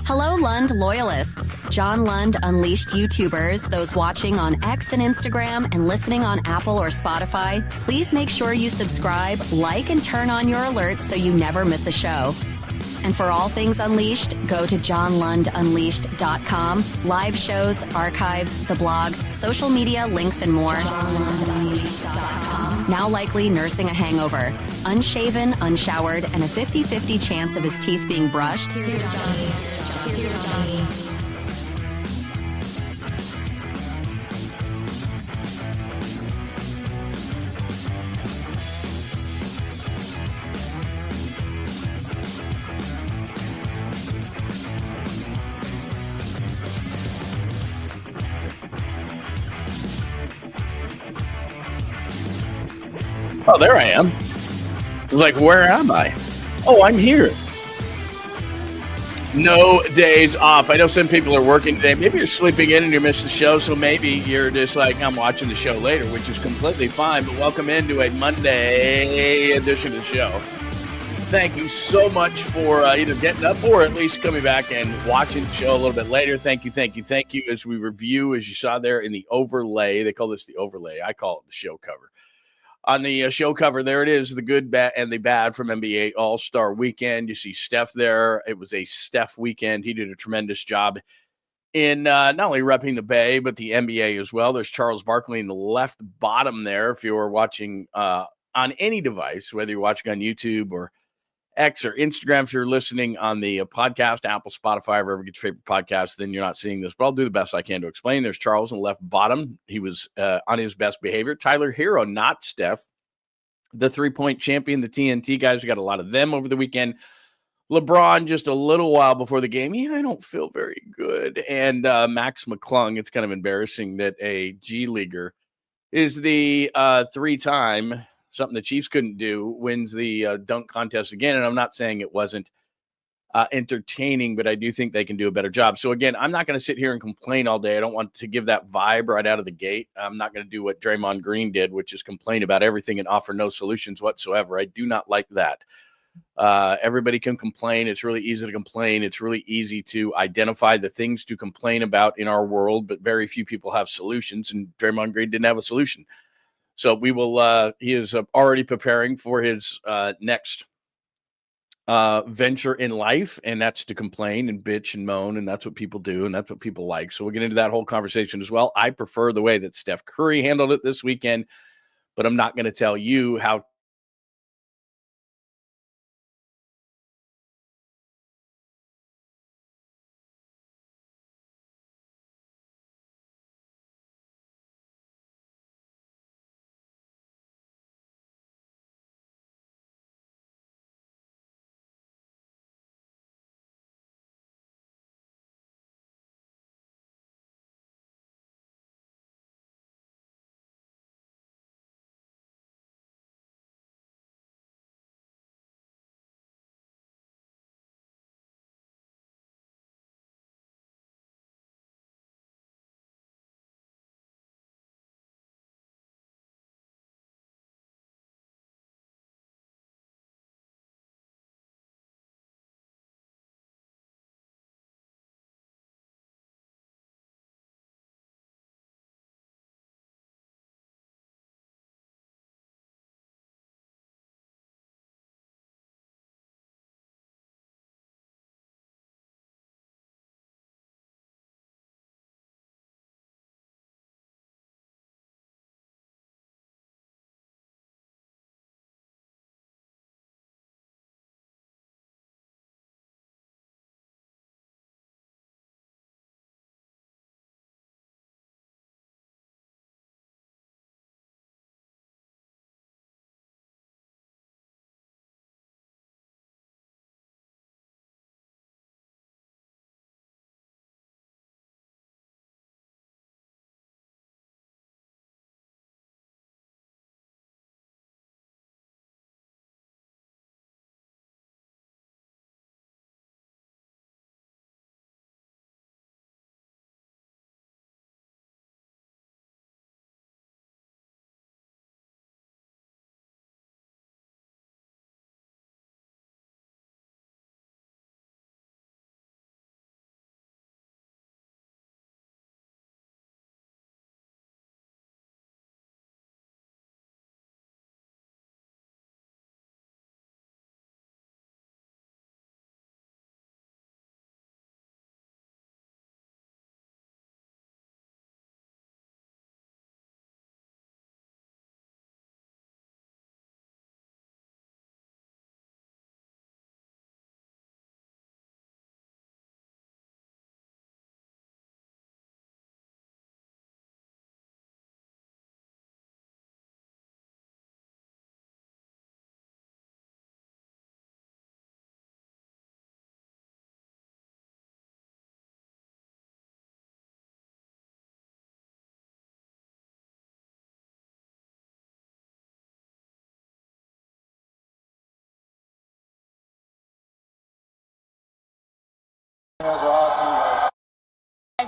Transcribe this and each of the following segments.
Hello, Lund loyalists. John Lund unleashed YouTubers, those watching on X and Instagram and listening on Apple or Spotify. Please make sure you subscribe, like, and turn on your alerts so you never miss a show. And for all things Unleashed, go to johnlundunleashed.com. Live shows, archives, the blog, social media, links, and more. Now likely nursing a hangover. Unshaven, unshowered, and a 50-50 chance of his teeth being brushed. Here's Johnny. Here's Johnny. Oh, there I am. I was like, where am I? Oh, I'm here. No days off. I know some people are working today. Maybe you're sleeping in and you missed the show, so maybe you're just like, I'm watching the show later, which is completely fine. But welcome into a Monday edition of the show. Thank you so much for either getting up or at least coming back and watching the show a little bit later. Thank you as we review, as you saw there in the overlay. They call this the overlay. I call it the show cover. On the show cover, there it is, the good, bad, and the bad from NBA All-Star Weekend. You see Steph there. It was a Steph weekend. He did a tremendous job in not only repping the Bay, but the NBA as well. There's Charles Barkley in the left bottom there. If you're watching on any device, whether you're watching on YouTube or X or Instagram, if you're listening on the podcast, Apple, Spotify, wherever you get your favorite podcast, then you're not seeing this. But I'll do the best I can to explain. There's Charles in the left bottom. He was on his best behavior. Tyler Hero, not Steph, the three-point champion, the TNT guys. We got a lot of them over the weekend. LeBron, just a little while before the game, I don't feel very good. And Max McClung, it's kind of embarrassing that a G Leaguer is the three-time, something the Chiefs couldn't do, wins the dunk contest again. And I'm not saying it wasn't entertaining, but I do think they can do a better job. So, again, I'm not going to sit here and complain all day. I don't want to give that vibe right out of the gate. I'm not going to do what Draymond Green did, which is complain about everything and offer no solutions whatsoever. I do not like that. Everybody can complain. It's really easy to complain. It's really easy to identify the things to complain about in our world, but very few people have solutions, and Draymond Green didn't have a solution. So we will. He is already preparing for his next venture in life, and that's to complain and bitch and moan, and that's what people do, and that's what people like. So we'll get into that whole conversation as well. I prefer the way that Steph Curry handled it this weekend, but I'm not going to tell you how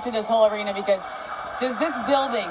back to this whole arena because does this building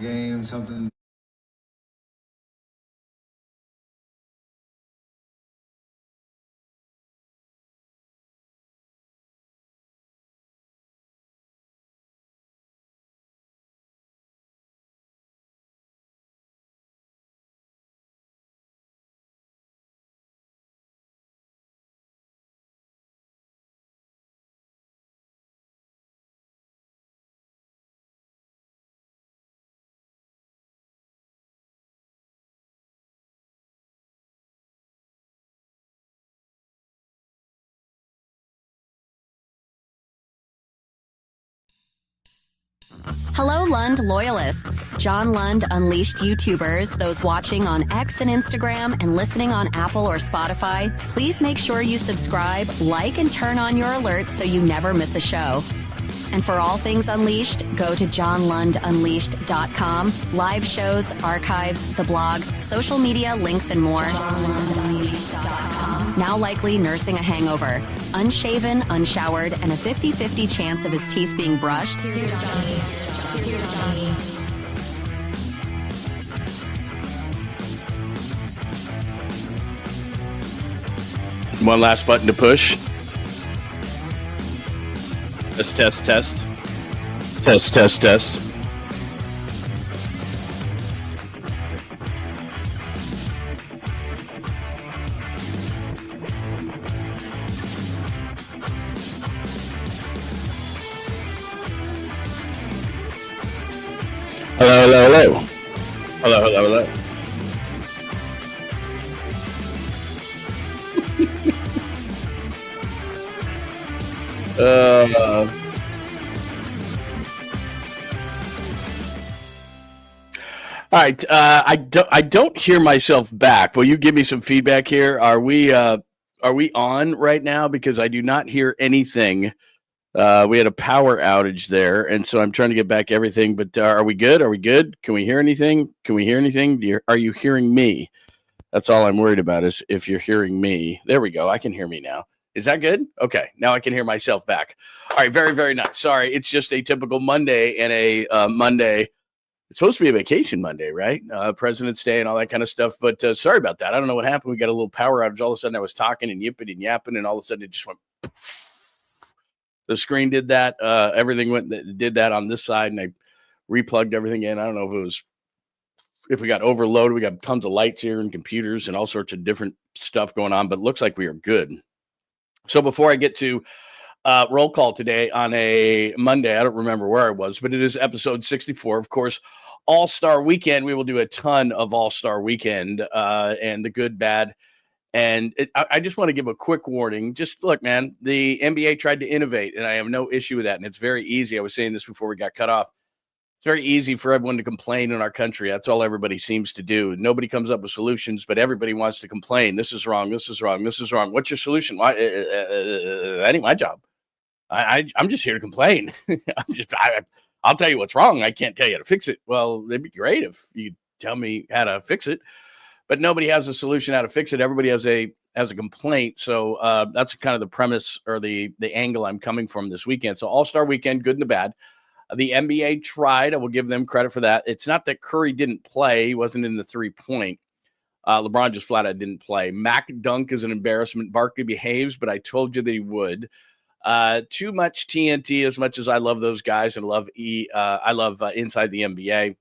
game, something. Hello, Lund loyalists. John Lund unleashed YouTubers, those watching on X and Instagram and listening on Apple or Spotify. Please make sure you subscribe, like, and turn on your alerts so you never miss a show. And for all things Unleashed, go to 𝐬𝐿undunleashed.com. Live shows, archives, the blog, social media, links, and more. Now likely nursing a hangover. Unshaven, unshowered, and a 50-50 chance of his teeth being brushed. Here's Johnny. Here's Johnny. One last button to push. Test. Test. Hello. Hello. All right. I don't hear myself back. Will you give me some feedback here? Are we on right now? Because I do not hear anything. We had a power outage there, and so I'm trying to get back everything. But are we good? Can we hear anything? Are you hearing me? That's all I'm worried about is if you're hearing me. There we go. I can hear me now. Is that good? Okay. Now I can hear myself back. All right. Very, very nice. Sorry. It's just a typical Monday and a Monday. It's supposed to be a vacation Monday, right? President's Day and all that kind of stuff. But sorry about that. I don't know what happened. We got a little power outage. All of a sudden I was talking and yipping and yapping, and all of a sudden it just went poof. The screen did that. Everything did that on this side, and I replugged everything in. I don't know if we got overloaded. We got tons of lights here and computers and all sorts of different stuff going on, but it looks like we are good. So before I get to roll call today on a Monday, I don't remember where I was, but it is episode 64. Of course, All-Star Weekend. We will do a ton of All-Star Weekend and the good, bad. And I just want to give a quick warning. Just look, man, the NBA tried to innovate, and I have no issue with that. And it's very easy. I was saying this before we got cut off. It's very easy for everyone to complain in our country. That's all everybody seems to do. Nobody comes up with solutions, but everybody wants to complain. This is wrong. This is wrong. This is wrong. What's your solution? Why? That ain't my job. I'm just here to complain. I'll tell you what's wrong. I can't tell you how to fix it. Well, it'd be great if you tell me how to fix it, but nobody has a solution how to fix it. Everybody has a complaint. So that's kind of the premise or the angle I'm coming from this weekend. So All-Star weekend, good and the bad. The NBA tried. I will give them credit for that. It's not that Curry didn't play. He wasn't in the three-point. LeBron just flat out didn't play. Mac dunk is an embarrassment. Barkley behaves, but I told you that he would. Too much TNT, as much as I love those guys and love Inside the NBA. A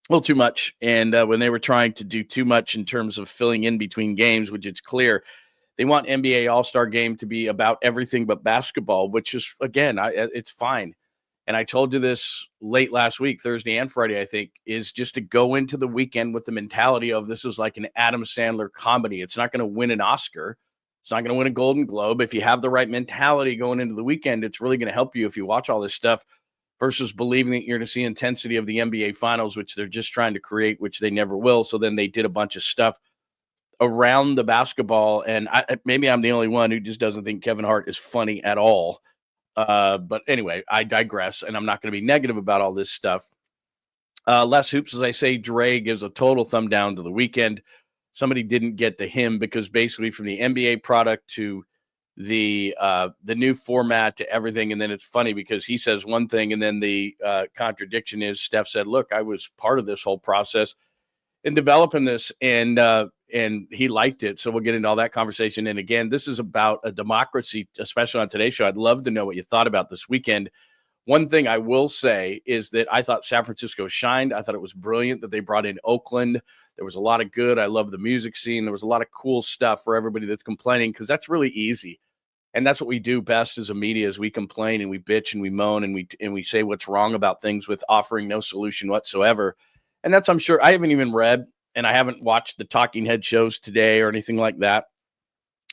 little too much. And when they were trying to do too much in terms of filling in between games, which it's clear they want NBA All-Star Game to be about everything but basketball, which is, again, it's fine. And I told you this late last week, Thursday and Friday, I think, is just to go into the weekend with the mentality of this is like an Adam Sandler comedy. It's not going to win an Oscar. It's not going to win a Golden Globe. If you have the right mentality going into the weekend, it's really going to help you if you watch all this stuff versus believing that you're going to see intensity of the NBA Finals, which they're just trying to create, which they never will. So then they did a bunch of stuff around the basketball. And maybe I'm the only one who just doesn't think Kevin Hart is funny at all. But anyway, I digress, and I'm not going to be negative about all this stuff. Less hoops, as I say. Dre gives a total thumb down to the weekend. Somebody didn't get to him because basically from the NBA product to the new format to everything, and then it's funny because he says one thing, and then the contradiction is Steph said, "Look, I was part of this whole process in developing this, and he liked it." So we'll get into all that conversation. And again, this is about a democracy, especially on today's show. I'd love to know what you thought about this weekend. One thing I will say is that I thought San Francisco shined. I thought it was brilliant that they brought in Oakland. There was a lot of good. I love the music scene. There was a lot of cool stuff for everybody that's complaining because that's really easy. And that's what we do best as a media is we complain and we bitch and we moan and we say what's wrong about things with offering no solution whatsoever. And that's, I'm sure, I haven't even read and I haven't watched the talking head shows today or anything like that.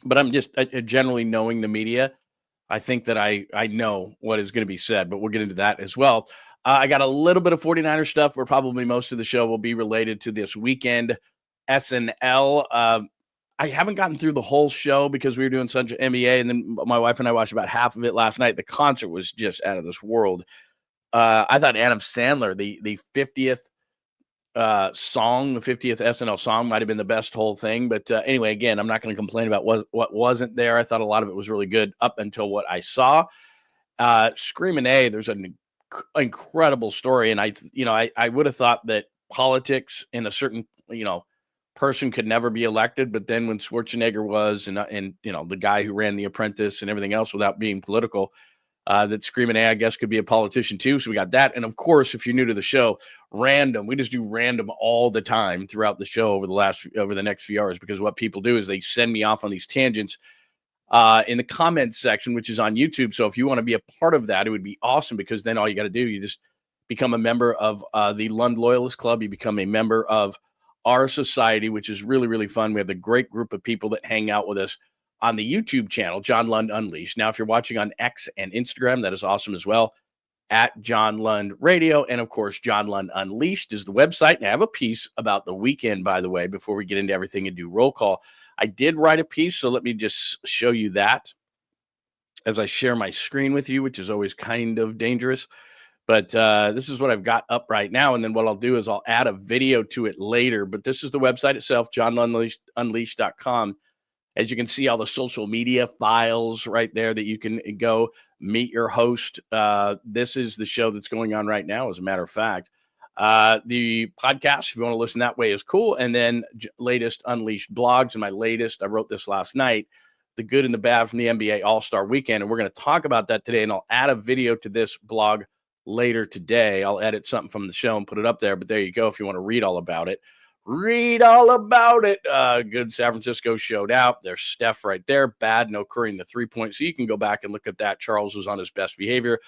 But I'm just generally knowing the media. I think that I know what is going to be said, but we'll get into that as well. I got a little bit of 49er stuff where probably most of the show will be related to this weekend SNL. I haven't gotten through the whole show because we were doing such NBA, and then my wife and I watched about half of it last night. The concert was just out of this world. I thought Adam Sandler, the 50th song, the 50th SNL song might have been the best whole thing. But anyway, again, I'm not going to complain about what wasn't there. I thought a lot of it was really good up until what I saw. Screaming A, there's an incredible story. And I would have thought that politics in a certain, person could never be elected. But then when Schwarzenegger was, and the guy who ran The Apprentice and everything else without being political, that Screaming A, I guess, could be a politician too. So we got that. And of course, if you're new to the show, random. We just do random all the time throughout the show over the next few hours, because what people do is they send me off on these tangents in the comments section, which is on YouTube. So if you want to be a part of that, it would be awesome, because then all you got to do, you just become a member of the Lund Loyalist Club. You become a member of our society, which is really, really fun. We have a great group of people that hang out with us on the YouTube channel, John Lund Unleashed. Now, if you're watching on X and Instagram, that is awesome as well, at John Lund Radio. And of course, John Lund Unleashed is the website. And I have a piece about the weekend, by the way, before we get into everything and do roll call. I did write a piece, so let me just show you that as I share my screen with you, which is always kind of dangerous. But this is what I've got up right now. And then what I'll do is I'll add a video to it later. But this is the website itself, johnunleashed.com. As you can see, all the social media files right there that you can go meet your host. This is the show that's going on right now, as a matter of fact. The podcast, if you want to listen that way, is cool. And then latest Unleashed blogs. And my latest, I wrote this last night, the good and the bad from the NBA All-Star Weekend. And we're going to talk about that today. And I'll add a video to this blog later today. I'll edit something from the show and put it up there. But there you go if you want to read all about it. Read all about it. Good San Francisco showed out. There's Steph right there. Bad, no Curry in the 3-point. So you can go back and look at that. Charles was on his best behavior.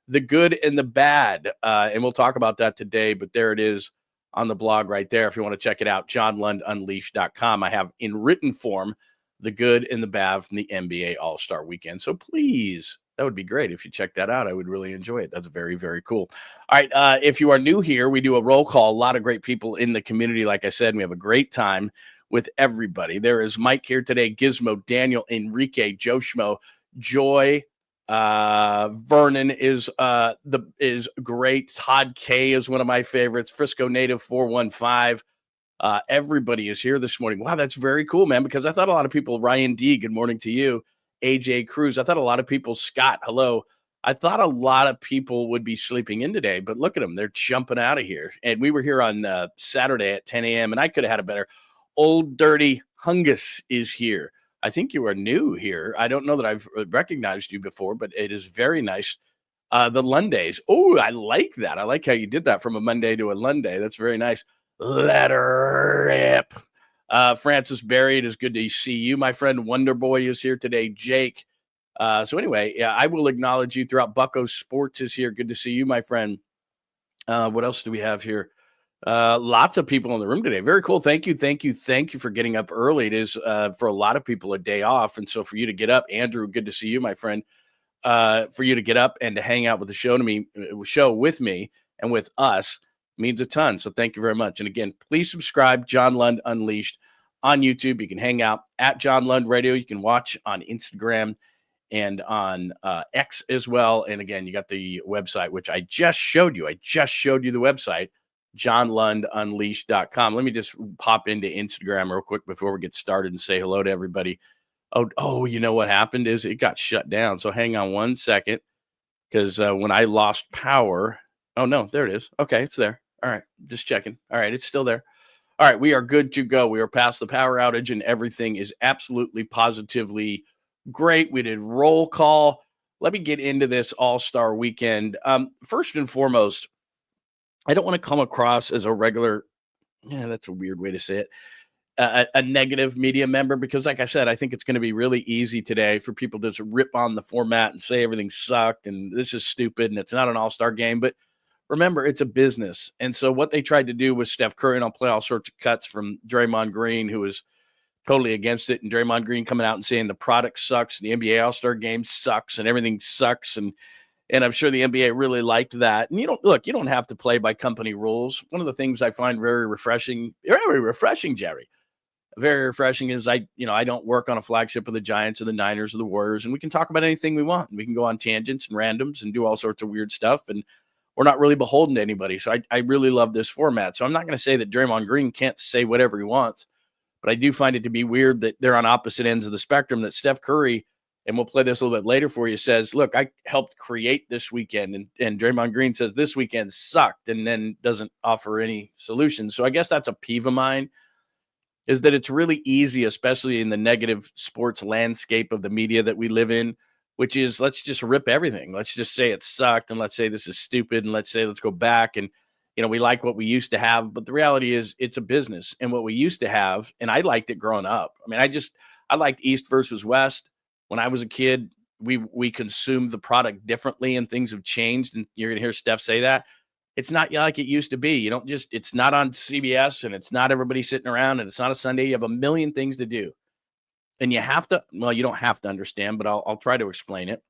The good and the bad. And we'll talk about that today. But there it is on the blog right there. If you want to check it out, johnlundunleashed.com. I have in written form the good and the bad from the NBA All-Star Weekend. So please That would be great if you check that out. I would really enjoy it. That's very, very cool. All right. If you are new here, we do a roll call. A lot of great people in the community. Like I said, we have a great time with everybody. There is Mike here today, Gizmo, Daniel, Enrique, Joe Schmo, Joy, Vernon is great. Todd K is one of my favorites. Frisco Native 415. Everybody is here this morning. Wow, that's very cool, man, because I thought a lot of people, Ryan D, good morning to you. AJ Cruz, I thought a lot of people, Scott, hello. I thought a lot of people would be sleeping in today, but look at them. They're jumping out of here. And we were here on Saturday at 10 a.m., and I could have had a better. Old Dirty Hungus is here. I think you are new here. I don't know that I've recognized you before, but it is very nice. The Lundays. Oh, I like that. I like how you did that from a Monday to a Lunday. That's very nice. Let her rip. Francis Berry, it is good to see you. My friend Wonder Boy is here today. Jake. So anyway, yeah, I will acknowledge you throughout. Bucko Sports is here. Good to see you, my friend. What else do we have here? Lots of people in the room today. Very cool. Thank you for getting up early. It is for a lot of people a day off, and so for you to get up, Andrew, good to see you, my friend. For you to get up and to hang out with the show with me and with us means a ton. So thank you very much. And again, please subscribe, John Lund Unleashed on YouTube. You can hang out at John Lund Radio. You can watch on Instagram and on X as well. And again, you got the website, which I just showed you. I just showed you the website, johnlundunleashed.com. Let me just pop into Instagram real quick before we get started and say hello to everybody. Oh, you know what happened is it got shut down. So hang on one second, because when I lost power, oh no, there it is. Okay, it's there. All right, just checking. All right, it's still there. All right, we are good to go. We are past the power outage and everything is absolutely positively great. We did roll call. Let me get into this All-Star weekend. First and foremost, I don't want to come across as a regular, that's a weird way to say it, a negative media member, because like I said, I think it's going to be really easy today for people to just rip on the format and say everything sucked and this is stupid and it's not an all-star game. But remember, it's a business. And so what they tried to do with Steph Curry, and I'll play all sorts of cuts from Draymond Green, who was totally against it, and Draymond Green coming out and saying the product sucks, and the NBA All-Star game sucks, and everything sucks. And I'm sure the NBA really liked that. And you don't have to play by company rules. One of the things I find very refreshing, Jerry, very refreshing is I don't work on a flagship of the Giants or the Niners or the Warriors, and we can talk about anything we want. We can go on tangents and randoms and do all sorts of weird stuff, and we're not really beholden to anybody. So I really love this format. So I'm not going to say that Draymond Green can't say whatever he wants, but I do find it to be weird that they're on opposite ends of the spectrum, that Steph Curry, and we'll play this a little bit later for you, says, look, I helped create this weekend. And Draymond Green says this weekend sucked and then doesn't offer any solutions. So I guess that's a peeve of mine, is that it's really easy, especially in the negative sports landscape of the media that we live in, which is let's just rip everything. Let's just say it sucked, and let's say this is stupid, and let's say let's go back, and we like what we used to have. But the reality is it's a business, and what we used to have, and I liked it growing up. I mean, I liked East versus West. When I was a kid, we consumed the product differently, and things have changed, and you're going to hear Steph say that. It's not like it used to be. It's not on CBS, and it's not everybody sitting around, and it's not a Sunday. You have a million things to do. And you have to, well, you don't have to understand, but I'll try to explain it,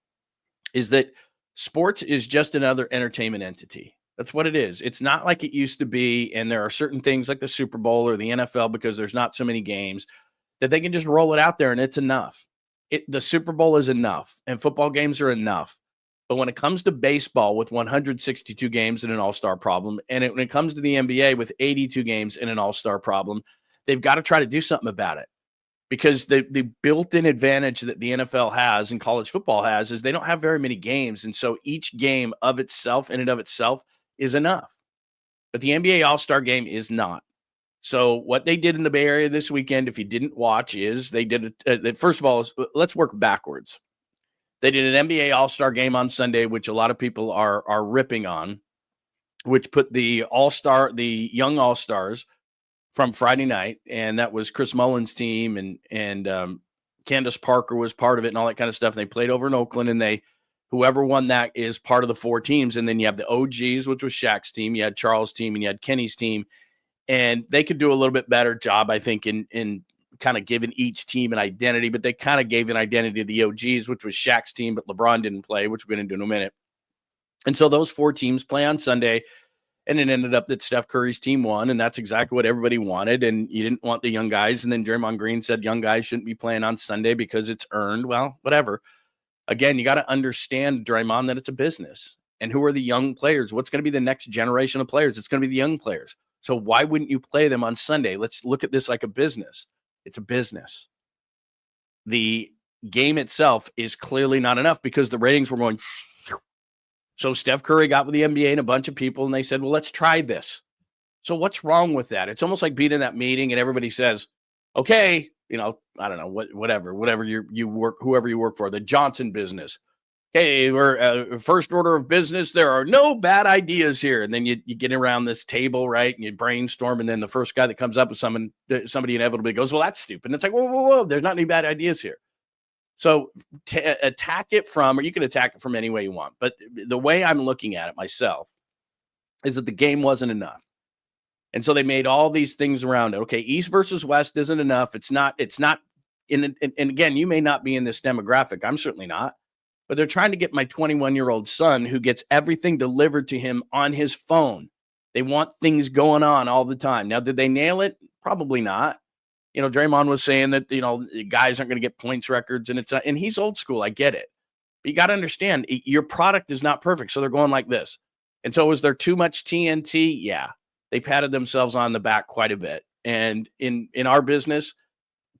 is that sports is just another entertainment entity. That's what it is. It's not like it used to be, and there are certain things like the Super Bowl or the NFL, because there's not so many games, that they can just roll it out there and it's enough. The Super Bowl is enough, and football games are enough. But when it comes to baseball with 162 games and an all-star problem, and when it comes to the NBA with 82 games and an all-star problem, they've got to try to do something about it. Because the built-in advantage that the NFL has and college football has is they don't have very many games. And so each game of itself, in and of itself, is enough. But the NBA All-Star game is not. So what they did in the Bay Area this weekend, if you didn't watch, is they did it. First of all, let's work backwards. They did an NBA All-Star game on Sunday, which a lot of people are ripping on, which put the young All-Stars from Friday night, and that was Chris Mullin's team, and Candace Parker was part of it and all that kind of stuff. And they played over in Oakland, and whoever won that is part of the four teams. And then you have the OGs, which was Shaq's team. You had Charles' team, and you had Kenny's team. And they could do a little bit better job, I think, in kind of given each team an identity, but they kind of gave an identity to the OGs, which was Shaq's team, but LeBron didn't play, which we're going to do in a minute. And so those 4 teams play on Sunday, and it ended up that Steph Curry's team won, and that's exactly what everybody wanted, and you didn't want the young guys. And then Draymond Green said young guys shouldn't be playing on Sunday because it's earned. Well, whatever. Again, you got to understand, Draymond, that it's a business. And who are the young players? What's going to be the next generation of players? It's going to be the young players. So why wouldn't you play them on Sunday? Let's look at this like a business. It's a business. The game itself is clearly not enough because the ratings were going. So Steph Curry got with the NBA and a bunch of people, and they said, well, let's try this. So what's wrong with that? It's almost like being in that meeting and everybody says, okay, I don't know, whatever you work, whoever you work for, the Johnson business. Hey, we're first order of business. There are no bad ideas here. And then you get around this table, right? And you brainstorm. And then the first guy that comes up with somebody inevitably goes, well, that's stupid. And it's like, whoa. There's not any bad ideas here. So attack it from, or you can attack it from any way you want. But the way I'm looking at it myself is that the game wasn't enough. And so they made all these things around it. Okay, East versus West isn't enough. It's not and again, you may not be in this demographic. I'm certainly not. But they're trying to get my 21-year-old son who gets everything delivered to him on his phone. They want things going on all the time. Now, did they nail it? Probably not. Draymond was saying that, guys aren't going to get points records, and he's old school. I get it. But you got to understand, your product is not perfect. So they're going like this. And so was there too much TNT? Yeah. They patted themselves on the back quite a bit. And in our business,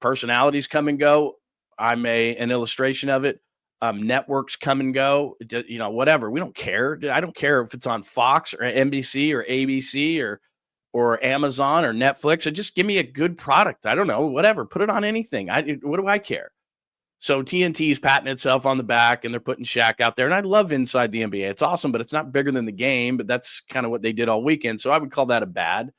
personalities come and go. I'm an illustration of it. Networks come and go, whatever. We don't care. I don't care if it's on Fox or NBC or ABC or Amazon or Netflix. Just give me a good product. I don't know, whatever. Put it on anything. What do I care? So TNT is patting itself on the back, and they're putting Shaq out there. And I love Inside the NBA. It's awesome, but it's not bigger than the game. But that's kind of what they did all weekend. So I would call that a bad.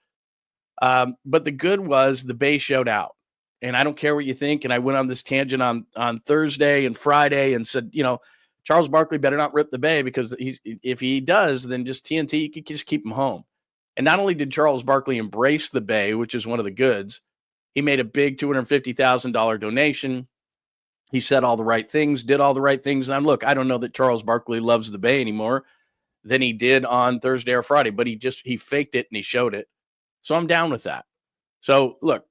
But the good was the Bay showed out. And I don't care what you think. And I went on this tangent on Thursday and Friday and said, Charles Barkley better not rip the Bay, because if he does, then just TNT, you could just keep him home. And not only did Charles Barkley embrace the Bay, which is one of the goods, he made a big $250,000 donation. He said all the right things, did all the right things. And I don't know that Charles Barkley loves the Bay anymore than he did on Thursday or Friday, but he faked it and he showed it. So I'm down with that. So look,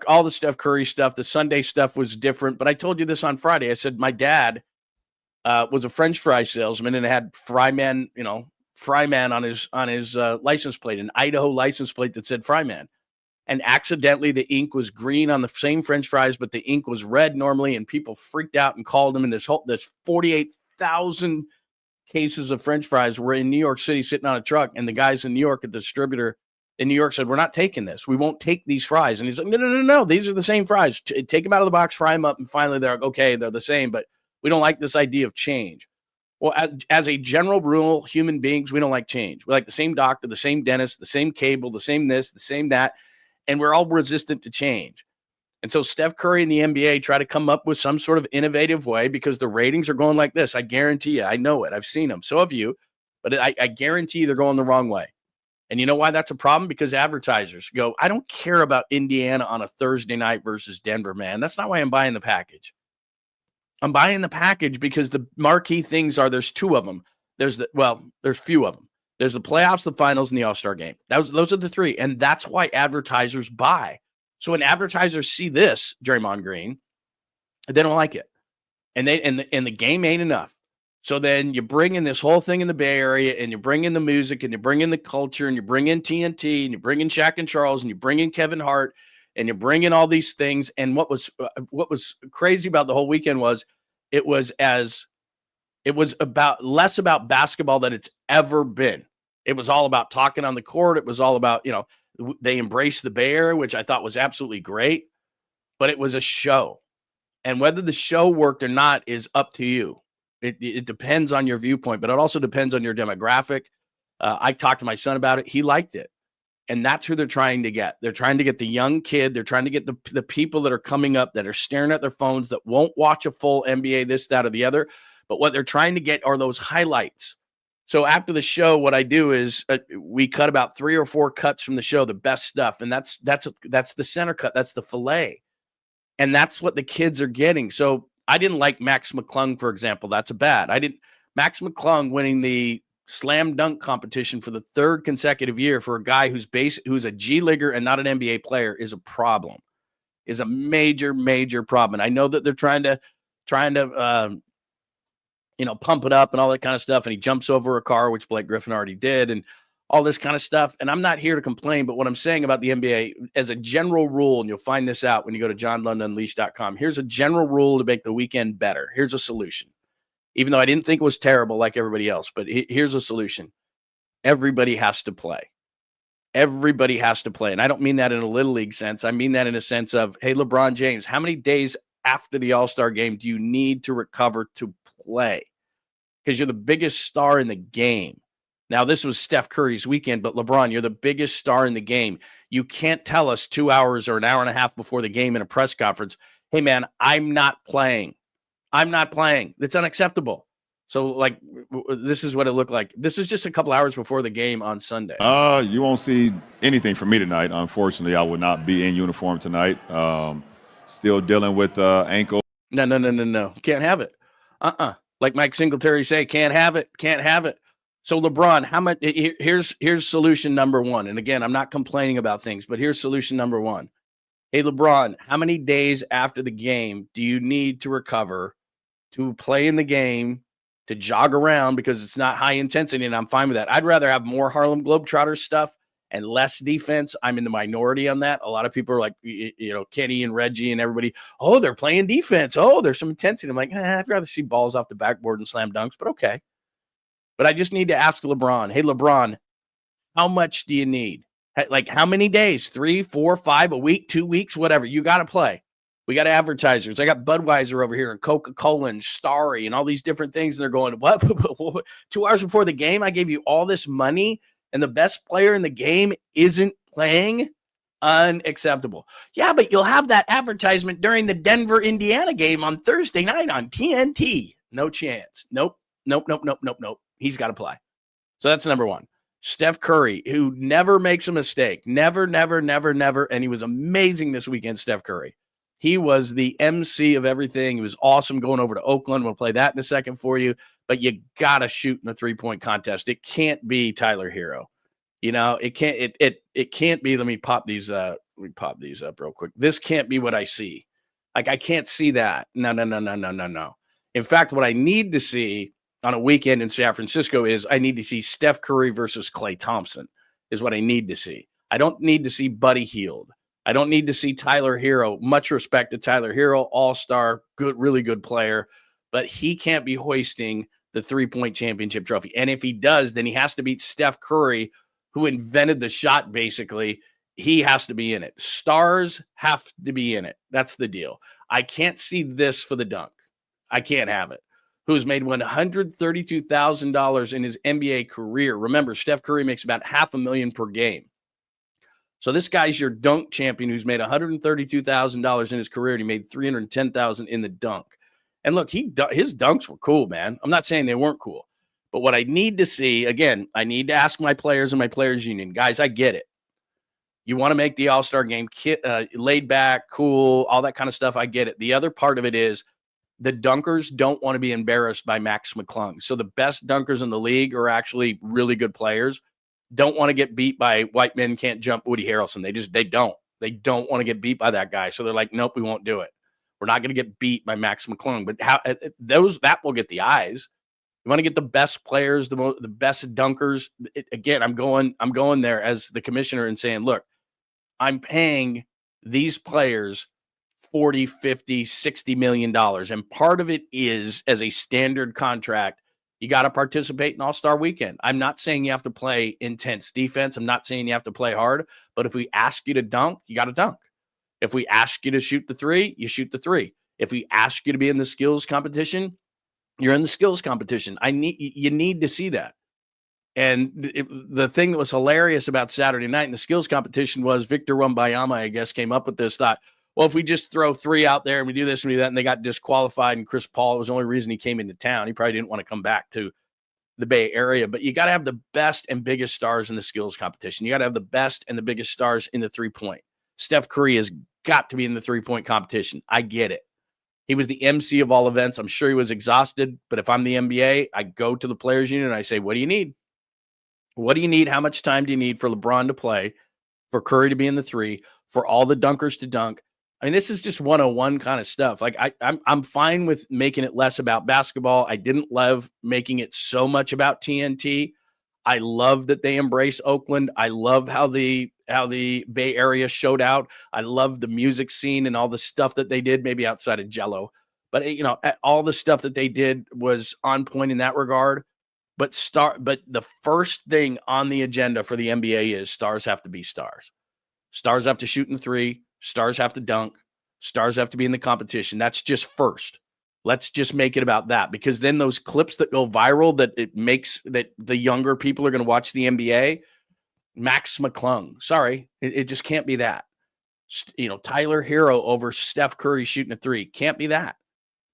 all the Steph Curry stuff, the Sunday stuff was different. But I told you this on Friday. I said my dad was a French fry salesman and had Fryman on his license plate, an Idaho license plate that said Fryman. And accidentally, the ink was green on the same French fries, but the ink was red normally, and people freaked out and called him. And there's 48,000 cases of French fries were in New York City sitting on a truck, and the guys in New York at the distributor in New York said, we're not taking this. We won't take these fries. And he's like, no. These are the same fries. Take them out of the box, fry them up. And finally they're like, okay, they're the same, but we don't like this idea of change. Well, as a general rule, human beings, we don't like change. We like the same doctor, the same dentist, the same cable, the same this, the same that. And we're all resistant to change. And so Steph Curry and the NBA try to come up with some sort of innovative way because the ratings are going like this. I guarantee you. I know it. I've seen them. So have you. But I guarantee you they're going the wrong way. And you know why that's a problem? Because advertisers go, I don't care about Indiana on a Thursday night versus Denver, man. That's not why I'm buying the package. I'm buying the package because the marquee things there's two of them. There's few of them. There's the playoffs, the finals, and the All-Star game. Those are the three. And that's why advertisers buy. So when advertisers see this, Draymond Green, they don't like it. And the game ain't enough. So then you bring in this whole thing in the Bay Area, and you bring in the music, and you bring in the culture, and you bring in TNT, and you bring in Shaq and Charles, and you bring in Kevin Hart, and you bring in all these things. And what was crazy about the whole weekend was it was less about basketball than it's ever been. It was all about talking on the court. It was all about, they embraced the Bay Area, which I thought was absolutely great, but it was a show. And whether the show worked or not is up to you. It depends on your viewpoint, but it also depends on your demographic. I talked to my son about it. He liked it. And that's who they're trying to get. They're trying to get the young kid. They're trying to get the people that are coming up that are staring at their phones, that won't watch a full NBA, this, that, or the other. But what they're trying to get are those highlights. So after the show, what I do is we cut about 3 or 4 cuts from the show, the best stuff. And that's the center cut. That's the fillet. And that's what the kids are getting. So I didn't like Max McClung, for example. That's a bad. Max McClung winning the slam dunk competition for the third consecutive year for a guy who's a G Leaguer and not an NBA player is a problem, is a major, major problem. And I know that they're trying to pump it up and all that kind of stuff. And he jumps over a car, which Blake Griffin already did, and all this kind of stuff. And I'm not here to complain, but what I'm saying about the NBA as a general rule, and you'll find this out when you go to JohnLundUnleashed.com, here's a general rule to make the weekend better. Here's a solution. Even though I didn't think it was terrible like everybody else, but here's a solution. Everybody has to play. Everybody has to play. And I don't mean that in a little league sense. I mean that in a sense of, hey, LeBron James, how many days after the All-Star game do you need to recover to play? Because you're the biggest star in the game. Now, this was Steph Curry's weekend, but LeBron, you're the biggest star in the game. You can't tell us 2 hours or an hour and a half before the game in a press conference, hey, man, I'm not playing. I'm not playing. That's unacceptable. So, this is what it looked like. This is just a couple hours before the game on Sunday. You won't see anything from me tonight. Unfortunately, I will not be in uniform tonight. Still dealing with ankle. No. Can't have it. Like Mike Singletary say, can't have it. Can't have it. So LeBron, how much? Here's solution number one. And again, I'm not complaining about things, but here's solution number one. Hey, LeBron, how many days after the game do you need to recover to play in the game, to jog around, because it's not high intensity, and I'm fine with that. I'd rather have more Harlem Globetrotters stuff and less defense. I'm in the minority on that. A lot of people are like, Kenny and Reggie and everybody, oh, they're playing defense. Oh, there's some intensity. I'm like, I'd rather see balls off the backboard and slam dunks, but okay. But I just need to ask LeBron, hey, LeBron, how much do you need? Like, how many days? 3, 4, 5, a week, 2 weeks, whatever. You got to play. We got advertisers. I got Budweiser over here and Coca-Cola and Starry and all these different things. And they're going, what? 2 hours before the game, I gave you all this money and the best player in the game isn't playing? Unacceptable. Yeah, but you'll have that advertisement during the Denver-Indiana game on Thursday night on TNT. No chance. Nope. He's got to play. So that's number one. Steph Curry, who never makes a mistake. Never. And he was amazing this weekend, Steph Curry. He was the MC of everything. He was awesome going over to Oakland. We'll play that in a second for you. But you got to shoot in the three-point contest. It can't be Tyler Hero. It can't. It can't be. Let me pop these up real quick. This can't be what I see. Like, I can't see that. No. In fact, what I need to see on a weekend in San Francisco is I need to see Steph Curry versus Klay Thompson is what I need to see. I don't need to see Buddy Hield. I don't need to see Tyler Hero. Much respect to Tyler Hero, all-star, good, really good player, but he can't be hoisting the three-point championship trophy. And if he does, then he has to beat Steph Curry, who invented the shot, basically. He has to be in it. Stars have to be in it. That's the deal. I can't see this for the dunk. I can't have it. Who's made $132,000 in his NBA career. Remember, Steph Curry makes about $500,000 per game. So this guy's your dunk champion who's made $132,000 in his career, and he made $310,000 in the dunk. And look, his dunks were cool, man. I'm not saying they weren't cool. But what I need to see, again, I need to ask my players and my players union. Guys, I get it. You want to make the All-Star game laid back, cool, all that kind of stuff. I get it. The other part of it is the dunkers don't want to be embarrassed by Max McClung. So the best dunkers in the league are actually really good players. Don't want to get beat by white men can't jump Woody Harrelson. They don't want to get beat by that guy. So they're like, nope, we won't do it. We're not going to get beat by Max McClung. But that will get the eyes. You want to get the best players, the best dunkers. Again, I'm going there as the commissioner and saying, look, I'm paying these players $40, $50, $60 million. And part of it is, as a standard contract, you got to participate in All-Star Weekend. I'm not saying you have to play intense defense. I'm not saying you have to play hard. But if we ask you to dunk, you got to dunk. If we ask you to shoot the three, you shoot the three. If we ask you to be in the skills competition, you're in the skills competition. You need to see that. And the thing that was hilarious about Saturday night in the skills competition was Victor Wembanyama, I guess, came up with this thought. Well, if we just throw three out there and we do this and we do that, and they got disqualified, and Chris Paul was the only reason he came into town. He probably didn't want to come back to the Bay Area. But you got to have the best and biggest stars in the skills competition. You got to have the best and the biggest stars in the three-point. Steph Curry is got to be in the three-point competition. I get it. He was the MC of all events. I'm sure he was exhausted, but if I'm the NBA, I go to the players union and I say, what do you need? What do you need? How much time do you need for LeBron to play, for Curry to be in the three, for all the dunkers to dunk? I mean, this is just 101 kind of stuff. Like I'm fine with making it less about basketball. I didn't love making it so much about TNT. I love that they embrace Oakland. I love how the Bay Area showed out. I love the music scene and all the stuff that they did, maybe outside of Jello. But, you know, all the stuff that they did was on point in that regard. But the first thing on the agenda for the NBA is stars have to be stars. Stars have to shoot in the three. Stars have to dunk. Stars have to be in the competition. That's just first. Let's just make it about that, because then those clips that go viral that it makes that the younger people are going to watch the NBA, Max McClung. Sorry, it just can't be that. You know, Tyler Hero over Steph Curry shooting a three. Can't be that,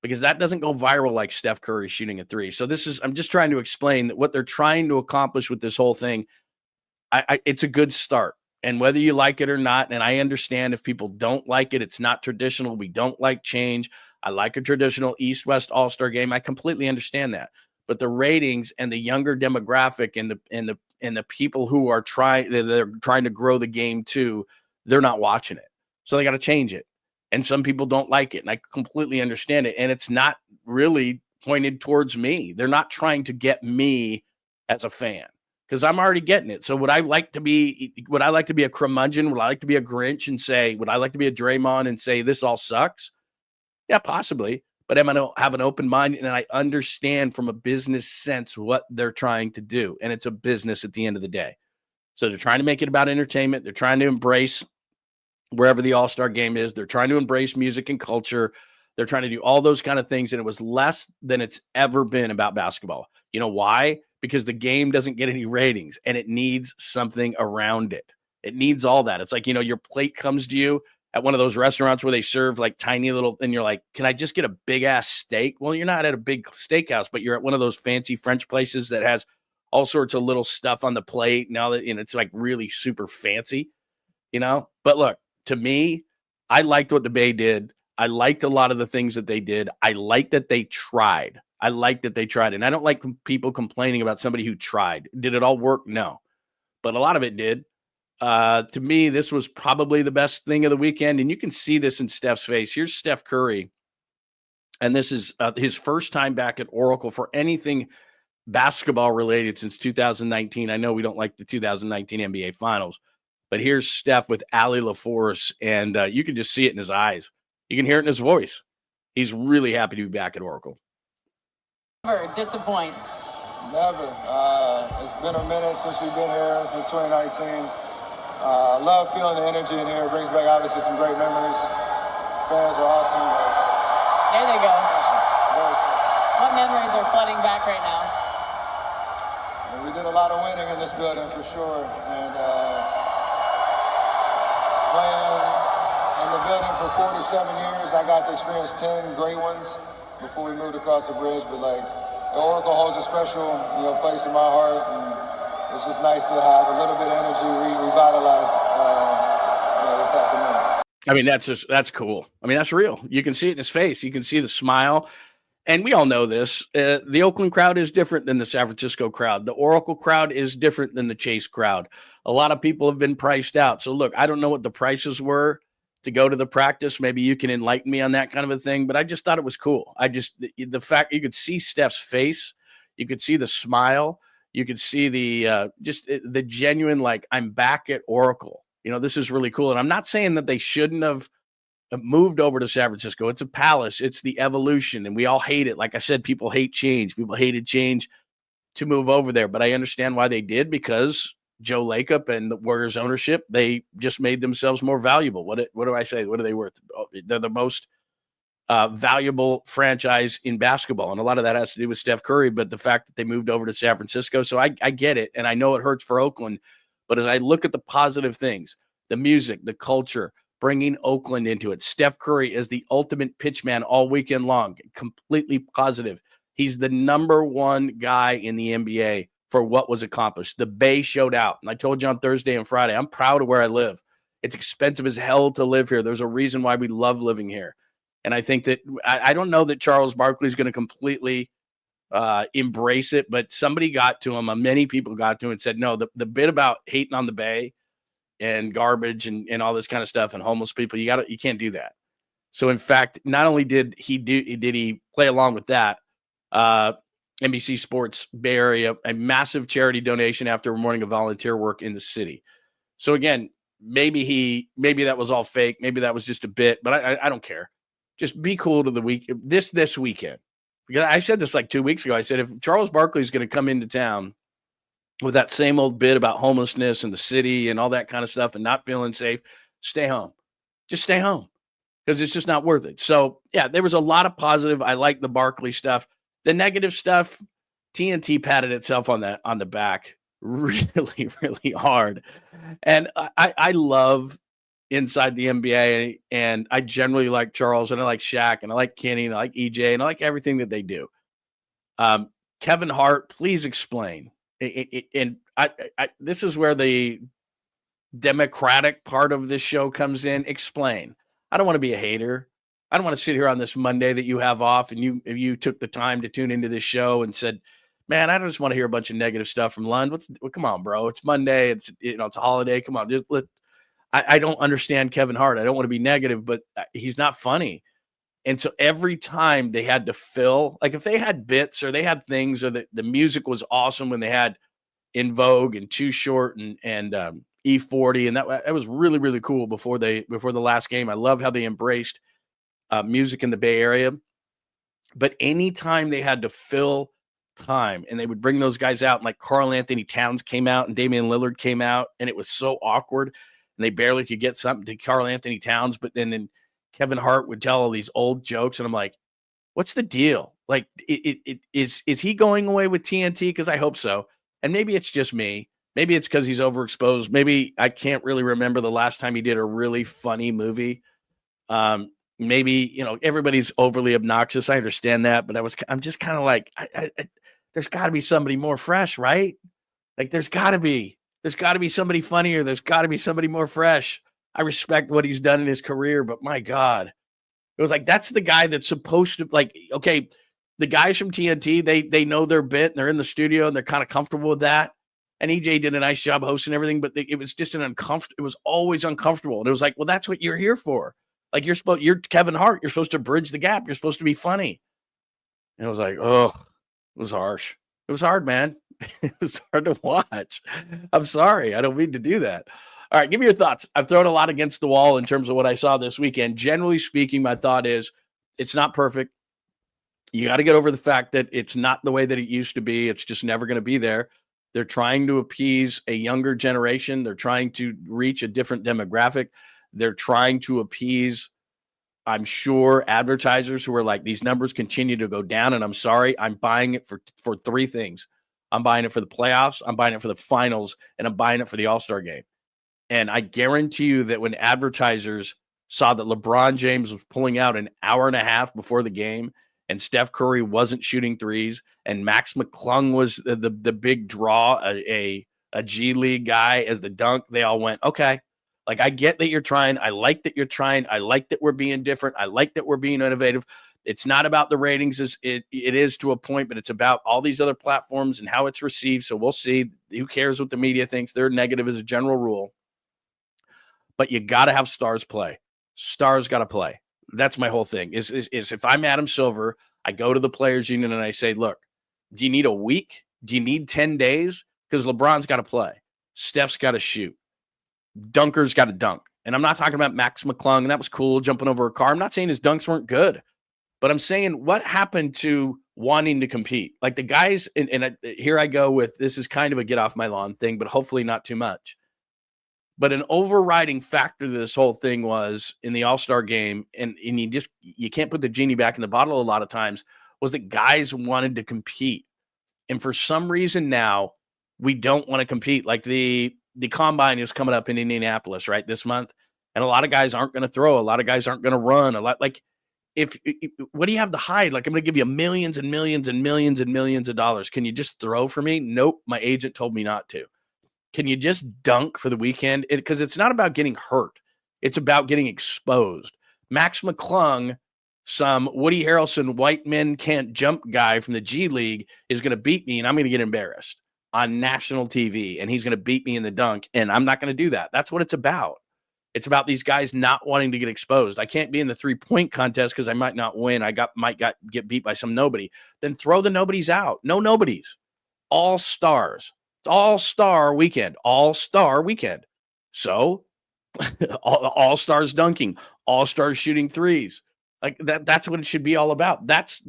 because that doesn't go viral like Steph Curry shooting a three. So I'm just trying to explain that what they're trying to accomplish with this whole thing, it's a good start. And whether you like it or not, and I understand if people don't like it, it's not traditional. We don't like change. I like a traditional East-West All-Star game. I completely understand that. But the ratings and the younger demographic and the people who are trying to grow the game too, they're not watching it. So they got to change it. And some people don't like it, and I completely understand it. And it's not really pointed towards me. They're not trying to get me as a fan, because I'm already getting it. So would I like to be a curmudgeon? Would I like to be a Grinch and say, would I like to be a Draymond and say this all sucks? Yeah, possibly. But I'm going to have an open mind, and I understand from a business sense what they're trying to do. And it's a business at the end of the day. So they're trying to make it about entertainment. They're trying to embrace wherever the All-Star game is. They're trying to embrace music and culture. They're trying to do all those kind of things. And it was less than it's ever been about basketball. You know why? Because the game doesn't get any ratings, and it needs something around it. It needs all that. It's like, you know, your plate comes to you at one of those restaurants where they serve like tiny little, and you're like, can I just get a big ass steak? Well, you're not at a big steakhouse, but you're at one of those fancy French places that has all sorts of little stuff on the plate. Now that, you know, it's like really super fancy, you know? But look, to me, I liked what the Bay did. I liked a lot of the things that they did. I liked that they tried. And I don't like people complaining about somebody who tried. Did it all work? No. But a lot of it did. To me, this was probably the best thing of the weekend. And you can see this in Steph's face. Here's Steph Curry. And this is his first time back at Oracle for anything basketball related since 2019. I know we don't like the 2019 NBA Finals, but here's Steph with Allie LaForce. And you can just see it in his eyes. You can hear it in his voice. He's really happy to be back at Oracle. Never disappoint. Never. It's been a minute since we've been here, since 2019. I love feeling the energy in here. It brings back, obviously, some great memories. Fans are awesome. There they go. Awesome. What memories are flooding back right now? And we did a lot of winning in this building, for sure. And playing in the building for 47 years, I got to experience 10 great ones before we moved across the bridge. But, like, the Oracle holds a special, place in my heart. And it's just nice to have a little bit of energy revitalized this afternoon. I mean, that's cool. I mean, that's real. You can see it in his face. You can see the smile. And we all know this. The Oakland crowd is different than the San Francisco crowd. The Oracle crowd is different than the Chase crowd. A lot of people have been priced out. So, look, I don't know what the prices were to go to the practice. Maybe you can enlighten me on that kind of a thing. But I just thought it was cool. The fact you could see Steph's face. You could see the smile. You could see the genuine, like, I'm back at Oracle. You know, this is really cool. And I'm not saying that they shouldn't have moved over to San Francisco. It's a palace. It's the evolution. And we all hate it. Like I said, people hate change. People hated change to move over there. But I understand why they did, because Joe Lacob and the Warriors ownership, they just made themselves more valuable. What do I say? What are they worth? They're the most valuable franchise in basketball. And a lot of that has to do with Steph Curry, but the fact that they moved over to San Francisco. So I get it. And I know it hurts for Oakland, but as I look at the positive things, the music, the culture, bringing Oakland into it, Steph Curry is the ultimate pitchman all weekend long, completely positive. He's the number one guy in the NBA for what was accomplished. The Bay showed out. And I told you on Thursday and Friday, I'm proud of where I live. It's expensive as hell to live here. There's a reason why we love living here. And I think that I don't know that Charles Barkley is going to completely embrace it, but somebody got to him. Many people got to him and said, no, the bit about hating on the Bay and garbage and all this kind of stuff and homeless people, you can't do that. So in fact, not only did he play along with that, NBC Sports Bay Area, a massive charity donation after a morning of volunteer work in the city. So again, maybe that was all fake. Maybe that was just a bit, but I don't care. Just be cool to the week this weekend. Because I said this like 2 weeks ago. I said, if Charles Barkley is going to come into town with that same old bit about homelessness and the city and all that kind of stuff and not feeling safe, stay home. Just stay home because it's just not worth it. So yeah, there was a lot of positive. I like the Barkley stuff. The negative stuff, TNT patted itself on the back really, really hard. And I love inside the NBA, and I generally like Charles, and I like Shaq, and I like Kenny, and I like EJ, and I like everything that they do. Kevin Hart, please explain. And this is where the democratic part of this show comes in. Explain. I don't want to be a hater. I don't want to sit here on this Monday that you have off, and you took the time to tune into this show and said, man, I just want to hear a bunch of negative stuff from Lund. Come on, bro. It's Monday. It's a holiday. Come on. I don't understand Kevin Hart. I don't want to be negative, but he's not funny. And so every time they had to fill, like if they had bits or they had things, or the music was awesome when they had In Vogue and Too Short and E40, and that was really, really cool before the last game. I love how they embraced music in the Bay Area. But anytime they had to fill time and they would bring those guys out, and like Karl Anthony Towns came out and Damian Lillard came out, and it was so awkward and they barely could get something to Karl Anthony Towns, but then Kevin Hart would tell all these old jokes, and I'm like, what's the deal? Like, is he going away with TNT? Because I hope so. And maybe it's just me. Maybe it's because he's overexposed. Maybe I can't really remember the last time he did a really funny movie. Maybe, everybody's overly obnoxious. I understand that, but I'm just kind of like, there's got to be somebody more fresh, right? Like, there's got to be somebody funnier. There's got to be somebody more fresh. I respect what he's done in his career, but my God, it was like, that's the guy that's supposed to, like, okay, the guys from TNT, they know their bit and they're in the studio and they're kind of comfortable with that. And EJ did a nice job hosting everything, but it was just it was always uncomfortable. And it was like, well, that's what you're here for. Like, you're Kevin Hart. You're supposed to bridge the gap. You're supposed to be funny. And it was like, oh, it was harsh. It was hard, man. It was hard to watch. I'm sorry. I don't mean to do that. All right, give me your thoughts. I've thrown a lot against the wall in terms of what I saw this weekend. Generally speaking, my thought is it's not perfect. You got to get over the fact that it's not the way that it used to be. It's just never going to be there. They're trying to appease a younger generation. They're trying to reach a different demographic. They're trying to appease, I'm sure, advertisers who are like, these numbers continue to go down, and I'm sorry. I'm buying it for three things. I'm buying it for the playoffs, I'm buying it for the finals, and I'm buying it for the All-Star game. And I guarantee you that when advertisers saw that LeBron James was pulling out an hour and a half before the game, and Steph Curry wasn't shooting threes, and Max McClung was the big draw, a G League guy as the dunk, they all went, okay. Like, I get that you're trying. I like that you're trying. I like that we're being different. I like that we're being innovative. It's not about the ratings. It is to a point, but it's about all these other platforms and how it's received. So we'll see. Who cares what the media thinks? They're negative as a general rule. But you got to have stars play. Stars got to play. That's my whole thing. Is if I'm Adam Silver, I go to the players union and I say, look, do you need a week? Do you need 10 days? Because LeBron's got to play. Steph's got to shoot. Dunker's got to dunk. And I'm not talking about Max McClung, and that was cool, jumping over a car. I'm not saying his dunks weren't good, but I'm saying what happened to wanting to compete? Like the guys, here I go with, this is kind of a get off my lawn thing, but hopefully not too much. But an overriding factor to this whole thing was in the All-Star game, and you can't put the genie back in the bottle a lot of times, was that guys wanted to compete. And for some reason now, we don't want to compete. Like the combine is coming up in Indianapolis, right, this month. And a lot of guys aren't going to throw. A lot of guys aren't going to run. A lot, like, what do you have to hide? Like, I'm going to give you millions and millions and millions and millions of dollars. Can you just throw for me? Nope. My agent told me not to. can you just dunk for the weekend? Because it's not about getting hurt. It's about getting exposed. Max McClung, some Woody Harrelson white men can't jump guy from the G League, is going to beat me, and I'm going to get embarrassed on national TV, and he's going to beat me in the dunk, and I'm not going to do that. That's what it's about. It's about these guys not wanting to get exposed. I can't be in the 3-point contest because I might not win. Might get beat by some nobody. Then throw the nobodies out. No nobodies. All stars. It's all-star weekend. All-star weekend. So all stars dunking, all stars shooting threes. Like that's what it should be all about. That's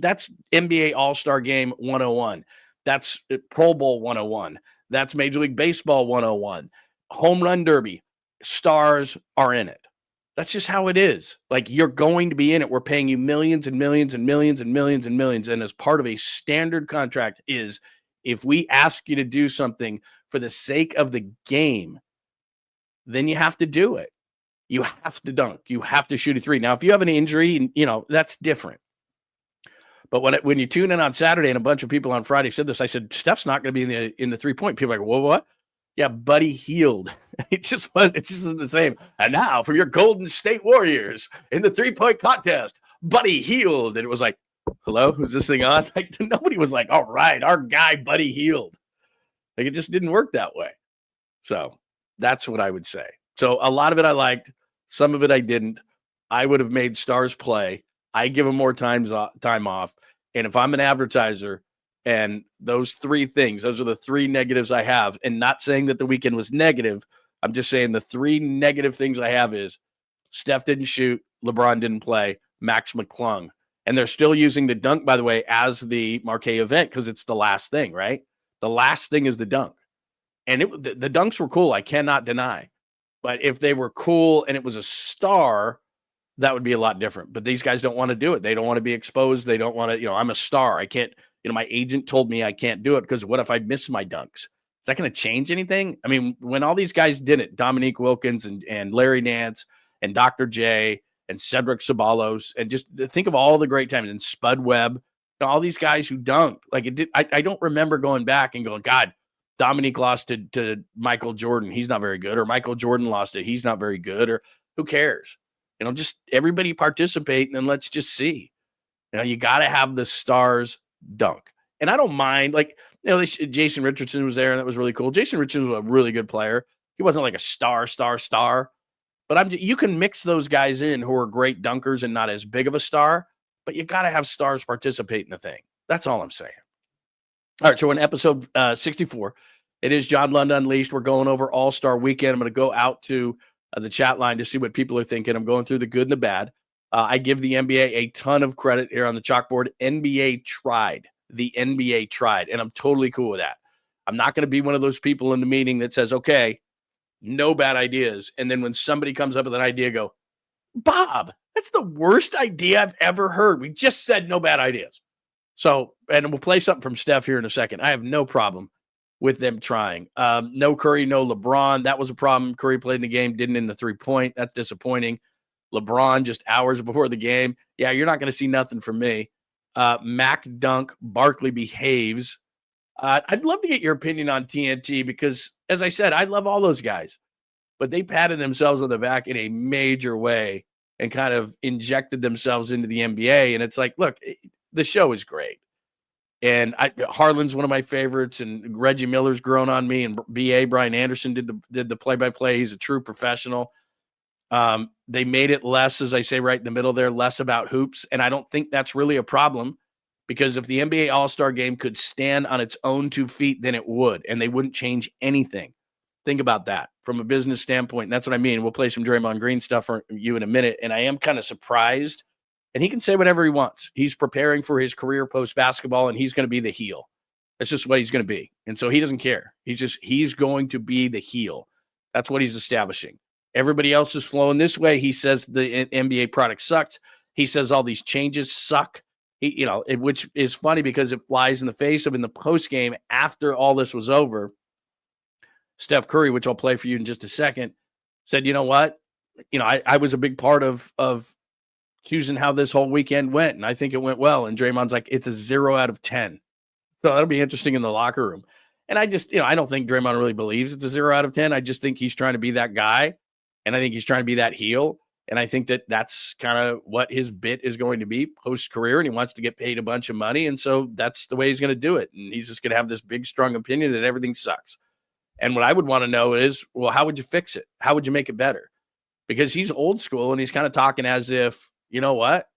NBA All-Star Game 101. That's Pro Bowl 101. That's Major League Baseball 101. Home Run Derby. Stars are in it. That's just how it is. Like, you're going to be in it. We're paying you millions and millions and millions and millions and millions. And as part of a standard contract is, if we ask you to do something for the sake of the game, then you have to do it. You have to dunk. You have to shoot a three. Now, if you have an injury, that's different. But when you tune in on Saturday, and a bunch of people on Friday said this, I said, Steph's not going to be in the 3-point. People are like, whoa, what? Yeah, Buddy Hield. It just isn't the same. And now for your Golden State Warriors in the 3-point contest, Buddy Hield. And it was like, hello, who's this thing on? Like, nobody was like, all right, our guy, Buddy Hield. Like, it just didn't work that way. So that's what I would say. So a lot of it I liked. Some of it I didn't. I would have made stars play. I give them more time off. And if I'm an advertiser, and those three things, those are the three negatives I have. And not saying that the weekend was negative. I'm just saying the three negative things I have is Steph didn't shoot, LeBron didn't play, Max McClung. And they're still using the dunk, by the way, as the marquee event because it's the last thing, right? The last thing is the dunk. And the dunks were cool, I cannot deny. But if they were cool and it was a star, that would be a lot different. But these guys don't want to do it. They don't want to be exposed. They don't want to, I'm a star. I can't. My agent told me I can't do it because what if I miss my dunks? Is that going to change anything? I mean, when all these guys did it, Dominique Wilkins and Larry Nance and Dr. J and Cedric Ceballos, and just think of all the great times, and Spud Webb, all these guys who dunked. Like, it did. I don't remember going back and going, God, Dominique lost to Michael Jordan. He's not very good. Or Michael Jordan lost it. He's not very good. Or who cares? Just everybody participate, and then let's just see. You got to have the stars dunk. And I don't mind, Jason Richardson was there, and that was really cool. Jason Richardson was a really good player. He wasn't like a star. But you can mix those guys in who are great dunkers and not as big of a star, but you got to have stars participate in the thing. That's all I'm saying. All right, so in episode 64, it is John Lund Unleashed. We're going over All-Star Weekend. I'm going to go out to the chat line to see what people are thinking. I'm going through the good and the bad. I give the NBA a ton of credit here on the chalkboard. NBA tried. The NBA tried, and I'm totally cool with that. I'm not going to be one of those people in the meeting that says, okay, no bad ideas. And then when somebody comes up with an idea, go, Bob, that's the worst idea I've ever heard. We just said no bad ideas. So, and we'll play something from Steph here in a second. I have no problem with them trying. No Curry, no LeBron. That was a problem. Curry played in the game, didn't in the 3-point. That's disappointing. LeBron just hours before the game. Yeah, you're not going to see nothing from me. Mac dunk, Barkley behaves. I'd love to get your opinion on TNT because, as I said, I love all those guys. But they patted themselves on the back in a major way and kind of injected themselves into the NBA. And it's like, look, the show is great. And Harlan's one of my favorites, and Reggie Miller's grown on me, and B.A. Brian Anderson did the play-by-play. He's a true professional. They made it less, as I say, right in the middle there, less about hoops. And I don't think that's really a problem because if the NBA All-Star Game could stand on its own 2 feet, then it would, and they wouldn't change anything. Think about that from a business standpoint. And that's what I mean. We'll play some Draymond Green stuff for you in a minute. And I am kind of surprised, and he can say whatever he wants. He's preparing for his career post-basketball, and he's going to be the heel. That's just what he's going to be. And so he doesn't care. He's going to be the heel. That's what he's establishing. Everybody else is flowing this way. He says the NBA product sucks. He says all these changes suck. Which is funny because it flies in the face of in the post game after all this was over. Steph Curry, which I'll play for you in just a second, said, you know what? I was a big part of choosing how this whole weekend went, and I think it went well. And Draymond's like, it's a 0 out of 10. So that'll be interesting in the locker room. And I just, I don't think Draymond really believes it's a 0 out of 10. I just think he's trying to be that guy. And I think he's trying to be that heel. And I think that that's kind of what his bit is going to be post-career. And he wants to get paid a bunch of money. And so that's the way he's going to do it. And he's just going to have this big, strong opinion that everything sucks. And what I would want to know is, well, how would you fix it? How would you make it better? Because he's old school and he's kind of talking as if, you know what?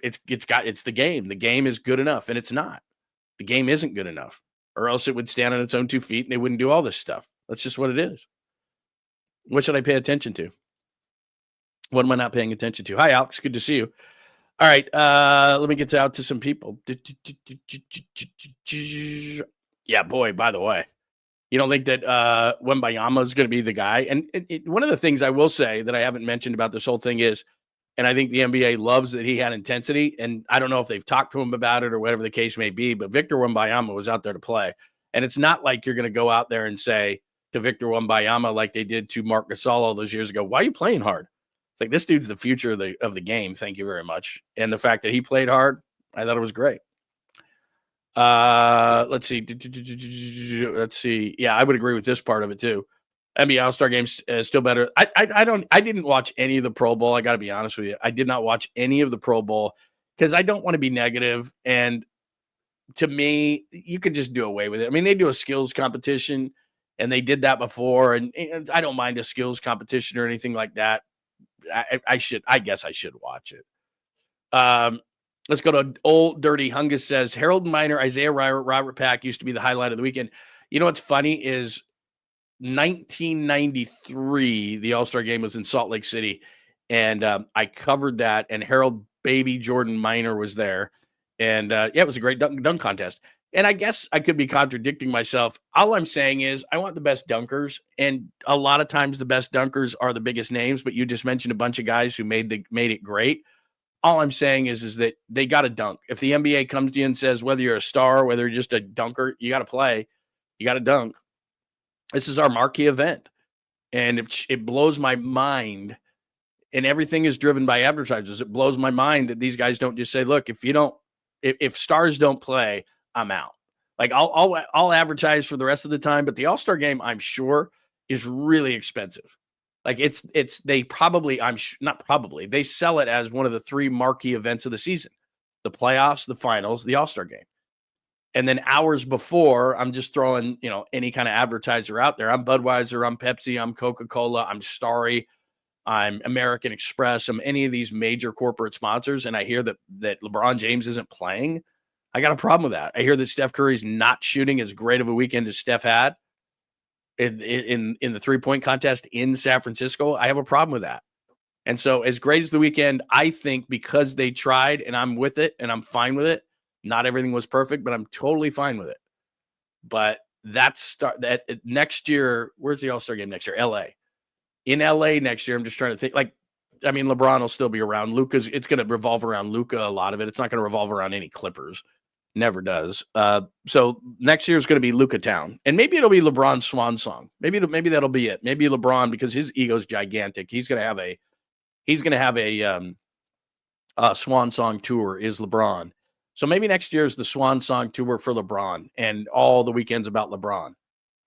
It's the game. The game is good enough. And it's not. The game isn't good enough. Or else it would stand on its own 2 feet and they wouldn't do all this stuff. That's just what it is. What should I pay attention to? What am I not paying attention to? Hi, Alex. Good to see you. All right. Let me get out to some people. Yeah, boy, by the way. You don't think that Wembanyama is going to be the guy? And one of the things I will say that I haven't mentioned about this whole thing is, and I think the NBA loves that he had intensity, and I don't know if they've talked to him about it or whatever the case may be, but Victor Wembanyama was out there to play. And it's not like you're going to go out there and say to Victor Wembanyama like they did to Marc Gasol all those years ago, why are you playing hard? It's like, this dude's the future of the game. Thank you very much. And the fact that he played hard, I thought it was great. Let's see. Yeah, I would agree with this part of it too. NBA All-Star games still better. I didn't watch any of the Pro Bowl. I got to be honest with you. I did not watch any of the Pro Bowl because I don't want to be negative. And to me, you could just do away with it. I mean, they do a skills competition and they did that before. And I don't mind a skills competition or anything like that. I guess I should watch it. Let's go to Old Dirty Hungus says, Harold Miner, Isaiah Robert Pack used to be the highlight of the weekend. You know what's funny is 1993, the All-Star game was in Salt Lake City, and I covered that, and Harold Baby Jordan Miner was there. And, it was a great dunk contest. And I guess I could be contradicting myself. All I'm saying is I want the best dunkers, and a lot of times the best dunkers are the biggest names, but you just mentioned a bunch of guys who made it great. All I'm saying is that they got to dunk. If the NBA comes to you and says, whether you're a star, whether you're just a dunker, you got to play, you got to dunk. This is our marquee event. And it blows my mind. And everything is driven by advertisers. It blows my mind that these guys don't just say, look, if stars don't play, I'm out. Like I'll advertise for the rest of the time, but the All-Star game, I'm sure, is really expensive. Like they probably, they sell it as one of the 3 marquee events of the season: the playoffs, the finals, the All-Star game. And then hours before, I'm just throwing, any kind of advertiser out there. I'm Budweiser, I'm Pepsi, I'm Coca-Cola, I'm Starry, I'm American Express, I'm any of these major corporate sponsors. And I hear that LeBron James isn't playing. I got a problem with that. I hear that Steph Curry's not shooting as great of a weekend as Steph had in the 3-point contest in San Francisco. I have a problem with that. And so as great as the weekend, I think because they tried, and I'm with it and I'm fine with it. Not everything was perfect, but I'm totally fine with it. But that next year, where's the All-Star game next year? LA. In LA next year, I'm just trying to think, LeBron will still be around. It's going to revolve around Luka, a lot of it. It's not going to revolve around any Clippers. Never does. So next year is going to be Luka Town. And maybe it'll be LeBron's swan song. Maybe that'll be it. Maybe LeBron, because his ego's gigantic. He's going to have a swan song tour, is LeBron. So maybe next year is the swan song tour for LeBron and all the weekends about LeBron.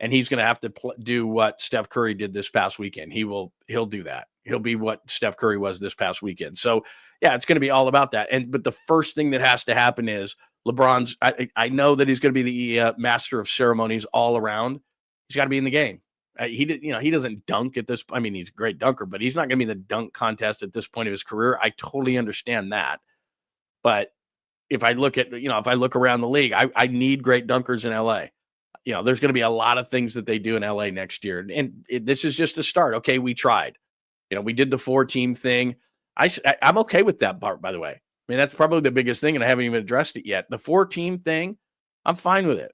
And he's going to have to do what Steph Curry did this past weekend. He'll do that. He'll be what Steph Curry was this past weekend. So yeah, it's going to be all about that. But the first thing that has to happen is LeBron's, I know that he's going to be the master of ceremonies all around. He's got to be in the game. He doesn't dunk at this. I mean, he's a great dunker, but he's not going to be in the dunk contest at this point of his career. I totally understand that. But if I look around the league, I need great dunkers in LA. There's going to be a lot of things that they do in LA next year. And this is just a start. Okay, we tried. We did the 4-team thing. I'm okay with that part, by the way. I mean, that's probably the biggest thing, and I haven't even addressed it yet. The 4-team thing, I'm fine with it.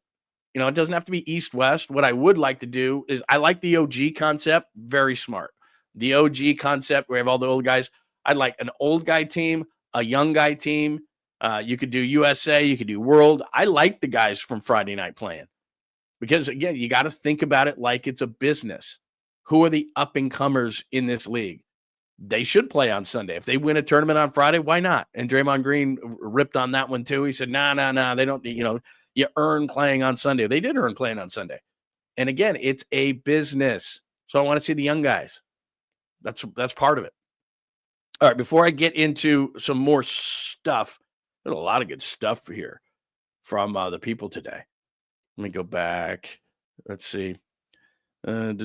It doesn't have to be East-West. What I would like to do is I like the OG concept. Very smart. The OG concept, where we have all the old guys. I'd like an old guy team, a young guy team. You could do USA. You could do World. I like the guys from Friday night playing. Because, again, you got to think about it like it's a business. Who are the up-and-comers in this league? They should play on Sunday. If they win a tournament on Friday, why not? And Draymond Green ripped on that one too. He said, nah, they don't, you earn playing on Sunday. They did earn playing on Sunday. And again, it's a business. So I want to see the young guys. That's part of it. All right, before I get into some more stuff, there's a lot of good stuff here from the people today. Let me go back. Let's see. People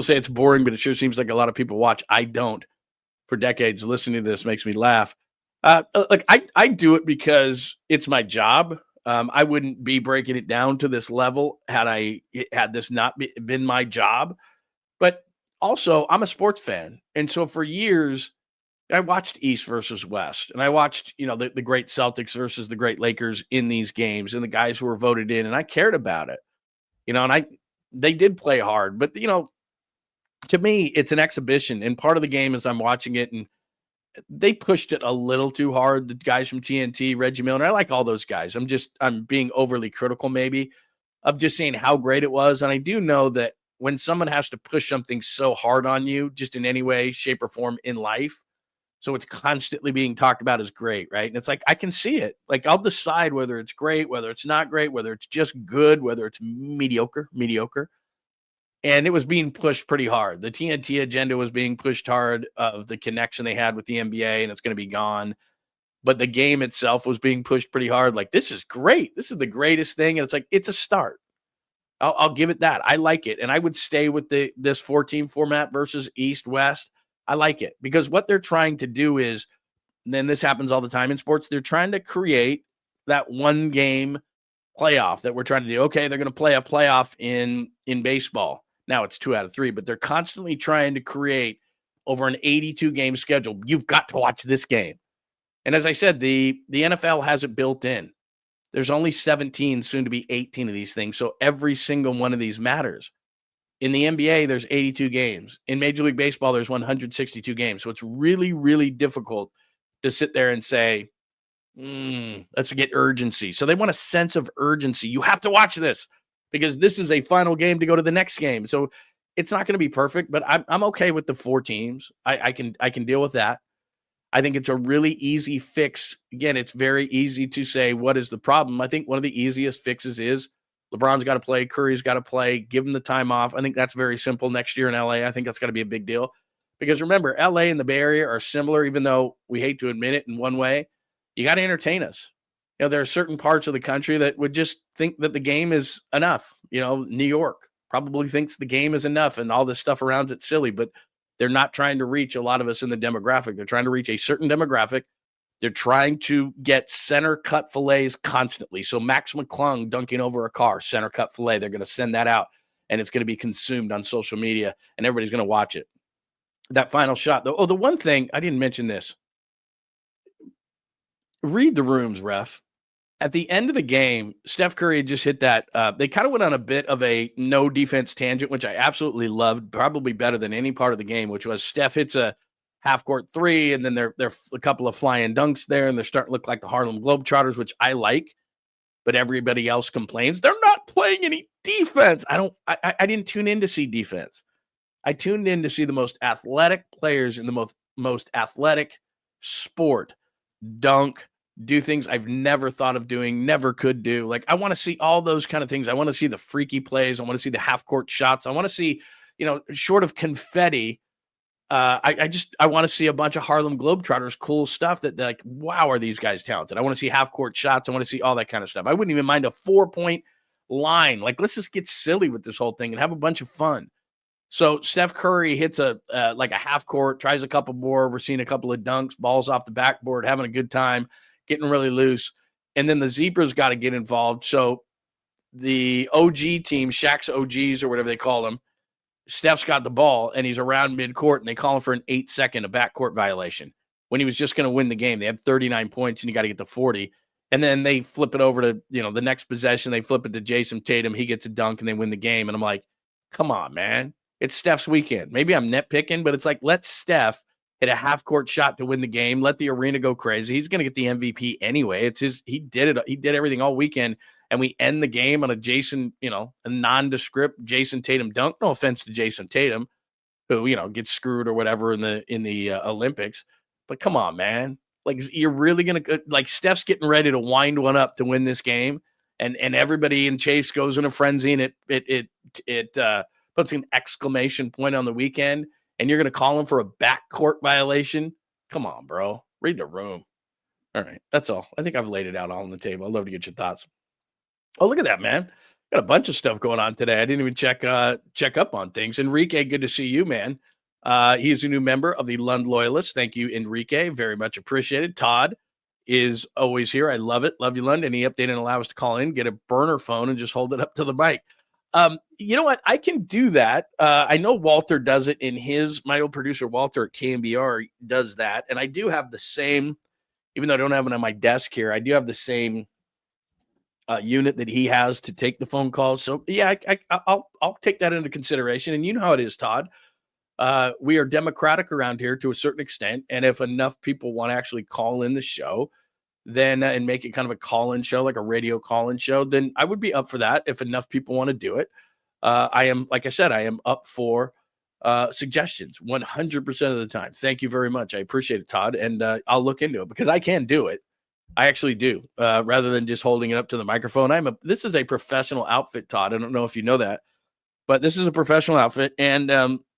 say it's boring, but it sure seems like a lot of people watch. I don't. For decades, listening to this makes me laugh. Look, I do it because it's my job. I wouldn't be breaking it down to this level had this not been my job. But also, I'm a sports fan. And so for years, I watched East versus West. And I watched, the great Celtics versus the great Lakers in these games and the guys who were voted in. And I cared about it. And they did play hard. But, to me, it's an exhibition. And part of the game is I'm watching it, and they pushed it a little too hard. The guys from TNT, Reggie Miller, I like all those guys. I'm being overly critical maybe of just saying how great it was. And I do know that when someone has to push something so hard on you, just in any way, shape, or form in life, so it's constantly being talked about as great, right? And it's like, I can see it. Like, I'll decide whether it's great, whether it's not great, whether it's just good, whether it's mediocre. And it was being pushed pretty hard. The TNT agenda was being pushed hard of the connection they had with the NBA, and it's going to be gone. But the game itself was being pushed pretty hard. Like, this is great. This is the greatest thing. And it's like, it's a start. I'll give it that. I like it. And I would stay with this 4-team format versus East-West. I like it because what they're trying to do is, and then this happens all the time in sports, they're trying to create that one game playoff that we're trying to do. Okay, they're going to play a playoff in baseball. Now it's 2 out of 3, but they're constantly trying to create over an 82-game schedule. You've got to watch this game. And as I said, the NFL has it built in. There's only 17, soon to be 18 of these things, so every single one of these matters. In the NBA, there's 82 games. In Major League Baseball, there's 162 games. So it's really, really difficult to sit there and say, let's get urgency. So they want a sense of urgency. You have to watch this because this is a final game to go to the next game. So it's not going to be perfect, but I'm okay with the 4 teams. I can deal with that. I think it's a really easy fix. Again, it's very easy to say, what is the problem? I think one of the easiest fixes is LeBron's got to play, Curry's got to play, give him the time off. I think that's very simple next year in LA. I think that's got to be a big deal. Because remember, LA and the Bay Area are similar, even though we hate to admit it in one way. You got to entertain us. There are certain parts of the country that would just think that the game is enough. New York probably thinks the game is enough and all this stuff around it's silly, but they're not trying to reach a lot of us in the demographic. They're trying to reach a certain demographic. They're trying to get center cut fillets constantly. So Max McClung dunking over a car, center cut fillet. They're going to send that out, and it's going to be consumed on social media, and everybody's going to watch it. That final shot, though. Oh, the one thing, I didn't mention this. Read the rooms, ref. At the end of the game, Steph Curry had just hit that. They kind of went on a bit of a no defense tangent, which I absolutely loved, probably better than any part of the game, which was Steph hits a half-court 3, and then there a couple of flying dunks there, and they're starting to look like the Harlem Globetrotters, which I like, but everybody else complains. They're not playing any defense. I didn't tune in to see defense. I tuned in to see the most athletic players in the most athletic sport dunk, do things I've never thought of doing, never could do. Like, I want to see all those kind of things. I want to see the freaky plays. I want to see the half-court shots. I want to see, short of confetti, I want to see a bunch of Harlem Globetrotters, cool stuff that like, wow, are these guys talented? I want to see half-court shots. I want to see all that kind of stuff. I wouldn't even mind a 4-point line. Like, let's just get silly with this whole thing and have a bunch of fun. So Steph Curry hits a half court, tries a couple more. We're seeing a couple of dunks, balls off the backboard, having a good time, getting really loose. And then the Zebras got to get involved. So the OG team, Shaq's OGs or whatever they call them, Steph's got the ball and he's around midcourt and they call him for an 8-second, a backcourt violation when he was just going to win the game. They have 39 points and you got to get to 40. And then they flip it over to, the next possession. They flip it to Jason Tatum. He gets a dunk and they win the game. And I'm like, come on, man. It's Steph's weekend. Maybe I'm nitpicking, but it's like, let Steph hit a half-court shot to win the game. Let the arena go crazy. He's going to get the MVP anyway. He did it. He did everything all weekend, and we end the game on a nondescript Jason Tatum dunk. No offense to Jason Tatum, who gets screwed or whatever in the Olympics. But come on, man. Like, you're really going to, like, Steph's getting ready to wind one up to win this game. And everybody in Chase goes in a frenzy, and it puts an exclamation point on the weekend. And you're going to call him for a backcourt violation? Come on, bro. Read the room. All right. That's all. I think I've laid it out all on the table. I'd love to get your thoughts. Oh, look at that, man. Got a bunch of stuff going on today. I didn't even check up on things. Enrique, good to see you, man. He's a new member of the Lund Loyalists. Thank you, Enrique. Very much appreciated. Todd is always here. I love it. Love you, Lund. Any update and allow us to call in, get a burner phone, and just hold it up to the mic. You know what? I can do that. I know Walter does it in my old producer, Walter at KMBR, does that. And I do have the same, even though I don't have it on my desk here, I do have the same unit that he has to take the phone calls. So yeah, I'll take that into consideration. And you know how it is, Todd. We are democratic around here to a certain extent. And if enough people want to actually call in the show, then and make it kind of a call-in show, like a radio call-in show, then I would be up for that if enough people want to do it. I am, like I said, I am up for suggestions 100% of the time. Thank you very much. I appreciate it, Todd. And I'll look into it because I can do it. I actually do, rather than just holding it up to the microphone. This is a professional outfit, Todd. I don't know if you know that, but this is a professional outfit, and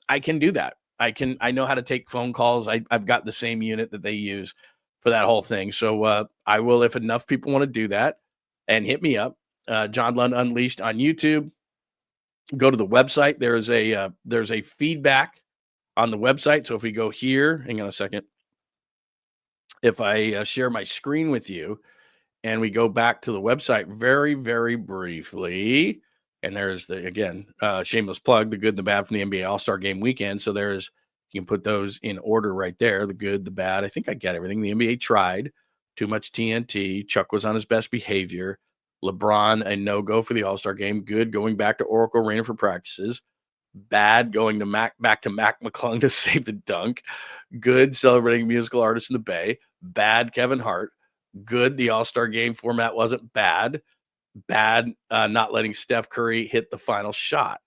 I can do that. I know how to take phone calls. I've got the same unit that they use for that whole thing. So I will, if enough people want to do that, and hit me up. John Lund Unleashed on YouTube. Go to the website. There's a feedback on the website. So if we go here, hang on a second. If I share my screen with you and we go back to the website very, very briefly, and there's again, shameless plug, the good, the bad from the NBA All-Star Game weekend. So you can put those in order right there. The good, the bad. I think I get everything. The NBA tried. Too much TNT. Chuck was on his best behavior. LeBron, a no-go for the All-Star Game. Good, going back to Oracle Arena for practices. Bad, going to back to Mac McClung to save the dunk. Good, celebrating musical artists in the Bay. Bad, Kevin Hart. Good, the All-Star Game format wasn't bad. Bad, not letting Steph Curry hit the final shot.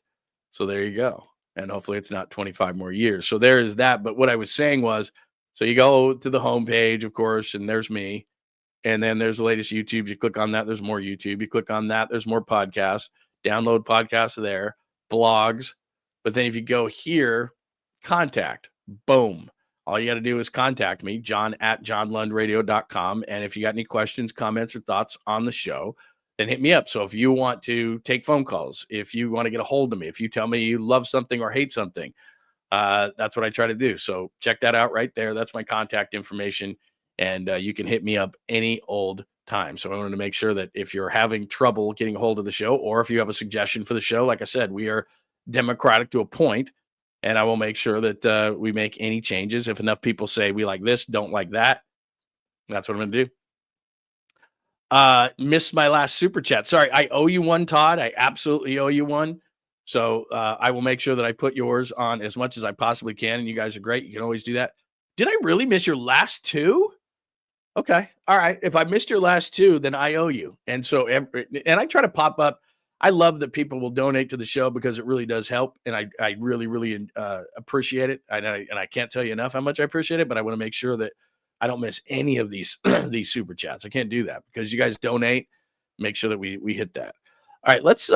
So there you go. And hopefully it's not 25 more years. So there is that. But what I was saying was, so you go to the homepage, of course, and there's me. And then there's the latest YouTube. You click on that, there's more YouTube. You click on that, there's more podcasts. Download podcasts there, blogs. But then if you go here, contact, boom. All you got to do is contact me, john@johnlundradio.com. And if you got any questions, comments, or thoughts on the show, then hit me up. So if you want to take phone calls, if you want to get a hold of me, if you tell me you love something or hate something, that's what I try to do. So check that out right there. That's my contact information. And you can hit me up any old time. So I wanted to make sure that if you're having trouble getting a hold of the show, or if you have a suggestion for the show, like I said, we are democratic to a point, and I will make sure that we make any changes. If enough people say we like this, don't like that, that's what I'm going to do. Missed my last super chat. Sorry, I owe you one, Todd. I absolutely owe you one. So I will make sure that I put yours on as much as I possibly can. And you guys are great. You can always do that. Did I really miss your last two? Okay. All right. If I missed your last two, then I owe you. And so, and I try to pop up. I love that people will donate to the show because it really does help. And I really, really appreciate it. And I can't tell you enough how much I appreciate it, but I want to make sure that I don't miss any of these, these super chats. I can't do that because you guys donate. Make sure that we hit that. All right. Let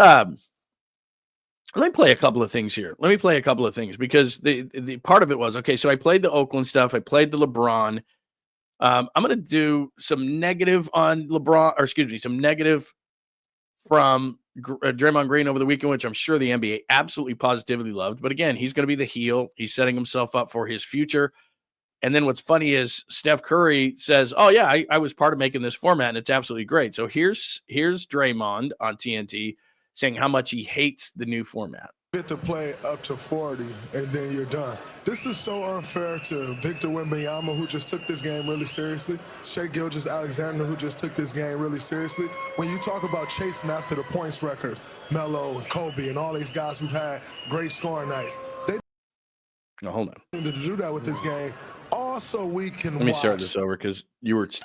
me play a couple of things here. Let me play a couple of things because the part of it was, okay, so I played the Oakland stuff. I played the LeBron. I'm going to do some negative on LeBron, or excuse me, some negative from Draymond Green over the weekend, which I'm sure the NBA absolutely positively loved. But again, he's going to be the heel. He's setting himself up for his future. And then what's funny is Steph Curry says, oh, yeah, I was part of making this format, and it's absolutely great. So here's Draymond on TNT saying how much he hates the new format. Get to play up to 40, and then you're done. This is so unfair to Victor Wembanyama, who just took this game really seriously, Shai Gilgeous-Alexander, who just took this game really seriously. When you talk about chasing after the points records, Melo and Kobe and all these guys who've had great scoring nights, they no, hold on. To do that with this game. Also, we can Let me start this over because you were. So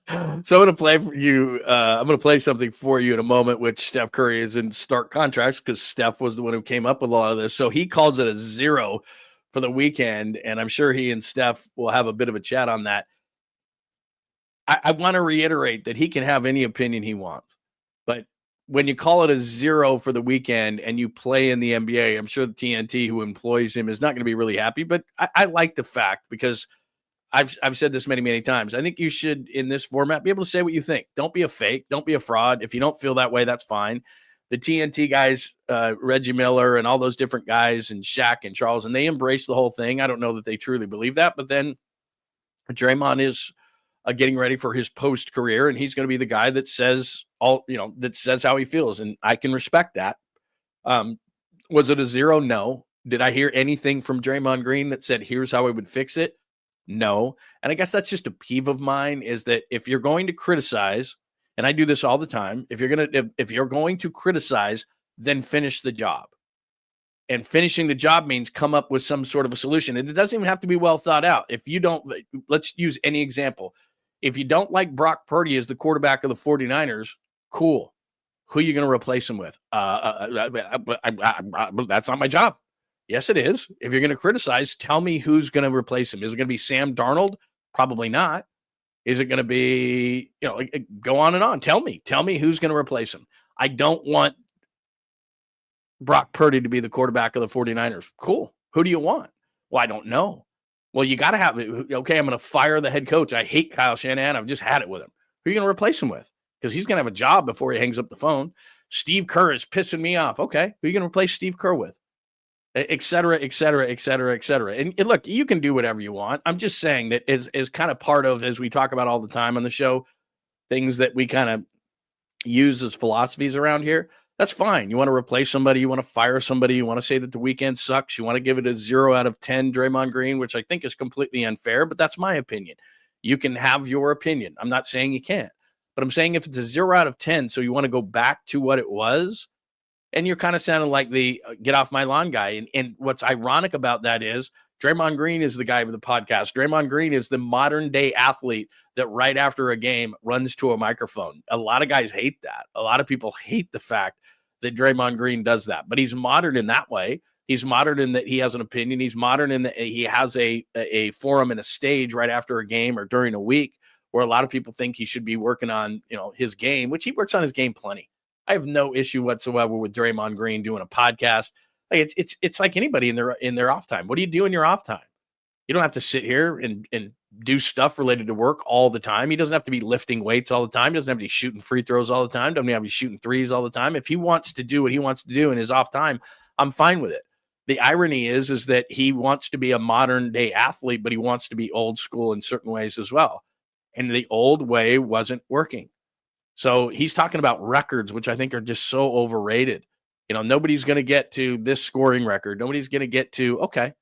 I'm going to play for you. I'm going to play something for you in a moment, which Steph Curry is in stark contrast because Steph was the one who came up with a lot of this. So he calls it a 0 for the weekend, and I'm sure he and Steph will have a bit of a chat on that. I want to reiterate that he can have any opinion he wants. But when you call it a 0 for the weekend and you play in the NBA, I'm sure the TNT who employs him is not going to be really happy. But I like the fact, because I've said this many, many times. I think you should, in this format, be able to say what you think. Don't be a fake. Don't be a fraud. If you don't feel that way, that's fine. The TNT guys, Reggie Miller and all those different guys, and Shaq and Charles, and they embrace the whole thing. I don't know that they truly believe that. But then Draymond is getting ready for his post career, and he's going to be the guy that says that says how he feels, and I can respect that. Was it a 0? No. Did I hear anything from Draymond Green that said, here's how I would fix it? No. And I guess that's just a peeve of mine, is that if you're going to criticize, and I do this all the time, if you're going to criticize, then finish the job. And finishing the job means come up with some sort of a solution. And it doesn't even have to be well thought out. If you don't, let's use any example. If you don't like Brock Purdy as the quarterback of the 49ers, cool. Who are you going to replace him with? That's not my job. Yes, it is. If you're going to criticize, tell me who's going to replace him. Is it going to be Sam Darnold? Probably not. Is it going to be, go on and on. Tell me who's going to replace him. I don't want Brock Purdy to be the quarterback of the 49ers. Cool. Who do you want? Well, I don't know. Well, you got to have it. Okay, I'm going to fire the head coach. I hate Kyle Shanahan. I've just had it with him. Who are you going to replace him with? Because he's going to have a job before he hangs up the phone. Steve Kerr is pissing me off. Okay, who are you going to replace Steve Kerr with? Et cetera, et cetera, et cetera, et cetera. And look, you can do whatever you want. I'm just saying that is kind of part of, as we talk about all the time on the show, things that we kind of use as philosophies around here. That's fine. You want to replace somebody, you want to fire somebody, you want to say that the weekend sucks, you want to give it a 0 out of 10, Draymond Green, which I think is completely unfair, but that's my opinion. You can have your opinion. I'm not saying you can't, but I'm saying if it's a 0 out of 10, so you want to go back to what it was, and you're kind of sounding like the get off my lawn guy. And what's ironic about that is Draymond Green is the guy with the podcast. Draymond Green is the modern day athlete that right after a game runs to a microphone. A lot of guys hate that. A lot of people hate the fact that Draymond Green does that, but he's modern in that way. He's modern in that he has an opinion. He's modern in that he has a forum and a stage right after a game or during a week where a lot of people think he should be working on, his game, which he works on his game plenty. I have no issue whatsoever with Draymond Green doing a podcast. Like it's like anybody in their off time. What do you do in your off time? You don't have to sit here and do stuff related to work all the time. He doesn't have to be lifting weights all the time. He doesn't have to be shooting free throws all the time. Doesn't have to be shooting threes all the time. If he wants to do what he wants to do in his off time, I'm fine with it. The irony is that he wants to be a modern day athlete, but he wants to be old school in certain ways as well. And the old way wasn't working. So he's talking about records, which I think are just so overrated. Nobody's going to get to this scoring record. Nobody's going to get to, okay.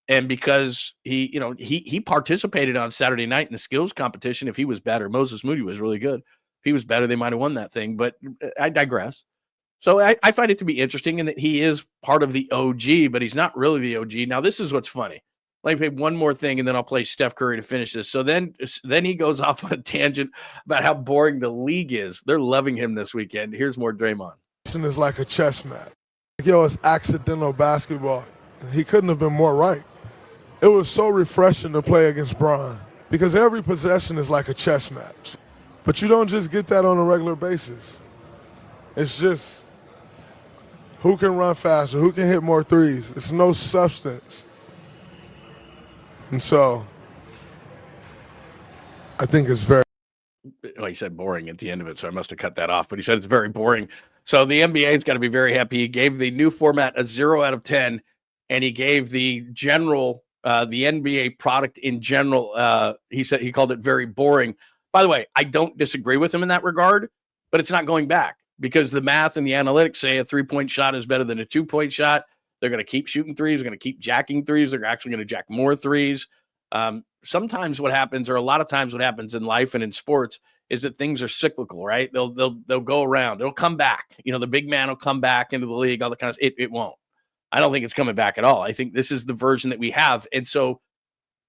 And because he participated on Saturday night in the skills competition. If he was better, Moses Moody was really good. If he was better, they might have won that thing, but I digress. So I find it to be interesting in that he is part of the OG, but he's not really the OG. Now, this is what's funny. Let me play one more thing, and then I'll play Steph Curry to finish this. So then he goes off on a tangent about how boring the league is. They're loving him this weekend. Here's more Draymond. Is like a chess match. It's accidental basketball. He couldn't have been more right. It was so refreshing to play against Bron because every possession is like a chess match. But you don't just get that on a regular basis. It's just who can run faster, who can hit more threes. It's no substance. And so I think it's very. Well, he said boring at the end of it, so I must have cut that off. But he said it's very boring. So the NBA's got to be very happy. He gave the new format a 0 out of 10, and he gave the general, the NBA product in general, he said he called it very boring. By the way, I don't disagree with him in that regard, but it's not going back because the math and the analytics say a 3-point shot is better than a 2-point shot. They're going to keep shooting threes. They're going to keep jacking threes. They're actually going to jack more threes. Sometimes what happens, or a lot of times what happens in life and in sports, is that things are cyclical, right? They'll go around. It'll come back. The big man will come back into the league, all the kind of it won't. I don't think it's coming back at all. I think this is the version that we have. And so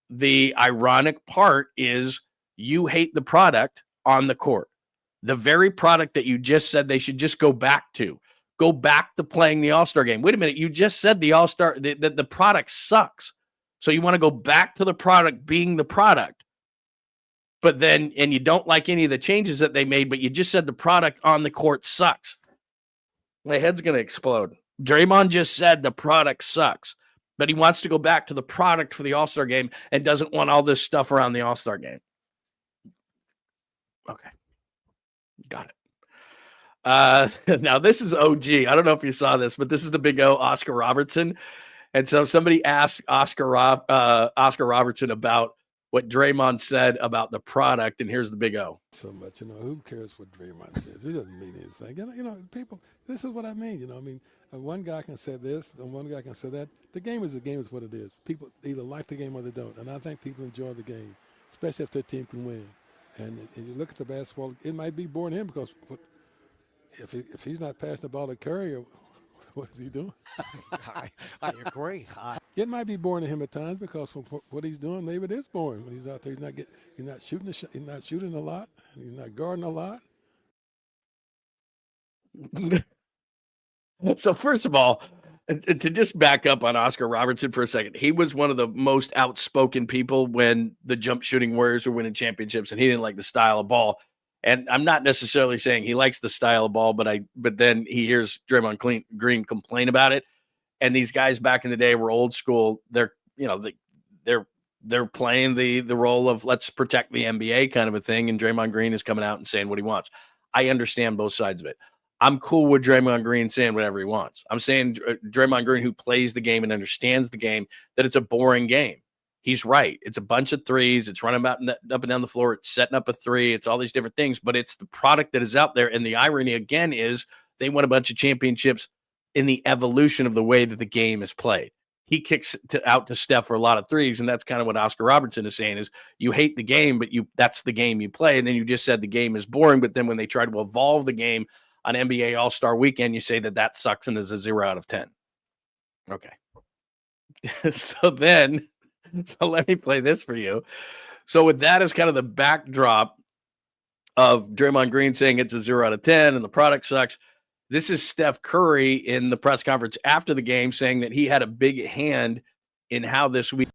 the ironic part is you hate the product on the court. The very product that you just said they should just go back to. Go back to playing the All-Star game. Wait a minute. You just said the All-Star, the product sucks. So you want to go back to the product being the product. but then, and you don't like any of the changes that they made, but you just said the product on the court sucks. My head's going to explode. Draymond just said the product sucks, but he wants to go back to the product for the All-Star game and doesn't want all this stuff around the All-Star game. Okay. Got it. Now this is OG. I don't know if you saw this, but this is the big O, Oscar Robertson. And so somebody asked Oscar Robertson about what Draymond said about the product, and here's the big O. So much, who cares what Draymond says? It doesn't mean anything. People, this is what I mean. One guy can say this, and one guy can say that. The game is what it is. People either like the game or they don't, and I think people enjoy the game, especially if their team can win. And you look at the basketball, it might be boring to him because if he's not passing the ball to Curry, what is he doing? I agree. It might be boring to him at times because from what he's doing, maybe it is boring when he's out there. He's not shooting a lot, and he's not guarding a lot. So first of all, to just back up on Oscar Robertson for a second, he was one of the most outspoken people when the jump shooting Warriors were winning championships, and he didn't like the style of ball. And I'm not necessarily saying he likes the style of ball, but then he hears Draymond Green complain about it. And these guys back in the day were old school. They're playing the role of let's protect the NBA kind of a thing. And Draymond Green is coming out and saying what he wants. I understand both sides of it. I'm cool with Draymond Green saying whatever he wants. I'm saying Draymond Green, who plays the game and understands the game, that it's a boring game. He's right. It's a bunch of threes. It's running about up and down the floor. It's setting up a three. It's all these different things, but it's the product that is out there. And the irony, again, is they won a bunch of championships in the evolution of the way that the game is played. He kicks out to Steph for a lot of threes, and that's kind of what Oscar Robertson is saying is you hate the game, but that's the game you play. And then you just said the game is boring, but then when they try to evolve the game on NBA All-Star Weekend, you say that sucks and is a 0 out of 10. Okay. So let me play this for you. So with that as kind of the backdrop of Draymond Green saying it's a 0 out of 10 and the product sucks, this is Steph Curry in the press conference after the game saying that he had a big hand in how this week.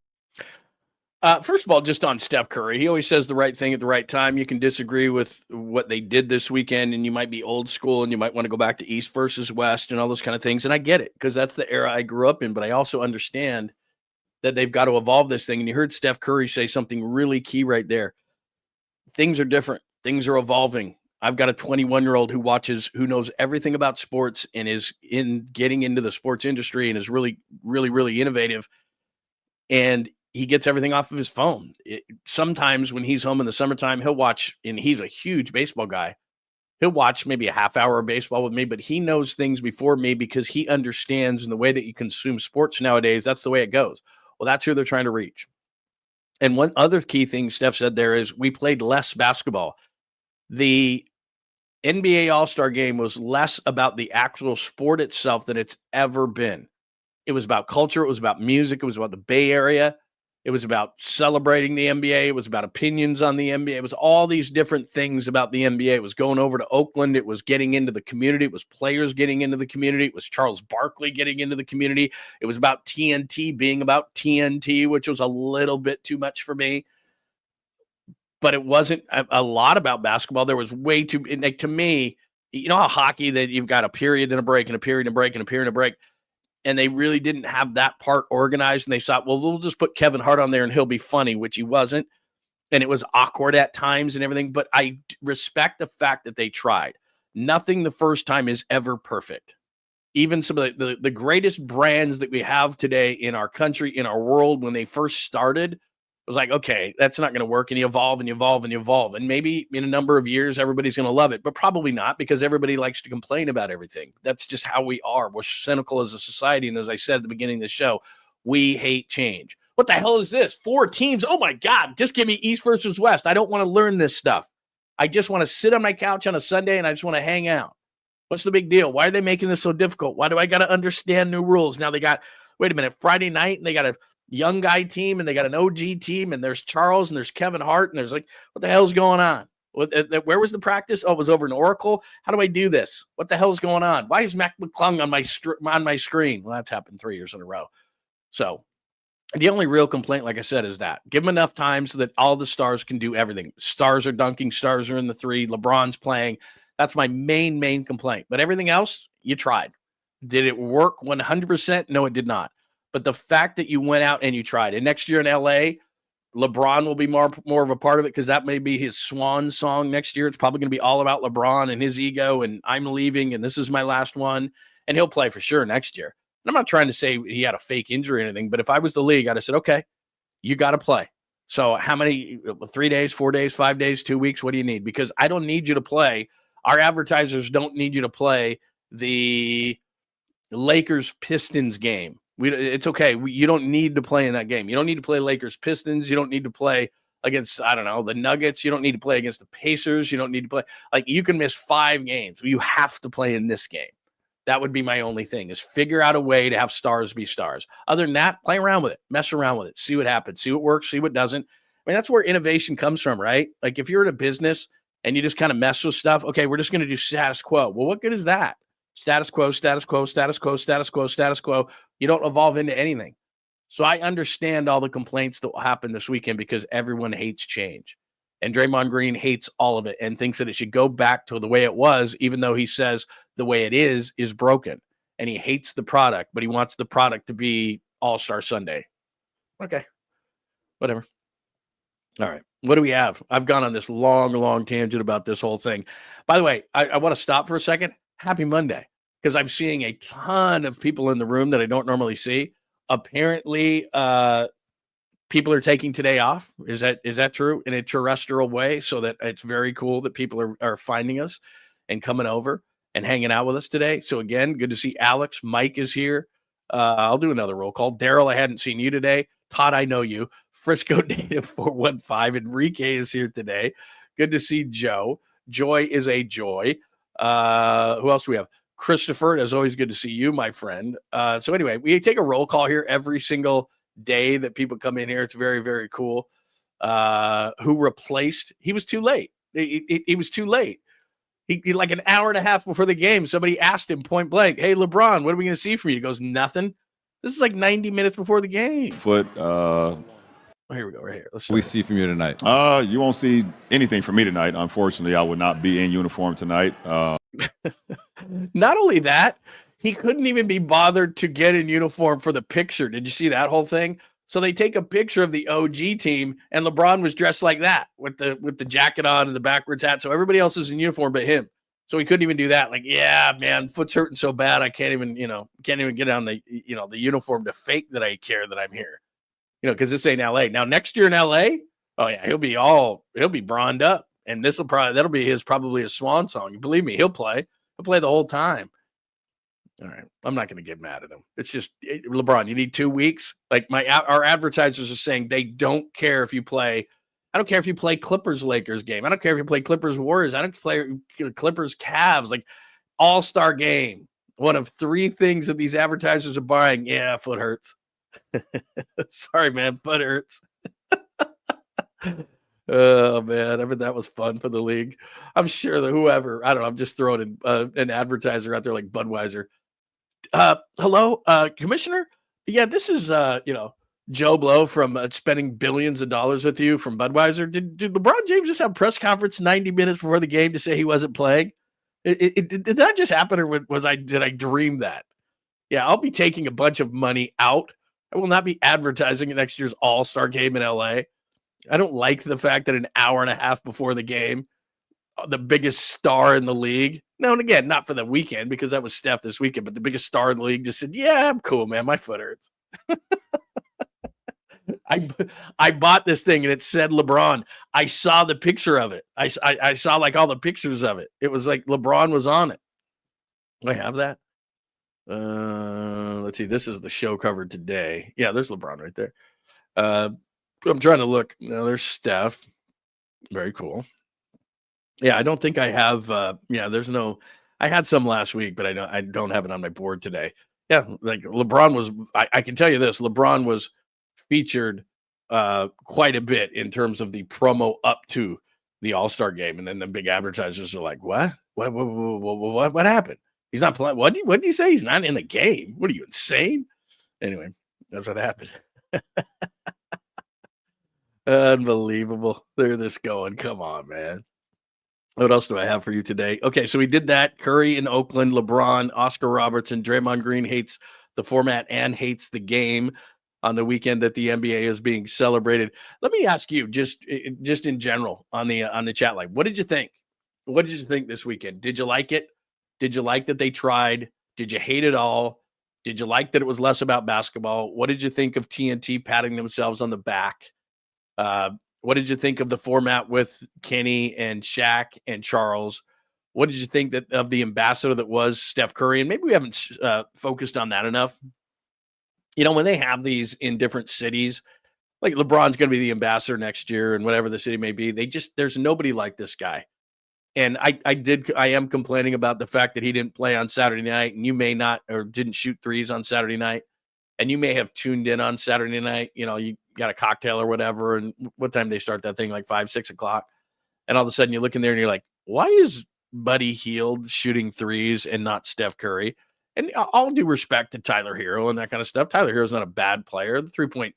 First of all, just on Steph Curry, he always says the right thing at the right time. You can disagree with what they did this weekend, and you might be old school, and you might want to go back to East versus West and all those kind of things. And I get it because that's the era I grew up in, but I also understand that they've got to evolve this thing. And you heard Steph Curry say something really key right there. Things are different. Things are evolving. I've got a 21-year-old who knows everything about sports and is getting into the sports industry and is really, really, really innovative. And he gets everything off of his phone. Sometimes when he's home in the summertime, he'll watch, and he's a huge baseball guy. He'll watch maybe a half hour of baseball with me, but he knows things before me because he understands in the way that you consume sports nowadays. That's the way it goes. Well, that's who they're trying to reach. And one other key thing Steph said there is we played less basketball. The NBA All-Star game was less about the actual sport itself than it's ever been. It was about culture. It was about music. It was about the Bay Area. It was about celebrating the NBA. It was about opinions on the NBA. It was all these different things about the NBA. It was going over to Oakland. It was getting into the community. It was players getting into the community. It was Charles Barkley getting into the community. It was about TNT being about TNT, which was a little bit too much for me. But it wasn't a lot about basketball. There was way too, like, to me, you know how hockey that you've got a period and a break and a period and a break and a period and a break. And they really didn't have that part organized. And they thought, well, we'll just put Kevin Hart on there and he'll be funny, which he wasn't. And it was awkward at times and everything. But I respect the fact that they tried. Nothing the first time is ever perfect. Even some of the greatest brands that we have today in our country, in our world, when they first started, it was like, okay, that's not going to work. And you evolve and you evolve and you evolve. And maybe in a number of years, everybody's going to love it, but probably not because everybody likes to complain about everything. That's just how we are. We're cynical as a society. And as I said at the beginning of the show, we hate change. What the hell is this? 4 teams. Oh my God. Just give me East versus West. I don't want to learn this stuff. I just want to sit on my couch on a Sunday and I just want to hang out. What's the big deal? Why are they making this so difficult? Why do I got to understand new rules? Now they got, wait a minute, Friday night and they got a young guy team and they got an OG team and there's Charles and there's Kevin Hart and there's like, what the hell's going on? Where was the practice? Oh, it was over in Oracle. How do I do this? What the hell's going on? Why is Mac McClung on my screen? Well, that's happened 3 years in a row. So The only real complaint, like I said, is that give them enough time so that all the stars can do everything. Stars are dunking, stars are in the three, LeBron's playing. That's my main complaint. But everything else, you tried. Did it work 100%? No, it did not. But the fact that you went out and you tried, and next year in LA, LeBron will be more of a part of it because that may be his swan song next year. It's probably going to be all about LeBron and his ego and I'm leaving and this is my last one. And he'll play for sure next year. I'm not trying to say he had a fake injury or anything, but if I was the league, I'd have said, okay, you got to play. So how many, 3 days, 4 days, 5 days, 2 weeks? What do you need? Because I don't need you to play. Our advertisers don't need you to play the Lakers Pistons game. It's okay. You don't need to play in that game. You don't need to play Lakers Pistons. You don't need to play against, I don't know, the Nuggets. You don't need to play against the Pacers. You don't need to play. Like, you can miss 5 games. You have to play in this game. That would be my only thing, is figure out a way to have stars be stars. Other than that, play around with it, mess around with it, see what happens, see what works, see what doesn't. I mean, that's where innovation comes from, right? Like, if you're in a business and you just kind of mess with stuff, okay, we're just going to do status quo. Well, what good is that? Status quo, status quo, status quo, status quo, status quo. You don't evolve into anything. So I understand all the complaints that will happen this weekend because everyone hates change. And Draymond Green hates all of it and thinks that it should go back to the way it was, even though he says the way it is broken. And he hates the product, but he wants the product to be All-Star Sunday. Okay, whatever. All right, what do we have? I've gone on this long tangent about this whole thing. By the way, I want to stop for a second. Happy Monday, because I'm seeing a ton of people in the room that I don't normally see. Apparently, people are taking today off. Is that true in a terrestrial way? So that it's very cool that people are finding us and coming over and hanging out with us today. So again, good to see Alex. Mike is here. I'll do another roll call. Daryl, I hadn't seen you today. Todd, I know you. Frisco Native 415. Enrique is here today. Good to see Joe. Joy is a joy. Who else do we have? Christopher, it's always good to see you, my friend. So anyway, we take a roll call here every single day that people come in here. It's very, very cool. Who replaced? He was too late. He was too late. He like an hour and a half before the game, somebody asked him point blank, "Hey, LeBron, what are we going to see from you?" He goes, "Nothing." This is like 90 minutes before the game. Here we go, right here. What we see from you tonight? You won't see anything from me tonight. Unfortunately, I would not be in uniform tonight. Not only that, he couldn't even be bothered to get in uniform for the picture. Did you see that whole thing? So they take a picture of the OG team, and LeBron was dressed like that with the jacket on and the backwards hat. So everybody else is in uniform but him. So he couldn't even do that. Like, yeah, man, foot's hurting so bad I can't even get on the the uniform to fake that I care that I'm here. Because this ain't LA. Now next year in LA, oh yeah, he'll be bronzed up, and that'll be probably his swan song. You believe me, he'll play the whole time. All right, I'm not going to get mad at him. It's just LeBron. You need 2 weeks. Like our advertisers are saying, they don't care if you play. I don't care if you play Clippers Lakers game. I don't care if you play Clippers Warriors. I don't play Clippers Cavs. Like All-Star game. One of 3 things that these advertisers are buying. Yeah, foot hurts. Sorry, man, foot hurts. Oh man, I mean that was fun for the league. I'm sure that whoever, I don't know, I'm just throwing in, an advertiser out there like Budweiser. Hello, Commissioner. Yeah, this is Joe Blow from spending billions of dollars with you from Budweiser. Did LeBron James just have a press conference 90 minutes before the game to say he wasn't playing? Did that just happen, or did I dream that? Yeah, I'll be taking a bunch of money out. I will not be advertising next year's All-Star game in LA. I don't like the fact that an hour and a half before the game, the biggest star in the league, no, and again, not for the weekend because that was Steph this weekend, but the biggest star in the league just said, "Yeah, I'm cool, man. My foot hurts." I bought this thing and it said LeBron. I saw the picture of it. I saw like all the pictures of it. It was like LeBron was on it. Do I have that? Let's see. This is the show cover today. Yeah, there's LeBron right there. I'm trying to look. No, there's Steph. Very cool. Yeah, I don't think I have. There's no. I had some last week, but I don't have it on my board today. Yeah, like LeBron was. I can tell you this: LeBron was featured quite a bit in terms of the promo up to the All-Star game, and then the big advertisers are like, "What? What happened? He's not playing. What did you say? He's not in the game? What are you, insane?" Anyway, that's what happened. Unbelievable. They're just going, come on, man. What else do I have for you today? Okay, so we did that. Curry in Oakland, LeBron, Oscar Robertson, Draymond Green hates the format and hates the game on the weekend that the NBA is being celebrated. Let me ask you, just in general, on the chat line, what did you think? What did you think this weekend? Did you like it? Did you like that they tried? Did you hate it all? Did you like that it was less about basketball? What did you think of TNT patting themselves on the back? What did you think of the format with Kenny and Shaq and Charles? What did you think of the ambassador that was Steph Curry? And maybe we haven't focused on that enough. You know, when they have these in different cities, like LeBron's going to be the ambassador next year and whatever the city may be, there's nobody like this guy. And I am complaining about the fact that he didn't play on Saturday night, and you may not, or didn't shoot threes on Saturday night. And you may have tuned in on Saturday night, you know, you got a cocktail or whatever. And what time they start that thing? Like 5, 6 o'clock. And all of a sudden you look in there and you're like, why is Buddy Hield shooting threes and not Steph Curry? And all due respect to Tyler Hero and that kind of stuff. Tyler Hero's not a bad player. The 3-point,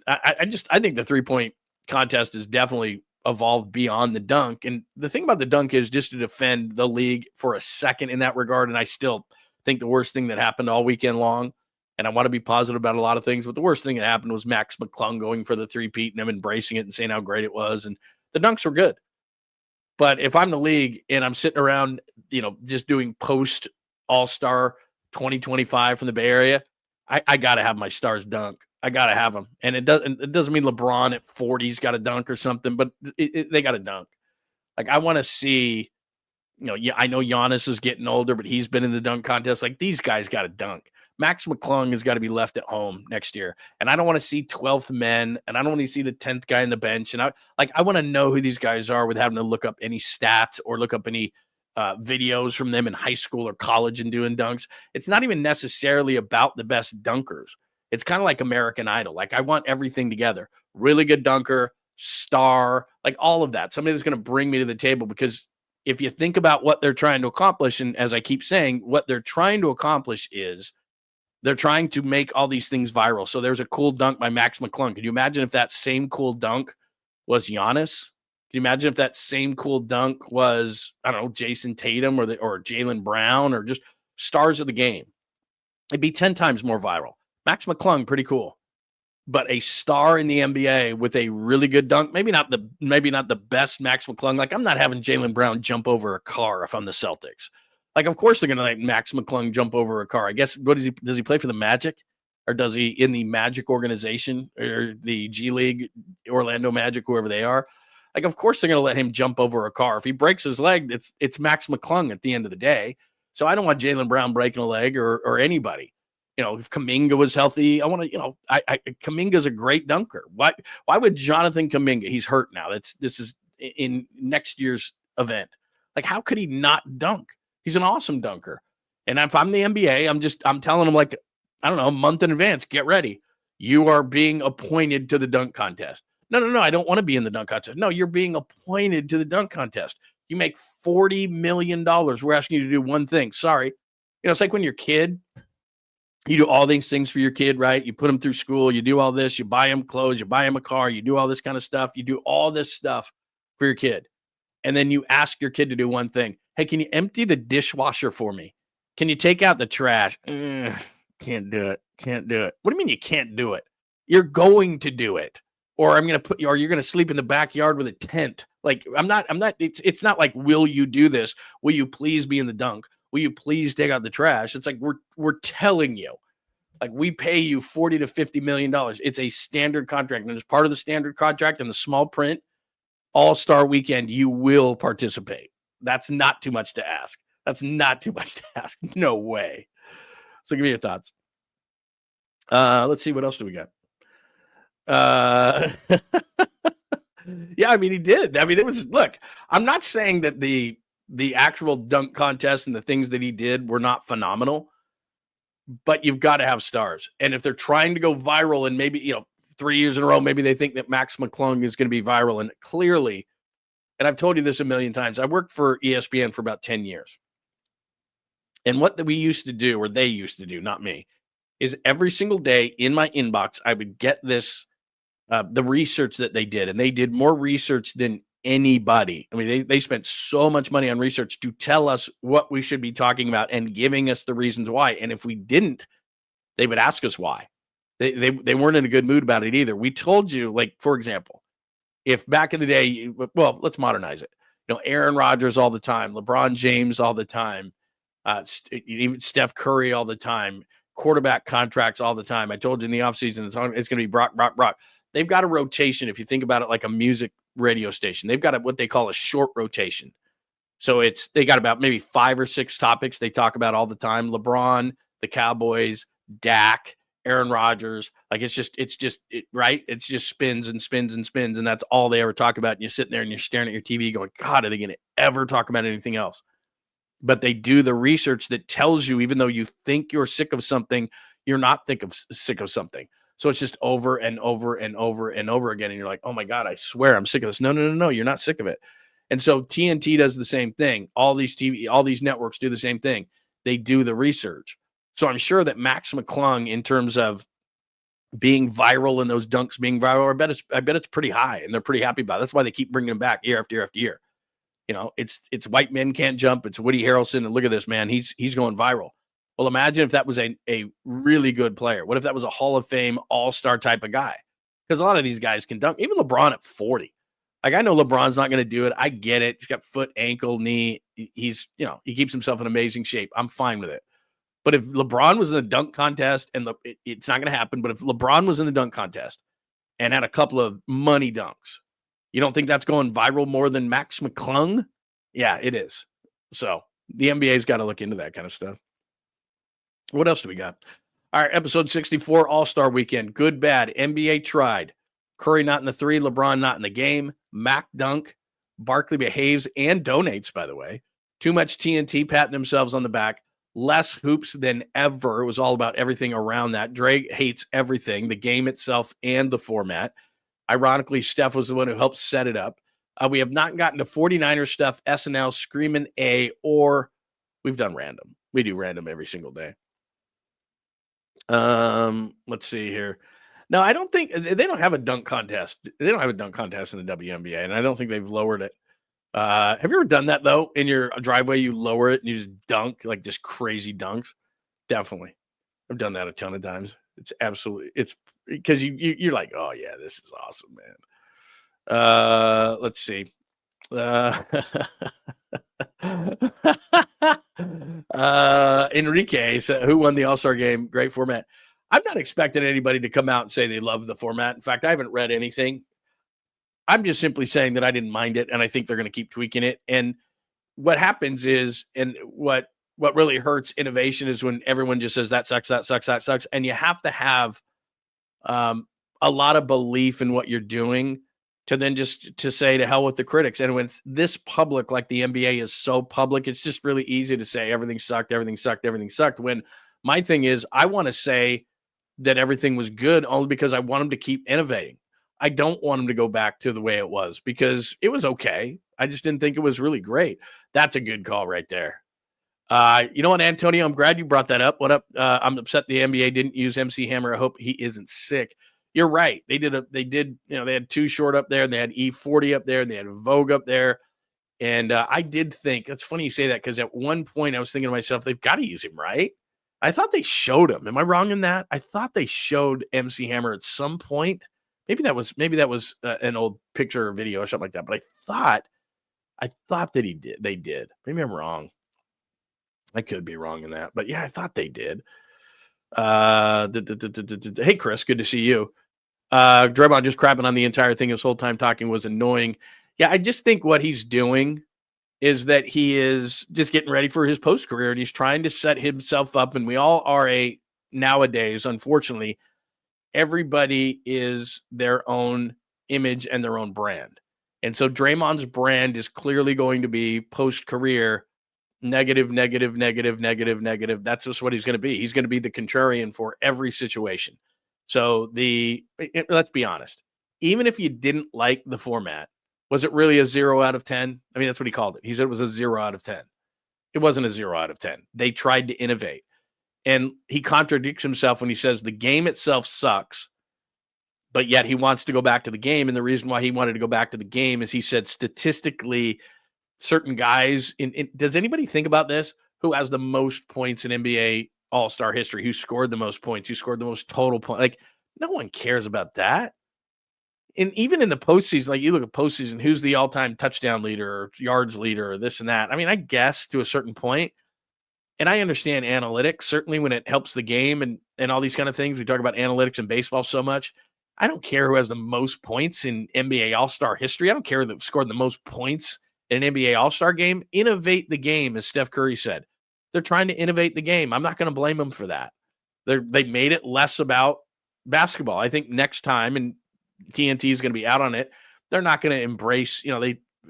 I think the 3-point contest has definitely evolved beyond the dunk. And the thing about the dunk is, just to defend the league for a second in that regard, and I still think the worst thing that happened all weekend long, and I want to be positive about a lot of things, but the worst thing that happened was Max McClung going for the 3-peat and them embracing it and saying how great it was. And the dunks were good. But if I'm the league and I'm sitting around, you know, just doing post All-Star 2025 from the Bay Area, I got to have my stars dunk. I got to have them. And it doesn't mean LeBron at 40's got to dunk or something, but they got to dunk. Like, I want to see, you know, I know Giannis is getting older, but he's been in the dunk contest. Like, these guys got to dunk. Max McClung has got to be left at home next year. And I don't want to see 12th men, and I don't want to see the 10th guy on the bench. And I want to know who these guys are without having to look up any stats or look up any videos from them in high school or college and doing dunks. It's not even necessarily about the best dunkers. It's kind of like American Idol. Like, I want everything together. Really good dunker, star, like all of that. Somebody that's going to bring me to the table, because if you think about what they're trying to accomplish, and as I keep saying, what they're trying to accomplish is they're trying to make all these things viral. So there's a cool dunk by Max McClung. Can you imagine if that same cool dunk was Giannis? Can you imagine if that same cool dunk was, I don't know, Jason Tatum or Jaylen Brown, or just stars of the game? It'd be 10 times more viral. Max McClung, pretty cool. But a star in the NBA with a really good dunk, maybe not the best Max McClung. Like, I'm not having Jaylen Brown jump over a car if I'm the Celtics. Like, of course they're going to let Max McClung jump over a car. I guess, does he play for the Magic? Or does he in the Magic organization or the G League, Orlando Magic, whoever they are? Like, of course they're going to let him jump over a car. If he breaks his leg, it's Max McClung at the end of the day. So I don't want Jaylen Brown breaking a leg or anybody. You know, if Kuminga was healthy, I want to, you know, Kuminga's a great dunker. Why would Jonathan Kuminga? He's hurt now. This is in next year's event. Like, how could he not dunk? He's an awesome dunker. And if I'm the NBA, I'm telling him, like, I don't know, a month in advance, get ready. You are being appointed to the dunk contest. No, I don't want to be in the dunk contest. No, you're being appointed to the dunk contest. You make $40 million. We're asking you to do one thing. Sorry. You know, it's like when you're a kid, you do all these things for your kid, right? You put them through school. You do all this. You buy them clothes. You buy them a car. You do all this kind of stuff. You do all this stuff for your kid. And then you ask your kid to do one thing. Hey, can you empty the dishwasher for me? Can you take out the trash? Can't do it. Can't do it. What do you mean you can't do it? You're going to do it. Or you're going to sleep in the backyard with a tent. Like, it's not like, will you do this? Will you please be in the dunk? Will you please take out the trash? It's like, we're telling you, like, we pay you $40 to $50 million. It's a standard contract. And as part of the standard contract in the small print, All-Star Weekend, you will participate. That's not too much to ask. No way. So give me your thoughts. Let's see. What else do we got? Yeah, I mean, he did. I mean, it was, look, I'm not saying that the actual dunk contest and the things that he did were not phenomenal, but you've got to have stars. And if they're trying to go viral, and maybe, you know, 3 years in a row, maybe they think that Max McClung is going to be viral. And clearly, and I've told you this a million times, I worked for ESPN for about 10 years. And what we used to do, or they used to do, not me, is every single day in my inbox, I would get this, the research that they did. And they did more research than anybody. I mean, they spent so much money on research to tell us what we should be talking about and giving us the reasons why. And if we didn't, they would ask us why. They weren't in a good mood about it either. We told you, like, for example, if back in the day, well, let's modernize it. Aaron Rodgers all the time, LeBron James all the time, even Steph Curry all the time, quarterback contracts all the time. I told you in the offseason, it's going to be Brock. They've got a rotation. If you think about it like a music radio station, they've got what they call a short rotation. So they got about maybe 5 or 6 topics they talk about all the time. LeBron, the Cowboys, Dak, Aaron Rodgers. Like it's just right. It's just spins and spins and spins. And that's all they ever talk about. And you're sitting there and you're staring at your TV going, God, are they going to ever talk about anything else? But they do the research that tells you, even though you think you're sick of something, you're not sick of something. So it's just over and over and over and over again. And you're like, oh my God, I swear I'm sick of this. No, you're not sick of it. And so TNT does the same thing. All these networks do the same thing. They do the research. So I'm sure that Max McClung, in terms of being viral and those dunks being viral, I bet it's pretty high, and they're pretty happy about it. That's why they keep bringing him back year after year after year. It's white men can't jump. It's Woody Harrelson, and look at this, man. He's going viral. Well, imagine if that was a really good player. What if that was a Hall of Fame all-star type of guy? Because a lot of these guys can dunk. Even LeBron at 40. Like, I know LeBron's not going to do it. I get it. He's got foot, ankle, knee. He keeps himself in amazing shape. I'm fine with it. But if LeBron was in a dunk contest, and it's not going to happen, but if LeBron was in the dunk contest and had a couple of money dunks, you don't think that's going viral more than Max McClung? Yeah, it is. So the NBA's got to look into that kind of stuff. What else do we got? All right, episode 64, All-Star Weekend. Good, bad. NBA tried. Curry not in the 3, LeBron not in the game. Mac dunk. Barkley behaves and donates, by the way. Too much TNT patting themselves on the back. Less hoops than ever. It was all about everything around that. Dre hates everything, the game itself and the format. Ironically, Steph was the one who helped set it up. We have not gotten to 49er stuff, SNL, Screamin' A, or we've done random. We do random every single day. Let's see here. No, I don't think they don't have a dunk contest. They don't have a dunk contest in the WNBA, and I don't think they've lowered it. Have you ever done that though? In your driveway, you lower it and you just dunk, like just crazy dunks. Definitely, I've done that a ton of times. It's because you're like, oh yeah, this is awesome, man. Let's see. Enrique said, who won the All-Star game? Great format. I'm not expecting anybody to come out and say they love the format. In fact, I haven't read anything. I'm just simply saying that I didn't mind it, and I think they're going to keep tweaking it. And what happens is, and what really hurts innovation is when everyone just says that sucks, and you have to have a lot of belief in what you're doing to then just to say to hell with the critics. And when it's this public, like the NBA is so public, it's just really easy to say everything sucked. When my thing is, I want to say that everything was good only because I want them to keep innovating. I don't want them to go back to the way it was because it was okay. I just didn't think it was really great. That's a good call right there. You know what, Antonio? I'm glad you brought that up. What up? I'm upset the NBA didn't use MC Hammer. I hope he isn't sick. You're right. They had Too Short up there, and they had E40 up there, and they had Vogue up there. And I did think, it's funny you say that, because at one point I was thinking to myself, they've got to use him, right? I thought they showed him. Am I wrong in that? I thought they showed MC Hammer at some point. Maybe that was an old picture or video or something like that. But I thought that they did. Maybe I'm wrong. I could be wrong in that. But yeah, I thought they did. Hey, Chris, good to see you. Draymond just crapping on the entire thing. His whole time talking was annoying. Yeah, I just think what he's doing is that he is just getting ready for his post career, and he's trying to set himself up. And we all are nowadays, unfortunately, everybody is their own image and their own brand. And so Draymond's brand is clearly going to be post career negative. That's just what he's going to be. He's going to be the contrarian for every situation. So let's be honest. Even if you didn't like the format, was it really a 0 out of 10? I mean, that's what he called it. He said it was a 0 out of 10. It wasn't a 0 out of 10. They tried to innovate. And he contradicts himself when he says the game itself sucks, but yet he wants to go back to the game. And the reason why he wanted to go back to the game is he said statistically, certain guys does anybody think about this? Who has the most points in NBA All-Star history? Who scored the most points? Who scored the most total points? Like, no one cares about that. And even in the postseason, like you look at postseason, who's the all-time touchdown leader or yards leader or this and that? I mean, I guess to a certain point. And I understand analytics, certainly when it helps the game and all these kind of things. We talk about analytics in baseball so much. I don't care who has the most points in NBA All-Star history. I don't care who scored the most points in an NBA All-Star game. Innovate the game, as Steph Curry said. They're trying to innovate the game. I'm not going to blame them for that. They made it less about basketball. I think next time, and TNT is going to be out on it, they're not going to embrace,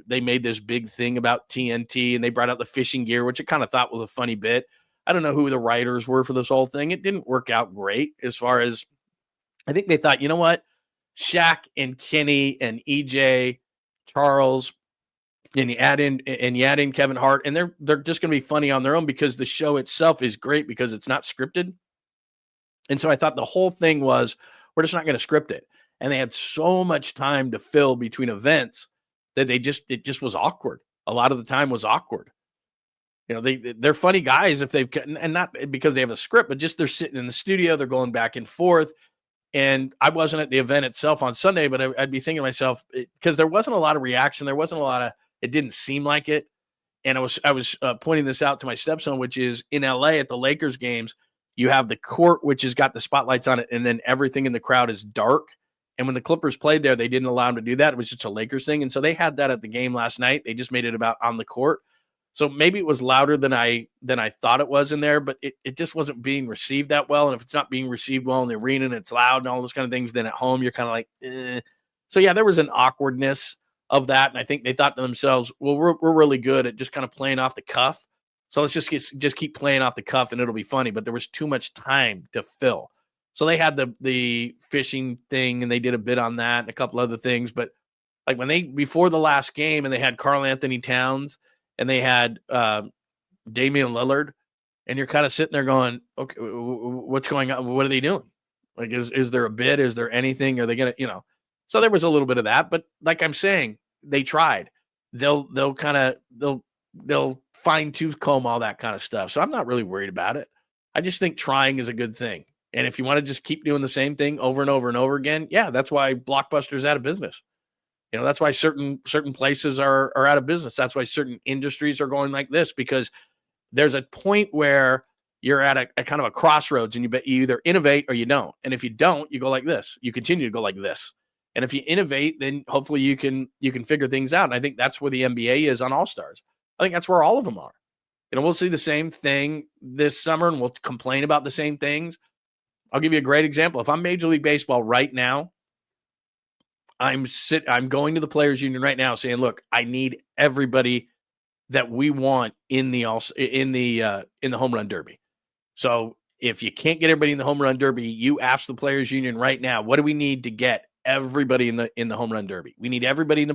they made this big thing about TNT and they brought out the fishing gear, which I kind of thought was a funny bit. I don't know who the writers were for this whole thing. It didn't work out great as far as I think they thought, you know what? Shaq and Kenny and EJ, Charles, and you add in Kevin Hart, and they're just going to be funny on their own because the show itself is great because it's not scripted. And so I thought the whole thing was we're just not going to script it. And they had so much time to fill between events that it just was awkward. A lot of the time was awkward. They're funny guys if they've, and not because they have a script, but just they're sitting in the studio, they're going back and forth. And I wasn't at the event itself on Sunday, but I'd be thinking to myself, because there wasn't a lot of reaction. There wasn't a lot of, it didn't seem like it. And I was pointing this out to my stepson, which is in LA at the Lakers games, you have the court, which has got the spotlights on it. And then everything in the crowd is dark. And when the Clippers played there, they didn't allow them to do that. It was just a Lakers thing. And so they had that at the game last night. They just made it about on the court. So maybe it was louder than I thought it was in there, but it just wasn't being received that well. And if it's not being received well in the arena and it's loud and all those kind of things, then at home you're kind of like, eh. So yeah, there was an awkwardness of that. And I think they thought to themselves, well, we're really good at just kind of playing off the cuff. So let's just keep playing off the cuff and it'll be funny. But there was too much time to fill. So they had the fishing thing and they did a bit on that and a couple other things. But like before the last game and they had Karl Anthony Towns and they had Damian Lillard, and you're kind of sitting there going, okay, what's going on? What are they doing? Like, is there a bid? Is there anything? Are they going to, So there was a little bit of that, but like I'm saying, they tried. They'll fine tooth comb all that kind of stuff. So I'm not really worried about it. I just think trying is a good thing. And if you want to just keep doing the same thing over and over and over again, yeah, that's why Blockbuster's out of business. That's why certain places are out of business. That's why certain industries are going like this, because there's a point where you're at a kind of a crossroads and you either innovate or you don't. And if you don't, you go like this. You continue to go like this. And if you innovate, then hopefully you can figure things out. And I think that's where the NBA is on All-Stars. I think that's where all of them are. We'll see the same thing this summer and we'll complain about the same things. I'll give you a great example. If I'm Major League Baseball right now, I'm going to the Players Union right now saying, look, I need everybody that we want in the home run derby. So if you can't get everybody in the home run derby, you ask the Players Union right now, what do we need to get everybody in the home run derby? We need everybody in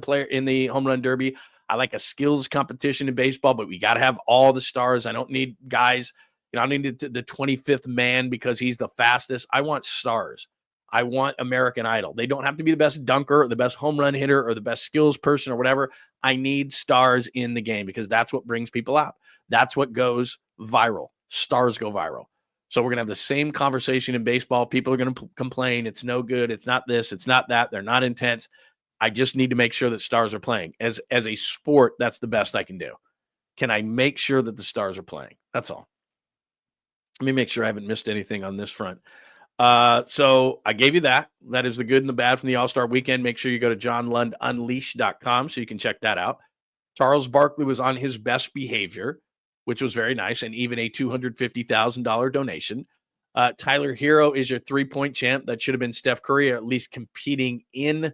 the home run derby. I like a skills competition in baseball, but we got to have all the stars. I don't need guys, I don't need the 25th man because he's the fastest. I want stars. I want American Idol. They don't have to be the best dunker or the best home run hitter or the best skills person or whatever. I need stars in the game because that's what brings people out. That's what goes viral. Stars go viral. So we're going to have the same conversation in baseball. People are going to complain. It's no good. It's not this. It's not that. They're not intense. I just need to make sure that stars are playing. As a sport, that's the best I can do. Can I make sure that the stars are playing? That's all. Let me make sure I haven't missed anything on this front. So I gave you that. That is the good and the bad from the All-Star weekend. Make sure you go to JohnLundUnleashed.com so you can check that out. Charles Barkley was on his best behavior, which was very nice, and even a $250,000 donation. Tyler Hero is your three-point champ. That should have been Steph Curry, or at least competing in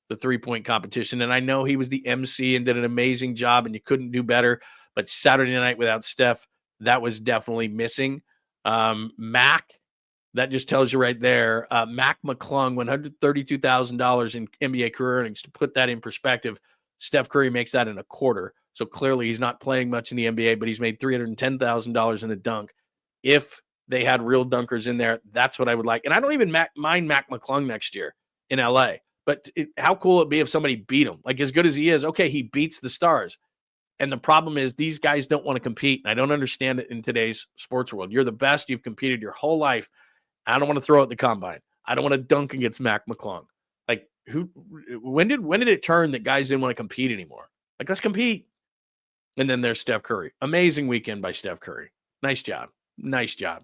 the three-point competition. And I know he was the MC and did an amazing job, and you couldn't do better. But Saturday night without Steph, that was definitely missing. Mac, that just tells you right there. Mac McClung, $132,000 in NBA career earnings. To put that in perspective, Steph Curry makes that in a quarter. So clearly he's not playing much in the NBA, but he's made $310,000 in a dunk. If they had real dunkers in there. That's what I would like. And I don't even mind Mac McClung next year in LA. But how cool would it be if somebody beat him? Like, as good as he is, okay, he beats the stars. And the problem is these guys don't want to compete. And I don't understand it in today's sports world. You're the best. You've competed your whole life. I don't want to throw at the combine. I don't want to dunk against Mac McClung. Like, when did it turn that guys didn't want to compete anymore? Like, let's compete. And then there's Steph Curry. Amazing weekend by Steph Curry. Nice job. Nice job.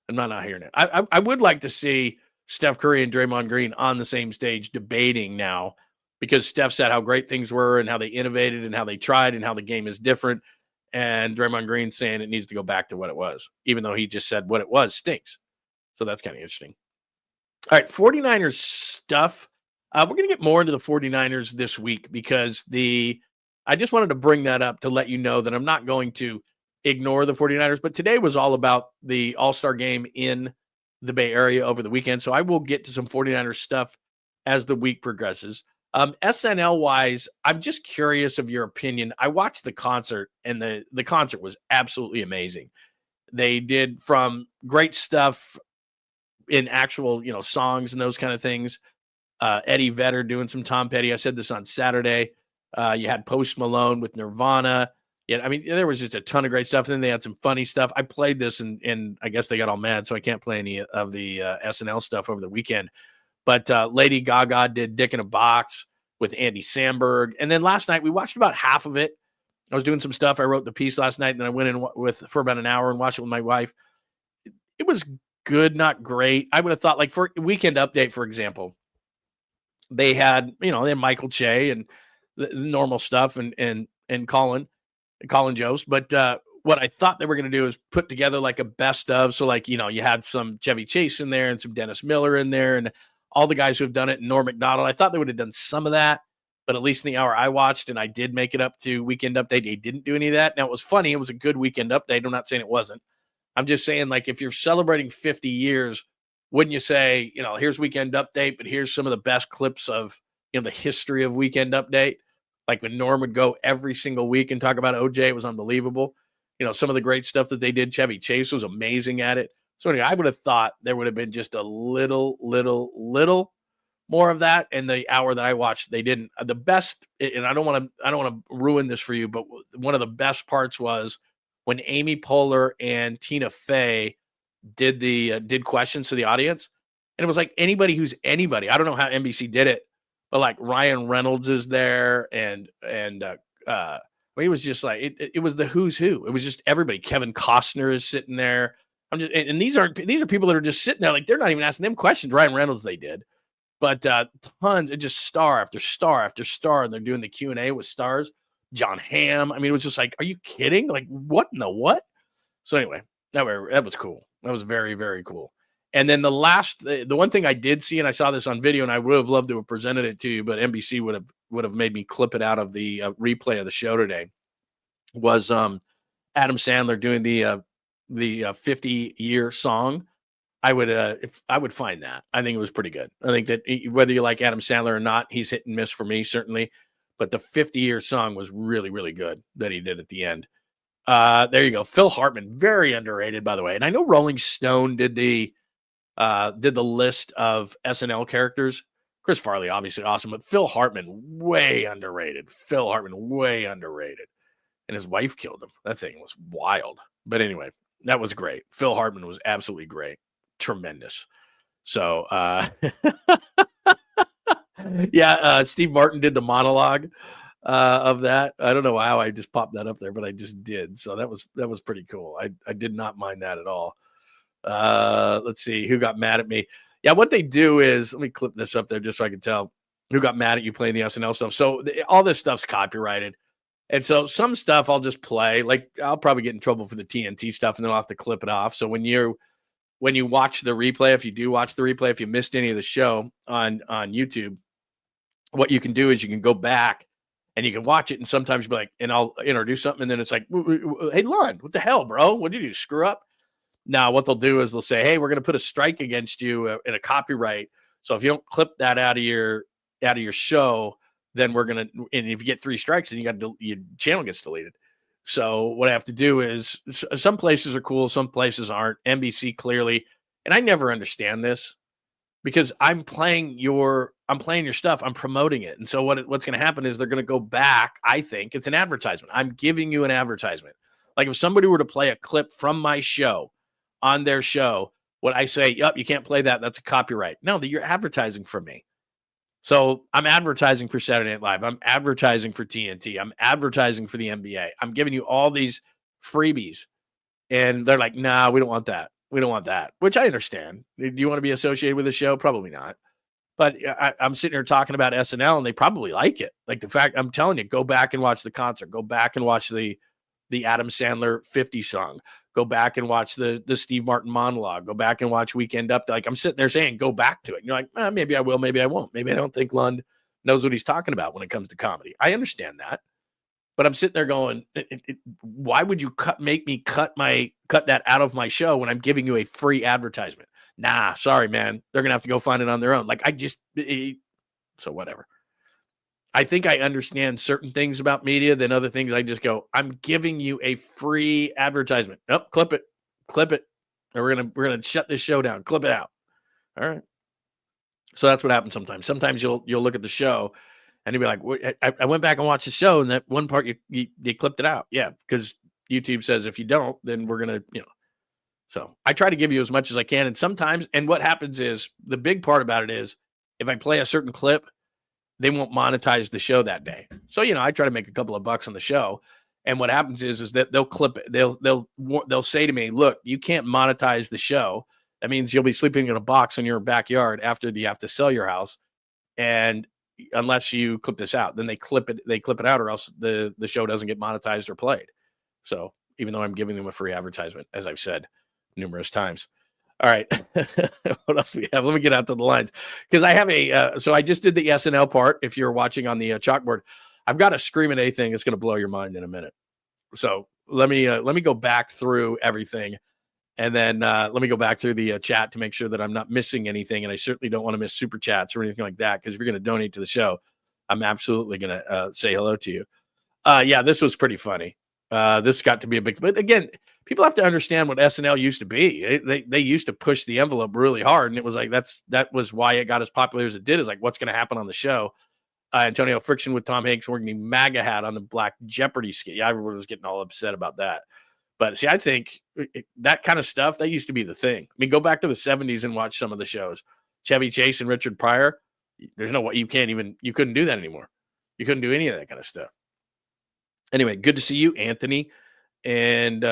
I'm not hearing it. I would like to see Steph Curry and Draymond Green on the same stage debating now, because Steph said how great things were and how they innovated and how they tried and how the game is different. And Draymond Green saying it needs to go back to what it was, even though he just said what it was stinks. So that's kind of interesting. All right, 49ers stuff. We're going to get more into the 49ers this week because I just wanted to bring that up to let you know that I'm not going to ignore the 49ers, but today was all about the All-Star game in the Bay Area over the weekend. So I will get to some 49ers stuff as the week progresses. SNL-wise, I'm just curious of your opinion. I watched the concert, and the concert was absolutely amazing. They did from great stuff in actual, songs and those kind of things. Eddie Vedder doing some Tom Petty. I said this on Saturday. You had Post Malone with Nirvana. Yeah, I mean, there was just a ton of great stuff. And then they had some funny stuff. I played this, and I guess they got all mad, so I can't play any of the SNL stuff over the weekend. But Lady Gaga did Dick in a Box with Andy Samberg. And then last night, we watched about half of it. I was doing some stuff. I wrote the piece last night, and then I went in for about an hour and watched it with my wife. It was good, not great. I would have thought, like, for Weekend Update, for example, they had, they had Michael Che and the normal stuff and Colin Jost. But what I thought they were going to do is put together like a best of. So, like, you had some Chevy Chase in there and some Dennis Miller in there and all the guys who have done it, and Norm Macdonald. I thought they would have done some of that, but at least in the hour I watched, and I did make it up to Weekend Update, they didn't do any of that. Now, it was funny. It was a good Weekend Update. I'm not saying it wasn't. I'm just saying, like, if you're celebrating 50 years, wouldn't you say, here's Weekend Update, but here's some of the best clips of, the history of Weekend Update? Like when Norm would go every single week and talk about OJ, it was unbelievable. Some of the great stuff that they did. Chevy Chase was amazing at it. So anyway, I would have thought there would have been just a little more of that. In the hour that I watched, they didn't. The best, and I don't want to ruin this for you, but one of the best parts was when Amy Poehler and Tina Fey did questions to the audience, and it was like anybody who's anybody. I don't know how NBC did it, but like Ryan Reynolds is there, and it was just like it was the who's who. It was just everybody. Kevin Costner is sitting there. And these are people that are just sitting there, like they're not even asking them questions. Ryan Reynolds, they did, but tons, and just star after star after star, and they're doing the Q&A with stars. John Hamm. I mean, it was just like, are you kidding? Like, what in the what? So anyway, that was cool. That was very, very cool. And then the one thing I did see, and I saw this on video, and I would have loved to have presented it to you, but NBC would have made me clip it out of the replay of the show today, was Adam Sandler doing the 50-year song. I would find that. I think it was pretty good. I think that whether you like Adam Sandler or not, he's hit and miss for me, certainly. But the 50-year song was really, really good that he did at the end. There you go. Phil Hartman, very underrated, by the way. And I know Rolling Stone did the list of SNL characters. Chris Farley, obviously awesome, but Phil Hartman, way underrated. Phil Hartman, way underrated. And his wife killed him. That thing was wild. But anyway, that was great. Phil Hartman was absolutely great. Tremendous. So, yeah, Steve Martin did the monologue of that. I don't know how I just popped that up there, but I just did. So that was pretty cool. I did not mind that at all. Let's see who got mad at me. Yeah, what they do is, let me clip this up there just so I can tell who got mad at you playing the SNL stuff. So all this stuff's copyrighted. And so some stuff I'll just play. Like I'll probably get in trouble for the TNT stuff, and then I'll have to clip it off. So when you watch the replay, if you do watch the replay, if you missed any of the show on YouTube, what you can do is you can go back and you can watch it, and sometimes be like, and I'll introduce something, and then it's like, hey, Lund, what the hell, bro? What did you do? Screw up? Now, what they'll do is they'll say, hey, we're going to put a strike against you in a copyright. So if you don't clip that out of your show, then we're going to, and if you get 3 strikes, then your channel gets deleted. So what I have to do is some places are cool, some places aren't. NBC clearly, and I never understand this because I'm playing your stuff, I'm promoting it. And so what's going to happen is they're going to go back. I think it's an advertisement. I'm giving you an advertisement. Like if somebody were to play a clip from my show on their show, would I say, "Yup, you can't play that. That's a copyright." No, you're advertising for me. So I'm advertising for Saturday Night Live. I'm advertising for TNT. I'm advertising for the NBA. I'm giving you all these freebies. And they're like, "Nah, we don't want that. We don't want that," which I understand. Do you want to be associated with the show? Probably not. But I'm sitting here talking about SNL and they probably like it. Like the fact I'm telling you, go back and watch the concert. Go back and watch the Adam Sandler 50 song. Go back and watch the Steve Martin monologue. Go back and watch Weekend Update. Like I'm sitting there saying, go back to it. And you're like, maybe I will, maybe I won't. Maybe I don't think Lund knows what he's talking about when it comes to comedy. I understand that. But I'm sitting there going, why would you make me cut that out of my show when I'm giving you a free advertisement? Nah, sorry, man. They're going to have to go find it on their own. Like so whatever. I think I understand certain things about media than other things. I just go, I'm giving you a free advertisement. Nope, clip it. And we're gonna shut this show down. Clip it out. All right. So that's what happens sometimes. Sometimes you'll look at the show and you'll be like, I went back and watched the show, and that one part you clipped it out. Yeah, because YouTube says if you don't, then we're gonna, So I try to give you as much as I can, and sometimes, and what happens is the big part about it is if I play a certain clip, they won't monetize the show that day. So, I try to make a couple of bucks on the show. And what happens is that they'll clip it. They'll say to me, "Look, you can't monetize the show. That means you'll be sleeping in a box in your backyard after you have to sell your house. And unless you clip this out, then they clip it out, or else the show doesn't get monetized or played." So even though I'm giving them a free advertisement, as I've said numerous times. All right. What else do we have? Let me get out to the lines because I have so I just did the SNL part. If you're watching on the chalkboard, I've got a Screaming A thing that's going to blow your mind in a minute. So let me go back through everything, and then let me go back through the chat to make sure that I'm not missing anything. And I certainly don't want to miss super chats or anything like that, because if you're going to donate to the show, I'm absolutely going to say hello to you. Yeah, this was pretty funny. This got to be a big, but again, people have to understand what SNL used to be. They used to push the envelope really hard, and it was like that was why it got as popular as it did. Is like, what's going to happen on the show? Antonio, friction with Tom Hanks wearing the MAGA hat on the Black Jeopardy skit. Yeah, everyone was getting all upset about that. But see, I think that kind of stuff, that used to be the thing. I mean, go back to the 70s and watch some of the shows. Chevy Chase and Richard Pryor. There's no way you couldn't do that anymore. You couldn't do any of that kind of stuff. Anyway, good to see you, Anthony. And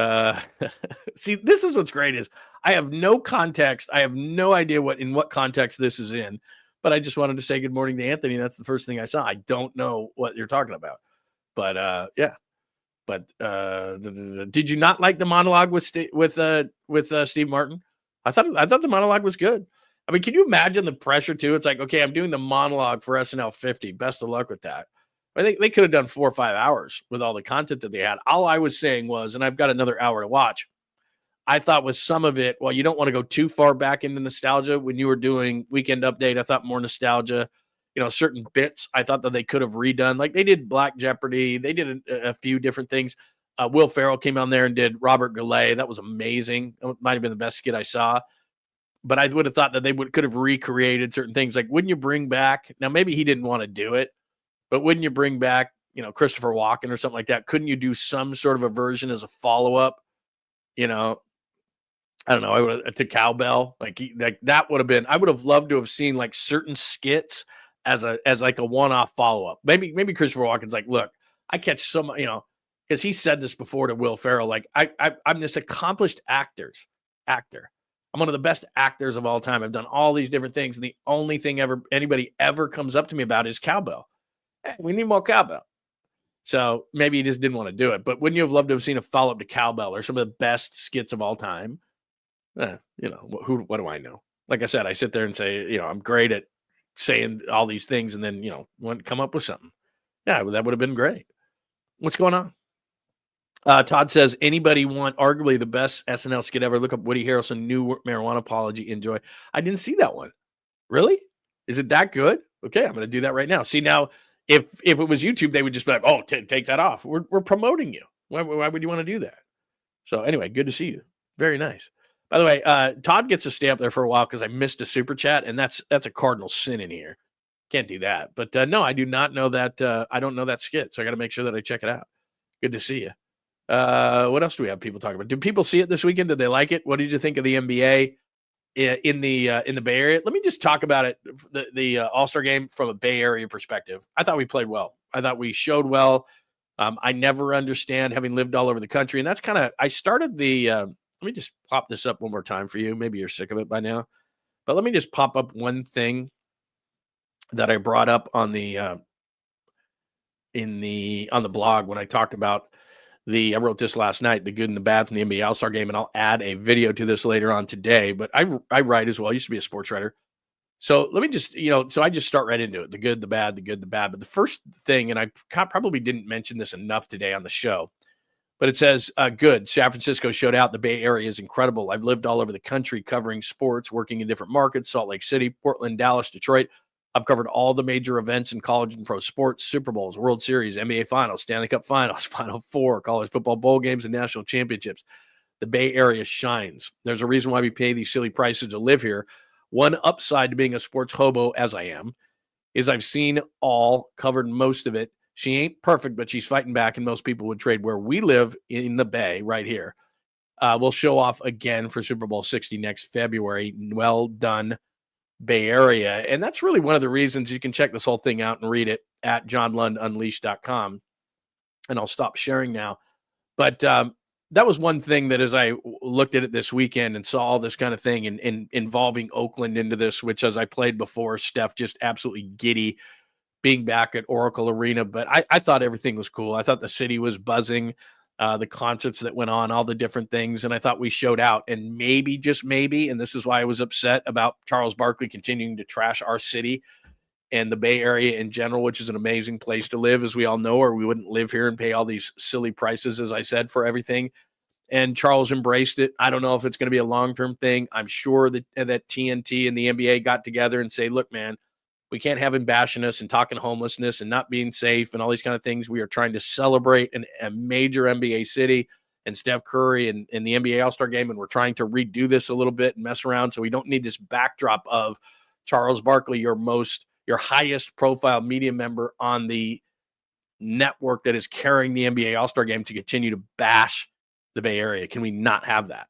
see, this is what's great is I have no context. I have no idea in what context this is in, but I just wanted to say good morning to Anthony. That's the first thing I saw. I don't know what you're talking about, but yeah. But did you not like the monologue with Steve Martin? I thought the monologue was good. I mean, can you imagine the pressure too? It's like, okay, I'm doing the monologue for SNL 50. Best of luck with that. I think they could have done 4 or 5 hours with all the content that they had. All I was saying was, and I've got another hour to watch, I thought with some of it, well, you don't want to go too far back into nostalgia. When you were doing Weekend Update, I thought more nostalgia. Certain bits I thought that they could have redone. Like they did Black Jeopardy. They did a few different things. Will Ferrell came on there and did Robert Goulet. That was amazing. It might have been the best skit I saw. But I would have thought that they could have recreated certain things. Like, wouldn't you bring back, now maybe he didn't want to do it, but wouldn't you bring back, Christopher Walken or something like that? Couldn't you do some sort of a version as a follow-up? I don't know, to Cowbell. Like that would have been, I would have loved to have seen like certain skits as like a one-off follow-up. Maybe Christopher Walken's like, look, I catch some, because he said this before to Will Ferrell, like I'm this accomplished actor. I'm one of the best actors of all time. I've done all these different things, and the only thing anybody ever comes up to me about is cowbell. Hey, we need more cowbell. So maybe he just didn't want to do it. But wouldn't you have loved to have seen a follow-up to Cowbell or some of the best skits of all time? What do I know? Like I said, I sit there and say, I'm great at saying all these things, and then, come up with something. Yeah, that would have been great. What's going on? Todd says, anybody want arguably the best SNL skit ever? Look up Woody Harrelson, new marijuana apology. Enjoy. I didn't see that one. Really? Is it that good? Okay, I'm going to do that right now. See, now, if it was YouTube, they would just be like, oh, take that off. We're promoting you. Why would you want to do that? So anyway, good to see you. Very nice. By the way, Todd gets to stay up there for a while because I missed a super chat, and that's a cardinal sin in here. Can't do that. But no, I do not know that. I don't know that skit, so I got to make sure that I check it out. Good to see you. What else do we have people talking about? Did people see it this weekend? Did they like it? What did you think of the NBA in the Bay Area? Let me just talk about it. The All-Star game from a Bay Area perspective. I thought we played well. I thought we showed well. I never understand, having lived all over the country, and that's kind of. I started the. Let me just pop this up one more time for you. Maybe you're sick of it by now, but let me just pop up one thing that I brought up on the on the blog when I talked about I wrote this last night, the good and the bad from the NBA All-Star game, and I'll add a video to this later on today. But I write as well. I used to be a sports writer. So let me just, so I just start right into it. The good, the bad, the good, the bad. But the first thing, and I probably didn't mention this enough today on the show, but it says, good. San Francisco showed out. The Bay Area is incredible. I've lived all over the country covering sports, working in different markets, Salt Lake City, Portland, Dallas, Detroit. I've covered all the major events in college and pro sports, Super Bowls, World Series, NBA Finals, Stanley Cup Finals, Final Four, college football bowl games, and national championships. The Bay Area shines. There's a reason why we pay these silly prices to live here. One upside to being a sports hobo, as I am, is I've seen all, covered most of it. She ain't perfect, but she's fighting back, and most people would trade where we live in the Bay right here. We'll show off again for Super Bowl 60 next February. Well done, Bay Area. And that's really one of the reasons you can check this whole thing out and read it at johnlundunleashed.com. And I'll stop sharing now. But that was one thing that as I looked at it this weekend and saw all this kind of thing and involving Oakland into this, which as I played before, Steph just absolutely giddy being back at Oracle Arena. But I thought everything was cool. I thought the city was buzzing, the concerts that went on, all the different things. And I thought we showed out. And maybe, just maybe, and this is why I was upset about Charles Barkley continuing to trash our city and the Bay Area in general, which is an amazing place to live, as we all know, or we wouldn't live here and pay all these silly prices, as I said, for everything. And Charles embraced it. I don't know if it's going to be a long-term thing. I'm sure that TNT and the NBA got together and say, look, man, we can't have him bashing us and talking homelessness and not being safe and all these kind of things. We are trying to celebrate a major NBA city and Steph Curry and the NBA All-Star game, and we're trying to redo this a little bit and mess around so we don't need this backdrop of Charles Barkley, your highest profile media member on the network that is carrying the NBA All-Star game, to continue to bash the Bay Area. Can we not have that?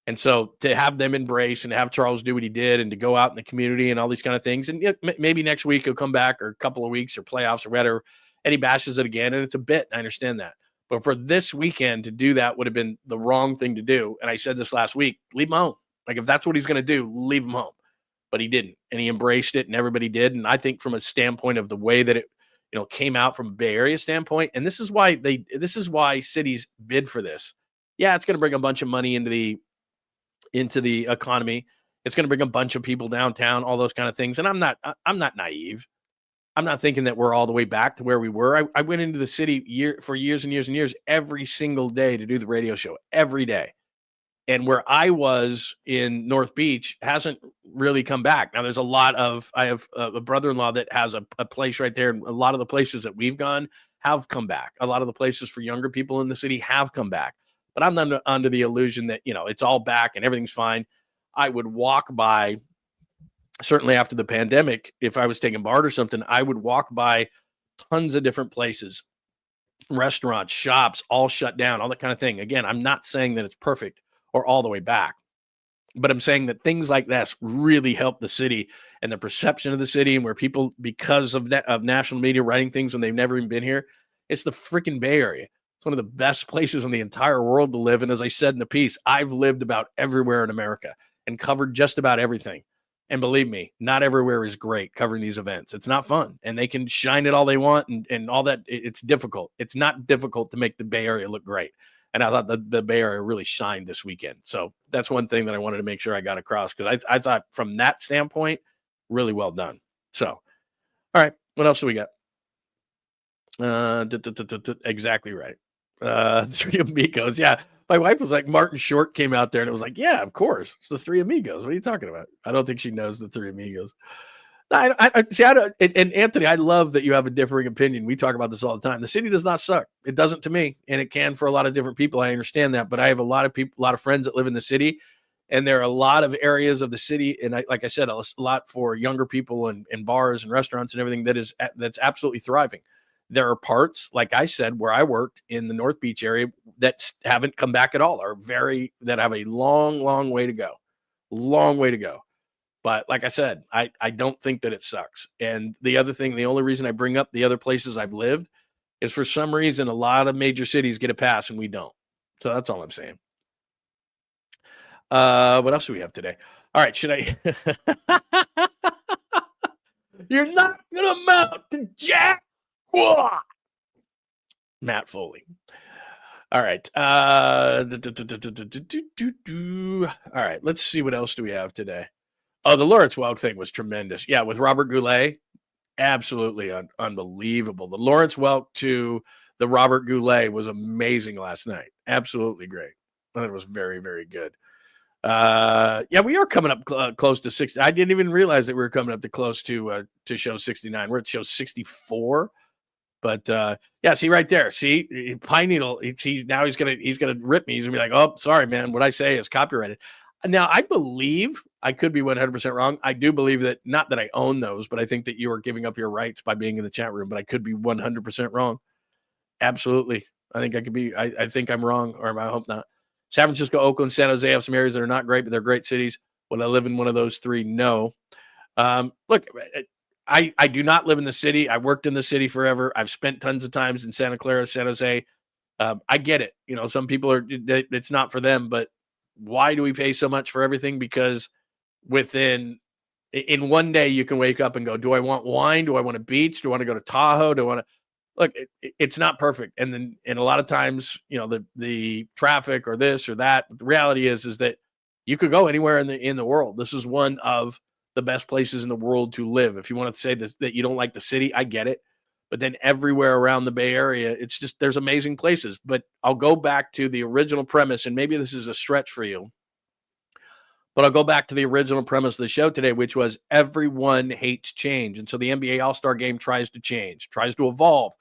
And so to have them embrace and have Charles do what he did and to go out in the community and all these kind of things. And maybe next week he'll come back, or a couple of weeks or playoffs or whatever, and he bashes it again. And it's a bit, I understand that. But for this weekend to do that would have been the wrong thing to do. And I said this last week, leave him home. Like, if that's what he's going to do, leave him home. But he didn't. And he embraced it, and everybody did. And I think from a standpoint of the way that it, came out from a Bay Area standpoint, and this is why cities bid for this. Yeah, it's going to bring a bunch of money into the economy. It's going to bring a bunch of people downtown, all those kind of things. And I'm not naive. I'm not thinking that we're all the way back to where we were. I went into the city for years and years and years, every single day to do the radio show, every day. And where I was in North Beach hasn't really come back. Now, there's I have a brother-in-law that has a place right there. And a lot of the places that we've gone have come back. A lot of the places for younger people in the city have come back. But I'm not under the illusion that, it's all back and everything's fine. I would walk by, certainly after the pandemic, if I was taking BART or something, I would walk by tons of different places, restaurants, shops, all shut down, all that kind of thing. Again, I'm not saying that it's perfect or all the way back, but I'm saying that things like this really help the city and the perception of the city, and where people, because of national media writing things when they've never even been here, it's the freaking Bay Area. It's one of the best places in the entire world to live. And as I said in the piece, I've lived about everywhere in America and covered just about everything. And believe me, not everywhere is great covering these events. It's not fun. And they can shine it all they want and all that. It's difficult. It's not difficult to make the Bay Area look great. And I thought the Bay Area really shined this weekend. So that's one thing that I wanted to make sure I got across, because I thought from that standpoint, really well done. So, all right, what else do we got? Exactly right. Three Amigos. Yeah. My wife was like, Martin Short came out there, and it was like, yeah, of course. It's the Three Amigos. What are you talking about? I don't think she knows the Three Amigos. See. I don't. And Anthony, I love that you have a differing opinion. We talk about this all the time. The city does not suck. It doesn't to me, and it can for a lot of different people. I understand that, but I have a lot of people, a lot of friends that live in the city, and there are a lot of areas of the city, and like I said, a lot for younger people and bars and restaurants and everything that's absolutely thriving. There are parts, like I said, where I worked in the North Beach area that haven't come back at all, that have a long way to go. Long way to go. But like I said, I don't think that it sucks. And the other thing, the only reason I bring up the other places I've lived is for some reason a lot of major cities get a pass and we don't. So that's all I'm saying. What else do we have today? All right, should I? You're not gonna mount to Jack Squat. Matt Foley. All right. All right. Let's see what else do we have today. Oh, the Lawrence Welk thing was tremendous. Yeah, with Robert Goulet, absolutely unbelievable. The Lawrence Welk to the Robert Goulet was amazing last night. Absolutely great. It was very, very good. Yeah, we are coming up close to 60. I didn't even realize that we were coming up to close to show 69. We're at show 64. But yeah, see right there. See, Pine Needle. He's gonna rip me. He's gonna be like, "Oh, sorry, man. What I say is copyrighted." Now, I believe, I could be 100% wrong. I do believe that, not that I own those, but I think that you are giving up your rights by being in the chat room. But I could be 100% wrong. Absolutely, I think I could be. I think I'm wrong, or I hope not. San Francisco, Oakland, San Jose have some areas that are not great, but they're great cities. Will I live in one of those three? No. Look. I do not live in the city. I worked in the city forever. I've spent tons of times in Santa Clara, San Jose. I get it. You know, some people it's not for them, but why do we pay so much for everything? Because in one day you can wake up and go, do I want wine? Do I want a beach? Do I want to go to Tahoe? Do I want to look? It's not perfect. And a lot of times, you know, the traffic or this or that. But the reality is that you could go anywhere in the world. This is one of the best places in the world to live. If you want to say this, that you don't like the city, I get it. But then everywhere around the Bay Area, it's just, there's amazing places. But I'll go back to the original premise, and maybe this is a stretch for you, but I'll go back to the original premise of the show today, which was everyone hates change. And so the NBA All-Star Game tries to change, tries to evolve,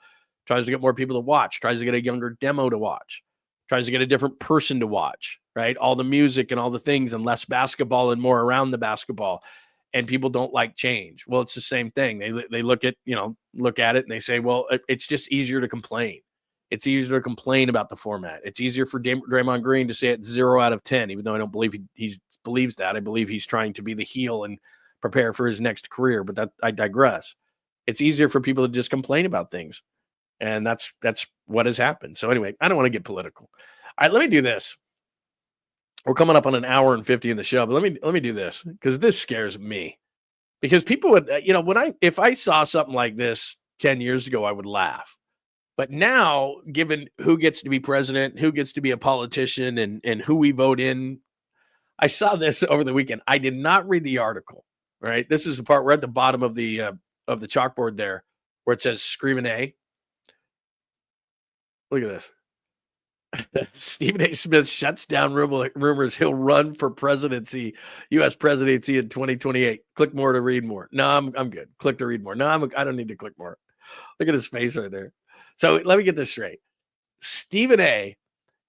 tries to get more people to watch, tries to get a younger demo to watch, tries to get a different person to watch, right? All the music and all the things, and less basketball and more around the basketball. And people don't like change. Well, it's the same thing. They look at it and they say, well, it's just easier to complain. It's easier to complain about the format. It's easier for Draymond Green to say it's 0 out of 10, even though I don't believe he believes that. I believe he's trying to be the heel and prepare for his next career, but I digress. It's easier for people to just complain about things. And that's what has happened. So anyway, I don't want to get political. All right, let me do this. We're coming up on an hour and 50 in the show, but let me do this, because this scares me. Because people would, if I saw something like this 10 years ago, I would laugh. But now, given who gets to be president, who gets to be a politician, and who we vote in, I saw this over the weekend. I did not read the article. Right, this is the part we're at the bottom of the chalkboard there, where it says "Screaming A." Look at this. Stephen A. Smith shuts down rumors he'll run for presidency, U.S. presidency in 2028. Click more to read more. No, I'm good. Click to read more. No, I don't need to click more. Look at his face right there. So let me get this straight. Stephen A.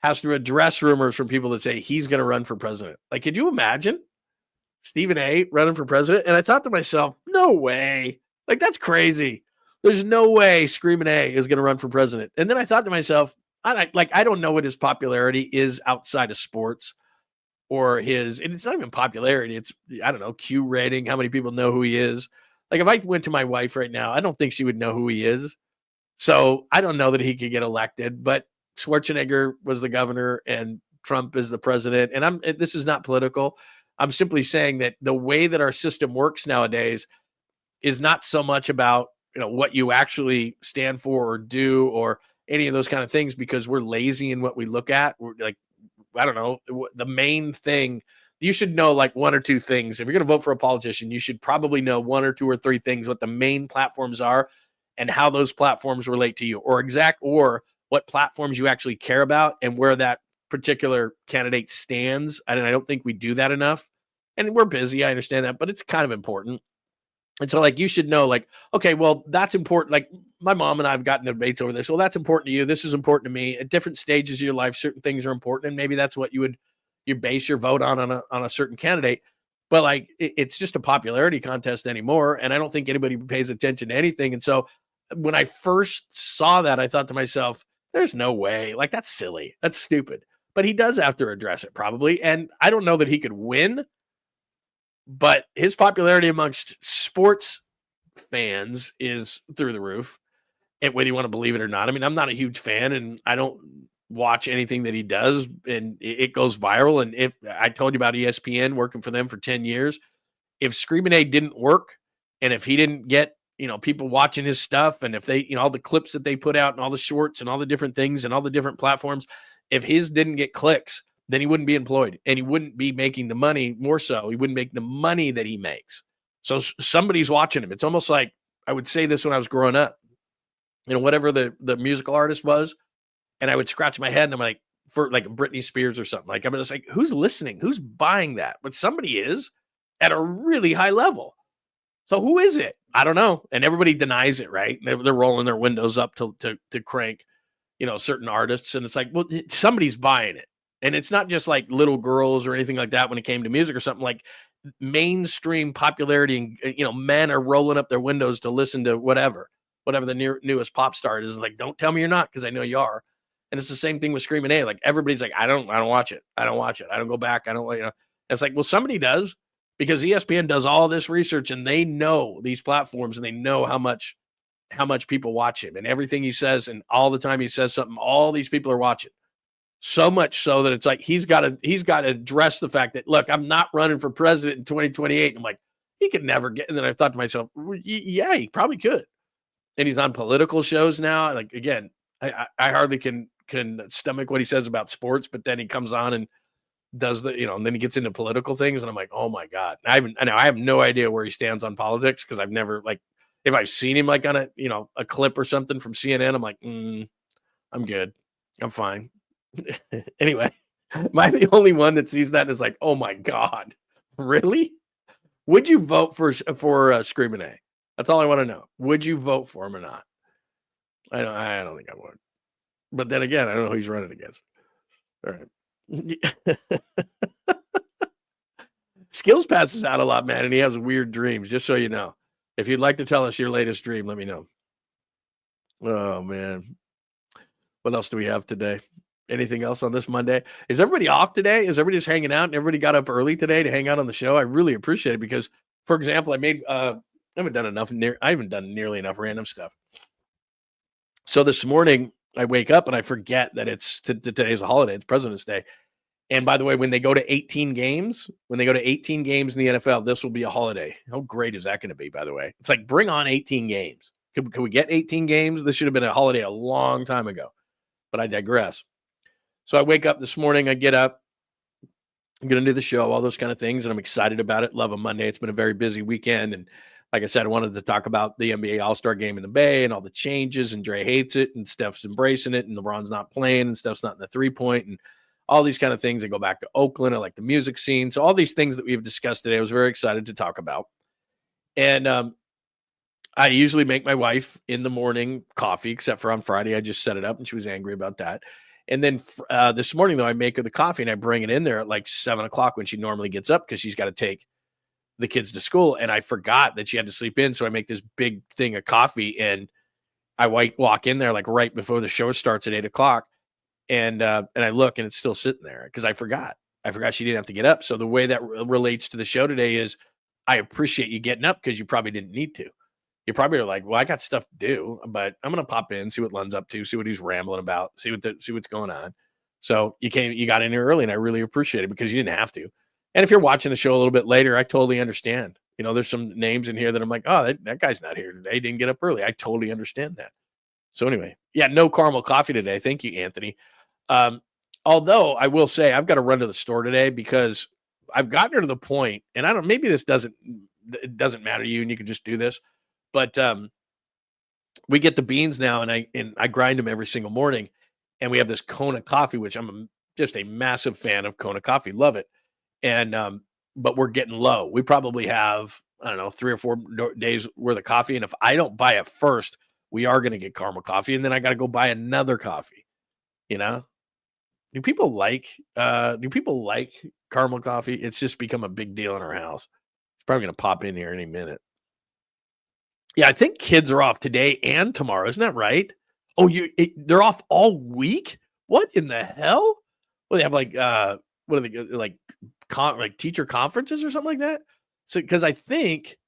has to address rumors from people that say he's going to run for president. Like, could you imagine Stephen A. running for president? And I thought to myself, no way. Like, that's crazy. There's no way Screaming A is going to run for president. And then I thought to myself, I don't know what his popularity is outside of sports, or and it's not even popularity. It's, I don't know, Q rating, how many people know who he is. Like, if I went to my wife right now, I don't think she would know who he is. So I don't know that he could get elected, but Schwarzenegger was the governor and Trump is the president. And this is not political. I'm simply saying that the way that our system works nowadays is not so much about, what you actually stand for or do or any of those kind of things, because we're lazy in what we look at. We're like, I don't know, the main thing, you should know like one or two things. If you're going to vote for a politician, you should probably know one or two or three things, what the main platforms are and how those platforms relate to you, or what platforms you actually care about and where that particular candidate stands. And I don't think we do that enough. And we're busy, I understand that, but it's kind of important. And so, like, you should know, like, okay, well, that's important. Like, my mom and I have gotten debates over this. Well, that's important to you. This is important to me. At different stages of your life, certain things are important, and maybe that's what you base your vote on a certain candidate. But like, it's just a popularity contest anymore, and I don't think anybody pays attention to anything. And so, when I first saw that, I thought to myself, "There's no way. Like, that's silly. That's stupid." But he does have to address it probably, and I don't know that he could win. But his popularity amongst sports fans is through the roof, and whether you want to believe it or not. I mean, I'm not a huge fan, and I don't watch anything that he does, and it goes viral. And if I told you about ESPN working for them for 10 years, if Screaming A didn't work, and if he didn't get, people watching his stuff, and if they, all the clips that they put out and all the shorts and all the different things and all the different platforms, if his didn't get clicks, then he wouldn't be employed, and he wouldn't be making the money. More so, he wouldn't make the money that he makes. So somebody's watching him. It's almost like, I would say this when I was growing up, whatever the musical artist was, and I would scratch my head, and I'm like, for like Britney Spears or something. Like, I'm just like, who's listening? Who's buying that? But somebody is at a really high level. So who is it? I don't know. And everybody denies it, right? They're rolling their windows up to crank, certain artists. And it's like, well, somebody's buying it. And it's not just like little girls or anything like that when it came to music or something. Like, mainstream popularity, and men are rolling up their windows to listen to whatever the newest pop star is. Like, don't tell me you're not, because I know you are. And it's the same thing with Screaming A. Like, everybody's like, I don't watch it. I don't watch it. I don't go back. I don't, It's like, well, somebody does, because ESPN does all this research, and they know these platforms, and they know how much people watch him, and everything he says, and all the time he says something, all these people are watching. So much so that it's like, he's got to address the fact that, look, I'm not running for president in 2028. And I'm like, he could never get. And then I thought to myself, yeah, he probably could. And he's on political shows now. Like, again, I hardly can stomach what he says about sports, but then he comes on and does and then he gets into political things, and I'm like, oh my God. I have no idea where he stands on politics, because I've never, like, if I've seen him like on a clip or something from CNN, I'm like, I'm good. I'm fine. Anyway, am I the only one that sees that and is like, oh my God, really? Would you vote for Screaming A? That's all I want to know. Would you vote for him or not? I don't think I would. But then again, I don't know who he's running against. All right. Skills passes out a lot, man, and he has weird dreams, just so you know. If you'd like to tell us your latest dream, let me know. Oh, man. What else do we have today? Anything else on this Monday? Is everybody off today? Is everybody just hanging out, and everybody got up early today to hang out on the show? I really appreciate it, because, for example, I haven't done nearly enough random stuff. So this morning I wake up and I forget that today's a holiday. It's President's Day. And by the way, when they go to 18 games in the NFL, this will be a holiday. How great is that going to be, by the way? It's like, bring on 18 games. Could we get 18 games? This should have been a holiday a long time ago, but I digress. So I wake up this morning, I get up, I'm going to do the show, all those kind of things, and I'm excited about it. Love a Monday. It's been a very busy weekend, and like I said, I wanted to talk about the NBA All-Star Game in the Bay and all the changes, and Dre hates it, and Steph's embracing it, and LeBron's not playing, and Steph's not in the three-point, and all these kind of things. I go back to Oakland. I like the music scene. So all these things that we've discussed today, I was very excited to talk about. And I usually make my wife in the morning coffee, except for on Friday. I just set it up, and she was angry about that. And then this morning, though, I make her the coffee, and I bring it in there at like 7 o'clock when she normally gets up, because she's got to take the kids to school. And I forgot that she had to sleep in. So I make this big thing of coffee, and I walk in there like right before the show starts at 8 o'clock. And I look, and it's still sitting there, because I forgot she didn't have to get up. So the way that relates to the show today is, I appreciate you getting up, because you probably didn't need to. You probably are like, well, I got stuff to do, but I'm going to pop in, see what Lund's up to, see what he's rambling about, see what's going on. So you got in here early, and I really appreciate it, because you didn't have to. And if you're watching the show a little bit later, I totally understand. There's some names in here that I'm like, oh, that guy's not here today. He didn't get up early. I totally understand that. So anyway, yeah, no caramel coffee today. Thank you, Anthony. Although I will say, I've got to run to the store today, because I've gotten her to the point, and maybe this doesn't matter to you, and you can just do this. But we get the beans now, and I grind them every single morning, and we have this Kona coffee, which I'm just a massive fan of Kona coffee. Love it. And but we're getting low. We probably have I don't know, 3 or 4 days worth of coffee. And if I don't buy it first, we are going to get caramel coffee. And then I got to go buy another coffee. You know, do people like caramel coffee? It's just become a big deal in our house. It's probably going to pop in here any minute. Yeah, I think kids are off today and tomorrow. Isn't that right? Oh, they're off all week? What in the hell? Well, they have like what are they like teacher conferences or something like that? So because I think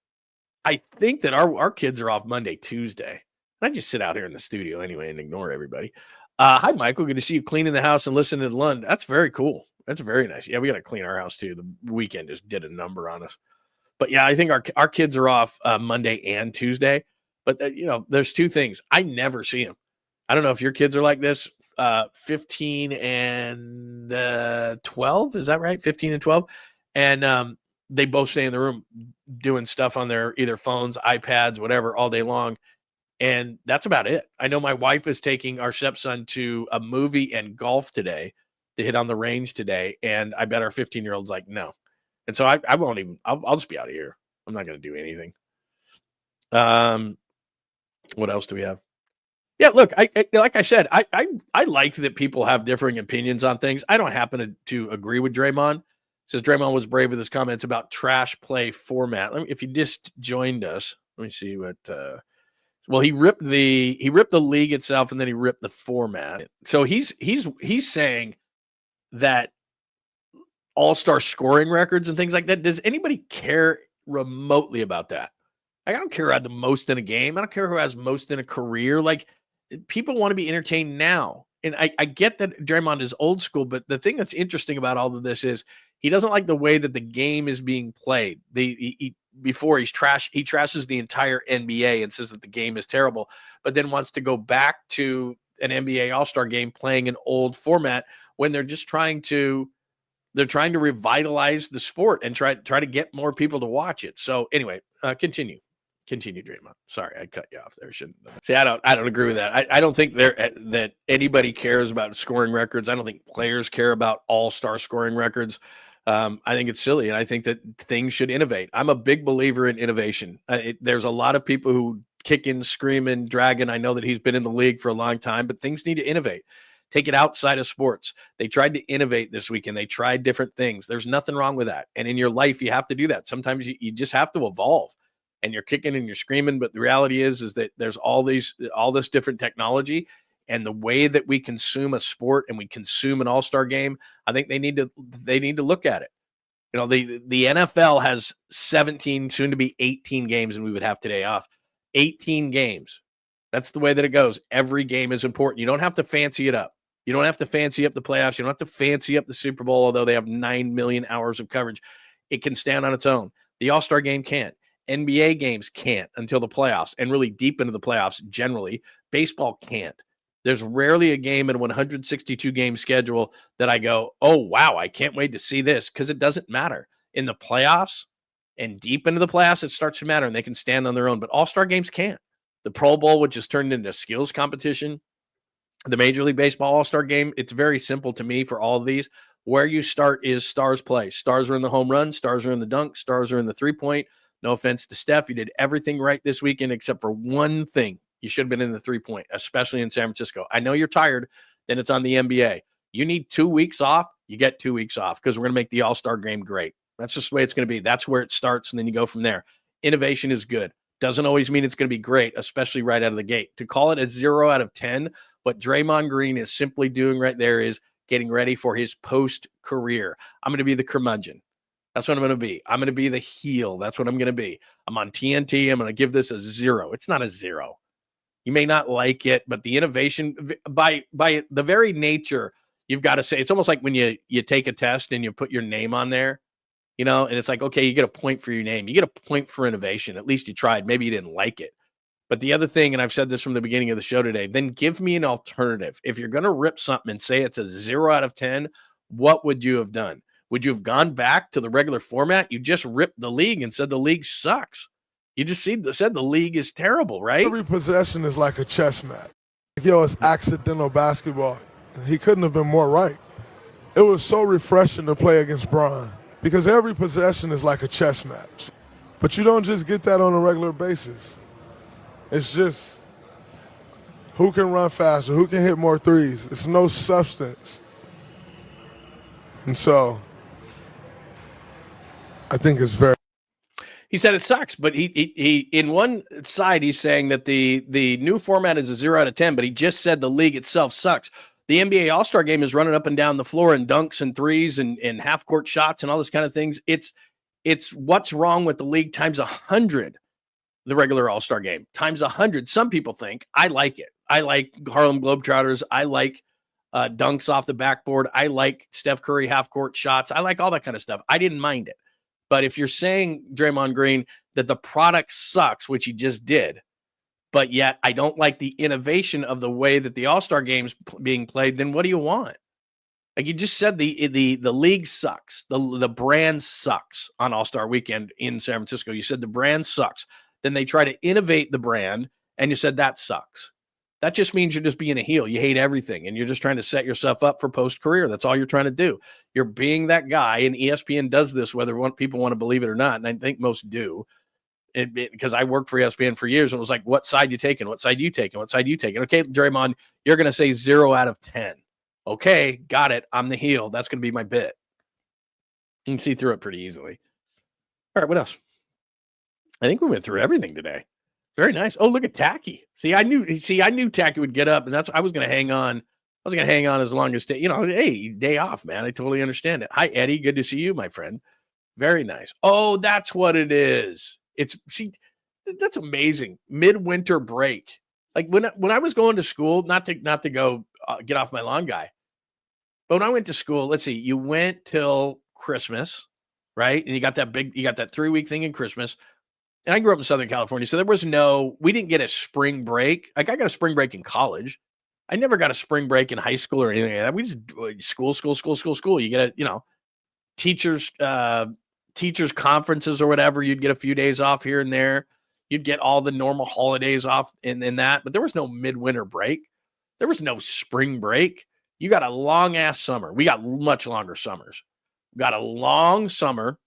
that our kids are off Monday, Tuesday. And I just sit out here in the studio anyway and ignore everybody. Hi, Michael. Good to see you cleaning the house and listening to Lund. That's very cool. That's very nice. Yeah, we got to clean our house too. The weekend just did a number on us. But yeah, I think our kids are off Monday and Tuesday. But there's 2 things. I never see them. I don't know if your kids are like this. 15 and 12. Is that right? 15 and 12. And they both stay in the room doing stuff on their either phones, iPads, whatever, all day long. And that's about it. I know my wife is taking our stepson to a movie and golf today to hit on the range today. And I bet our 15-year-old's like, no. And so I won't even, I'll just be out of here. I'm not going to do anything. What else do we have? Yeah, look, I like I said, I like that people have differing opinions on things. I don't happen to agree with Draymond. It says Draymond was brave with his comments about trash play format. If you just joined us, let me see what, well, he ripped the league itself, and then he ripped the format. So he's saying that all-star scoring records and things like that. Does anybody care remotely about that? I don't care who had the most in a game. I don't care who has most in a career. Like, people want to be entertained now. And I get that Draymond is old school, but the thing that's interesting about all of this is he doesn't like the way that the game is being played. He trashes the entire NBA and says that the game is terrible, but then wants to go back to an NBA All-Star game playing an old format when they're just trying to revitalize the sport and try to get more people to watch it. So anyway, continue, Draymond. Sorry, I cut you off there. See, I don't agree with that. I don't think that anybody cares about scoring records. I don't think players care about all-star scoring records. I think it's silly, and I think that things should innovate. I'm a big believer in innovation. There's a lot of people who kicking, screaming, dragging. I know that he's been in the league for a long time, but things need to innovate. Take it outside of sports. They tried to innovate this weekend. They tried different things. There's nothing wrong with that. And in your life, you have to do that. Sometimes you just have to evolve, and you're kicking and you're screaming. But the reality is that there's all this different technology. And the way that we consume a sport and we consume an all-star game, I think they need to look at it. You know, the NFL has 17, soon to be 18 games, and we would have today off. 18 games. That's the way that it goes. Every game is important. You don't have to fancy it up. You don't have to fancy up the playoffs. You don't have to fancy up the Super Bowl, although they have 9 million hours of coverage. It can stand on its own. The All-Star game can't. NBA games can't until the playoffs, and really deep into the playoffs generally. Baseball can't. There's rarely a game in a 162-game schedule that I go, oh, wow, I can't wait to see this, because it doesn't matter. In the playoffs and deep into the playoffs, it starts to matter, and they can stand on their own. But all-star games can't. The Pro Bowl, which has turned into a skills competition, the Major League Baseball All-Star game, it's very simple to me for all of these. Where you start is stars play. Stars are in the home run. Stars are in the dunk. Stars are in the three-point. No offense to Steph. You did everything right this weekend except for one thing. You should have been in the three-point, especially in San Francisco. I know you're tired. Then it's on the NBA. You need 2 weeks off. You get 2 weeks off because we're going to make the All-Star game great. That's just the way it's going to be. That's where it starts, and then you go from there. Innovation is good. Doesn't always mean it's going to be great, especially right out of the gate. To call it a 0 out of 10, what Draymond Green is simply doing right there is getting ready for his post-career. I'm going to be the curmudgeon. That's what I'm going to be. I'm going to be the heel. That's what I'm going to be. I'm on TNT. I'm going to give this a 0. It's not a 0. You may not like it, but the innovation, by the very nature, you've got to say, it's almost like when you take a test and you put your name on there, you know, and it's like, okay, you get a point for your name. You get a point for innovation. At least you tried. Maybe you didn't like it. But the other thing, and I've said this from the beginning of the show today, then give me an alternative. If you're going to rip something and say it's a 0 out of 10, what would you have done? Would you have gone back to the regular format? You just ripped the league and said the league sucks. You just said the league is terrible, right? Every possession is like a chess match. It's accidental basketball. He couldn't have been more right. It was so refreshing to play against Bron because every possession is like a chess match. But you don't just get that on a regular basis. It's just who can run faster, who can hit more threes. It's no substance. And so I think it's very. He said it sucks, but he in one side he's saying that the new format is a 0 out of 10, but he just said the league itself sucks. The NBA All-Star game is running up and down the floor and dunks and threes and half-court shots and all this kind of things. It's what's wrong with the league times 100, the regular All-Star game, times 100. Some people think, I like it. I like Harlem Globetrotters. I like dunks off the backboard. I like Steph Curry half-court shots. I like all that kind of stuff. I didn't mind it. But if you're saying, Draymond Green, that the product sucks, which he just did, but yet I don't like the innovation of the way that the All-Star game's being played, then what do you want? Like you just said, the league sucks. The brand sucks on All-Star Weekend in San Francisco. You said the brand sucks. Then they try to innovate the brand, and you said that sucks. That just means you're just being a heel. You hate everything, and you're just trying to set yourself up for post-career. That's all you're trying to do. You're being that guy, and ESPN does this whether people want to believe it or not, and I think most do. Because I worked for ESPN for years, and it was like, what side you taking? What side you taking? What side you taking? Okay, Draymond, you're going to say 0 out of 10. Okay, got it. I'm the heel. That's going to be my bit. You can see through it pretty easily. All right, what else? I think we went through everything today. Very nice. Oh, look at Tacky. I knew Tacky would get up, and I was going to hang on. I was going to hang on as long as, hey, day off, man. I totally understand it. Hi, Eddie. Good to see you, my friend. Very nice. Oh, that's what it is. That's amazing. Midwinter break. Like when I was going to school, not to go get off my lawn guy, but when I went to school, let's see, you went till Christmas, right? And you got that 3-week thing in Christmas. And I grew up in Southern California, so we didn't get a spring break. Like I got a spring break in college. I never got a spring break in high school or anything like that. We just school. You get teachers conferences or whatever. You'd get a few days off here and there. You'd get all the normal holidays off in that, but there was no midwinter break. There was no spring break. You got a long ass summer. We got much longer summers. We got a long summer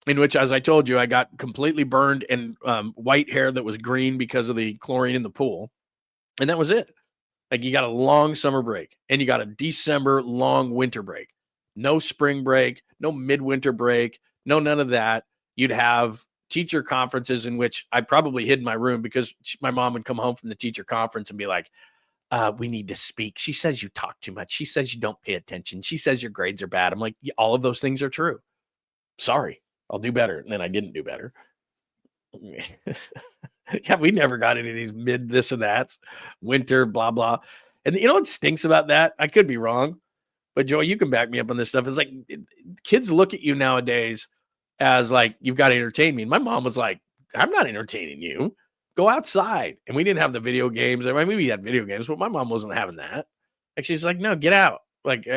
in which, as I told you, I got completely burned and white hair that was green because of the chlorine in the pool. And that was it. Like you got a long summer break and you got a December long winter break. No spring break, no midwinter break, no none of that. You'd have teacher conferences in which I probably hid in my room because my mom would come home from the teacher conference and be like, we need to speak. She says you talk too much. She says you don't pay attention. She says your grades are bad. I'm like, yeah, all of those things are true. Sorry. I'll do better. And then I didn't do better. Yeah, we never got any of these mid this and that's, winter, blah, blah. And you know what stinks about that? I could be wrong, but Joey, you can back me up on this stuff. It's like kids look at you nowadays as like, you've got to entertain me. And my mom was like, I'm not entertaining you. Go outside. And we didn't have the video games. I mean, we had video games, but my mom wasn't having that. Like, she's like, no, get out. Like,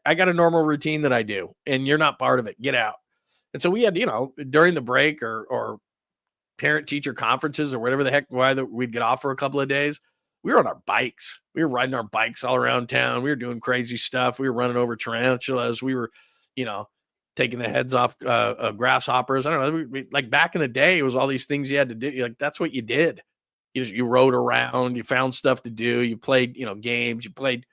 I got a normal routine that I do, and you're not part of it. Get out. And so we had, during the break or parent-teacher conferences or whatever the heck, we'd get off for a couple of days, we were on our bikes. We were riding our bikes all around town. We were doing crazy stuff. We were running over tarantulas. We were, taking the heads off grasshoppers. I don't know. Like back in the day, it was all these things you had to do. Like that's what you did. You rode around. You found stuff to do. You played, games. You played,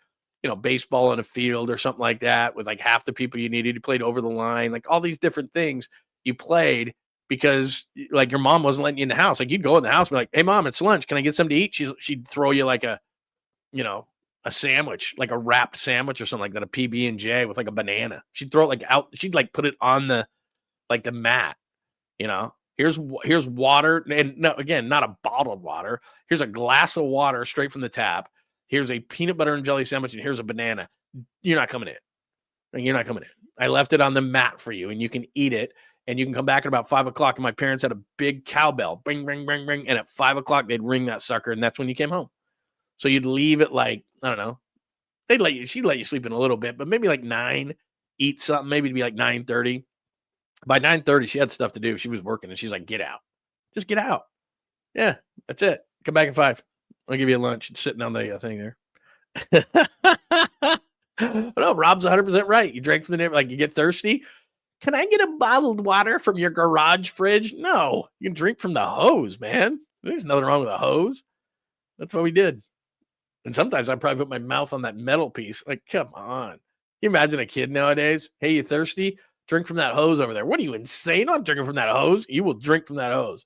baseball in a field or something like that with like half the people you needed. You played over the line, like all these different things you played because like your mom wasn't letting you in the house. Like you'd go in the house and be like, hey mom, it's lunch. Can I get something to eat? She'd throw you like a sandwich, like a wrapped sandwich or something like that, a PB&J with like a banana. She'd throw it like out. She'd like put it on the mat, here's water. And no, again, not a bottled water. Here's a glass of water straight from the tap. Here's a peanut butter and jelly sandwich, and here's a banana. You're not coming in. You're not coming in. I left it on the mat for you, and you can eat it, and you can come back at about 5 o'clock, and my parents had a big cowbell. Bing, bing, bing, bing. And at 5 o'clock, they'd ring that sucker, and that's when you came home. So you'd leave at like, I don't know. She'd let you sleep in a little bit, but maybe like 9, eat something. Maybe it'd be like 9:30. By 9:30, she had stuff to do. She was working, and she's like, get out. Just get out. Yeah, that's it. Come back at 5. I'll give you a lunch. It's sitting on the thing there. No, Rob's 100% right. You drank from the neighbor, like you get thirsty. Can I get a bottled water from your garage fridge? No, you can drink from the hose, man. There's nothing wrong with a hose. That's what we did. And sometimes I probably put my mouth on that metal piece. Like, come on. Can you imagine a kid nowadays? Hey, you thirsty? Drink from that hose over there. What are you, insane? I'm drinking from that hose. You will drink from that hose.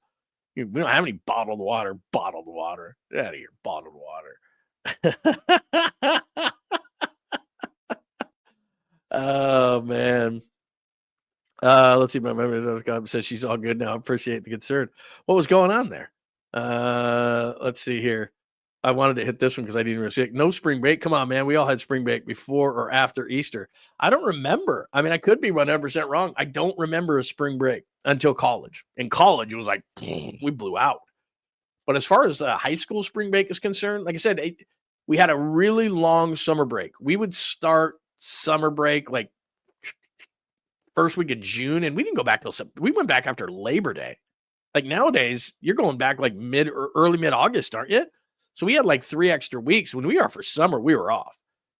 We don't have any bottled water. Bottled water. Get out of here. Bottled water. Oh, man. Let's see. My memory says she's all good now. I appreciate the concern. What was going on there? Let's see here. I wanted to hit this one because I didn't even see it. No spring break. Come on, man. We all had spring break before or after Easter. I don't remember. I mean, I could be 100% wrong. I don't remember a spring break until college. In college, it was like, we blew out. But as far as high school spring break is concerned, like I said, we had a really long summer break. We would start summer break like first week of June, and we didn't go back till we went back after Labor Day. Like nowadays, you're going back like mid or early mid-August, aren't you? So we had like 3 extra weeks. When we are for summer, we were off.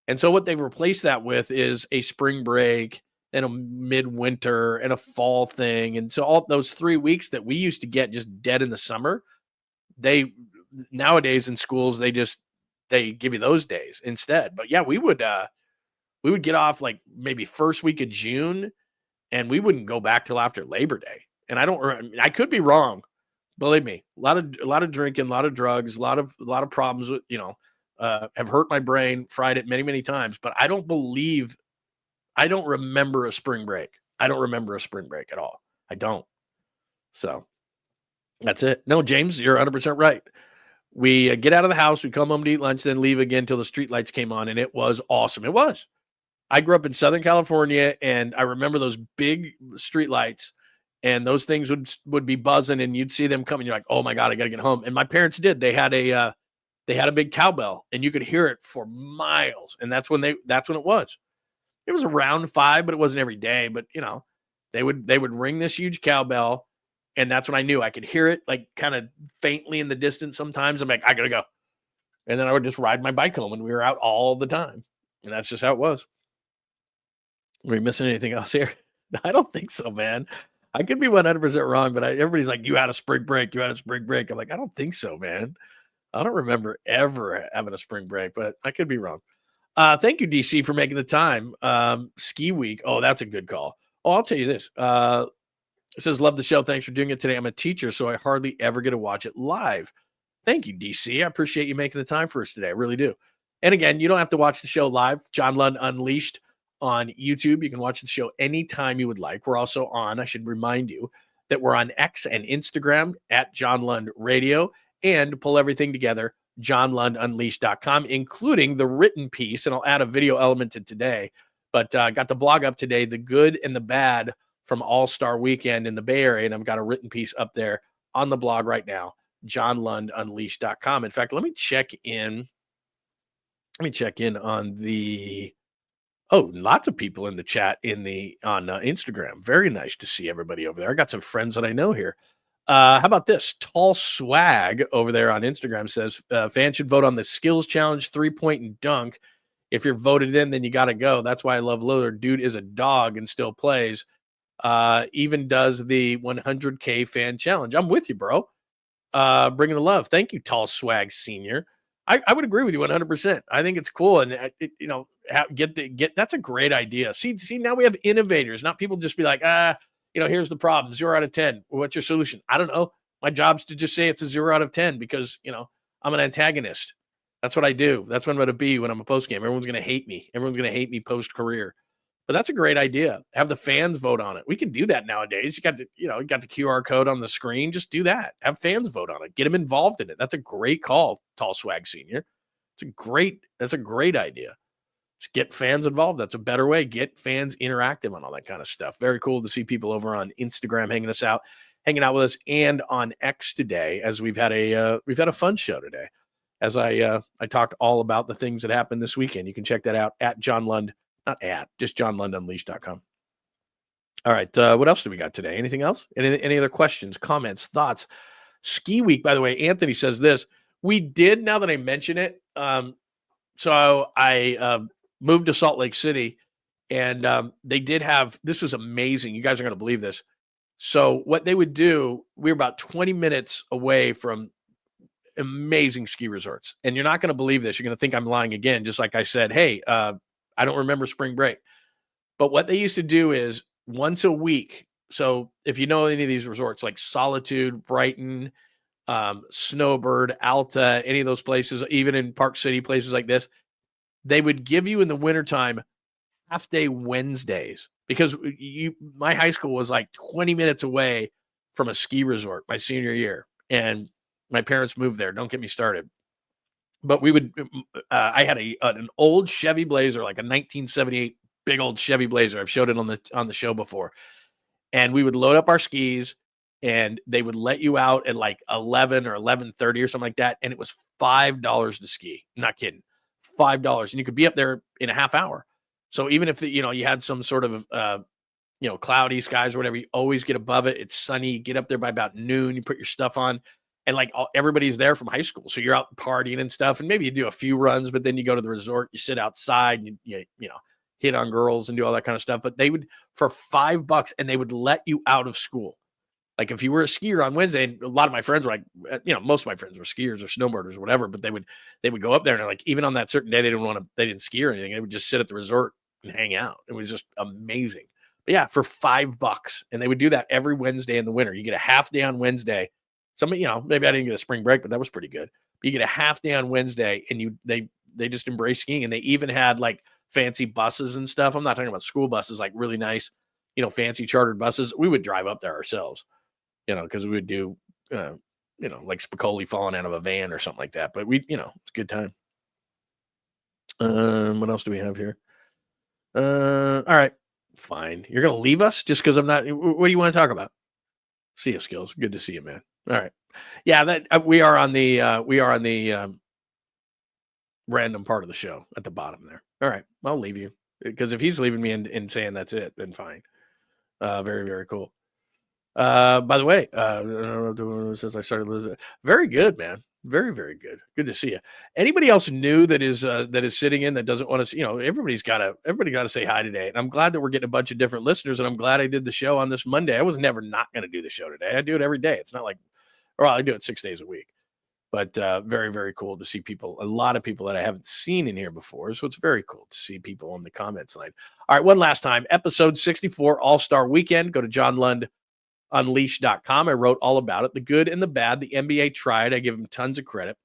And so what they've replaced that with is a spring break and a midwinter and a fall thing. And so all those 3 weeks that we used to get just dead in the summer, they nowadays in schools, they give you those days instead. But yeah, we would get off like maybe first week of June, and we wouldn't go back till after Labor Day. And I could be wrong. Believe me, a lot of drinking, a lot of drugs, a lot of problems with, have hurt my brain, fried it many, many times, but I don't remember a spring break. I don't remember a spring break at all. I don't. So that's it. No, James, you're 100% right. We get out of the house, we come home to eat lunch, then leave again till the street lights came on, and it was awesome. It was. I grew up in Southern California, and I remember those big street lights. And those things would be buzzing, and you'd see them coming. You're like, "Oh my God, I got to get home!" And my parents did. They had a big cowbell, and you could hear it for miles. And that's when it was. It was around 5, but it wasn't every day. But they would ring this huge cowbell, and that's when I knew I could hear it, like kind of faintly in the distance. Sometimes I'm like, I gotta go, and then I would just ride my bike home, and we were out all the time, and that's just how it was. Are we missing anything else here? I don't think so, man. I could be 100% wrong, but everybody's like, you had a spring break. You had a spring break. I'm like, I don't think so, man. I don't remember ever having a spring break, but I could be wrong. Thank you, DC, for making the time. Ski week. Oh, that's a good call. Oh, I'll tell you this. It says, love the show. Thanks for doing it today. I'm a teacher, so I hardly ever get to watch it live. Thank you, DC. I appreciate you making the time for us today. I really do. And again, you don't have to watch the show live. John Lund Unleashed on YouTube. You can watch the show anytime you would like. We're also on, I should remind you, that we're on X and Instagram at John Lund Radio, and pull everything together, johnlundunleashed.com, including the written piece. And I'll add a video element to today, but got the blog up today, the good and the bad from All-Star Weekend in the Bay Area. And I've got a written piece up there on the blog right now, johnlundunleashed.com. In fact, let me check in on the... Oh, lots of people in the chat on Instagram. Very nice to see everybody over there. I got some friends that I know here. How about this? Tall Swag over there on Instagram says, fans should vote on the skills challenge, 3-point and dunk. If you're voted in, then you got to go. That's why I love Lillard. Dude is a dog and still plays. Even does the 100K fan challenge. I'm with you, bro. Bringing the love. Thank you, Tall Swag Senior. I would agree with you 100%. I think it's cool. And, that's a great idea. See, now we have innovators, not people just be like, here's the problem, 0 out of 10. What's your solution? I don't know. My job's to just say it's a 0 out of 10 because, I'm an antagonist. That's what I do. That's what I'm going to be when I'm a post game. Everyone's going to hate me. Everyone's going to hate me post career. But that's a great idea. Have the fans vote on it. We can do that nowadays. You got the QR code on the screen. Just do that. Have fans vote on it. Get them involved in it. That's a great call, Tall Swag Senior. That's a great idea. Just get fans involved. That's a better way. Get fans interactive on all that kind of stuff. Very cool to see people over on Instagram hanging out with us, and on X today, as we've had a fun show today. As I talked all about the things that happened this weekend. You can check that out at John Lund. Not just johnlundunleashed.com. All right. What else do we got today? Anything else? Any other questions, comments, thoughts? Ski week, by the way, Anthony says this. We did, now that I mention it. So I moved to Salt Lake City, And they did have, this was amazing. You guys are going to believe this. So what they would do, we were about 20 minutes away from amazing ski resorts. And you're not going to believe this. You're going to think I'm lying again, just like I said, hey, I don't remember spring break. But what they used to do is once a week. So if you know any of these resorts like Solitude, Brighton, Snowbird, Alta, any of those places, even in Park City, places like this, they would give you in the wintertime half-day Wednesdays, because my high school was like 20 minutes away from a ski resort my senior year, and my parents moved there. Don't get me started. But we would, I had an old Chevy Blazer, like a 1978 big old Chevy Blazer. I've showed it on the show before. And we would load up our skis, and they would let you out at like 11 or 11:30 or something like that. And it was $5 to ski. I'm not kidding. $5. And you could be up there in a half hour. So even if, you had some sort of, cloudy skies or whatever, you always get above it. It's sunny. You get up there by about noon. You put your stuff on, and like everybody's there from high school. So you're out partying and stuff, and maybe you do a few runs, but then you go to the resort, you sit outside, and you hit on girls and do all that kind of stuff. But they would, for $5, and they would let you out of school. Like if you were a skier on Wednesday, and a lot of my friends were like, most of my friends were skiers or snowboarders or whatever, but they would go up there, and they're like, even on that certain day, they didn't ski or anything. They would just sit at the resort and hang out. It was just amazing. But yeah, for $5, and they would do that every Wednesday in the winter. You get a half day on Wednesday. Maybe I didn't get a spring break, but that was pretty good. But you get a half day on Wednesday, and they just embrace skiing, and they even had like fancy buses and stuff. I'm not talking about school buses, like really nice, fancy chartered buses. We would drive up there ourselves, because we would do, like Spicoli falling out of a van or something like that. But it's a good time. What else do we have here? All right, fine. You're going to leave us just because I'm not, what do you want to talk about? See you, Skills. Good to see you, man. All right. Yeah, that we are on the random part of the show at the bottom there. All right, I'll leave you, because if he's leaving me and saying that's it, then fine. Very, very cool. By the way, since I started losing, very good, man. Very, very good. Good to see you. Anybody else new that is sitting in that doesn't want to see, everybody got to say hi today. And I'm glad that we're getting a bunch of different listeners, and I'm glad I did the show on this Monday. I was never not going to do the show today. I do it every day. It's not like, I do it 6 days a week. But very, very cool to see people, a lot of people that I haven't seen in here before. So it's very cool to see people on the comments line. All right, one last time, episode 64, All-Star Weekend. Go to JohnLundUnleashed.com. I wrote all about it, the good and the bad. The NBA tried. I give them tons of credit.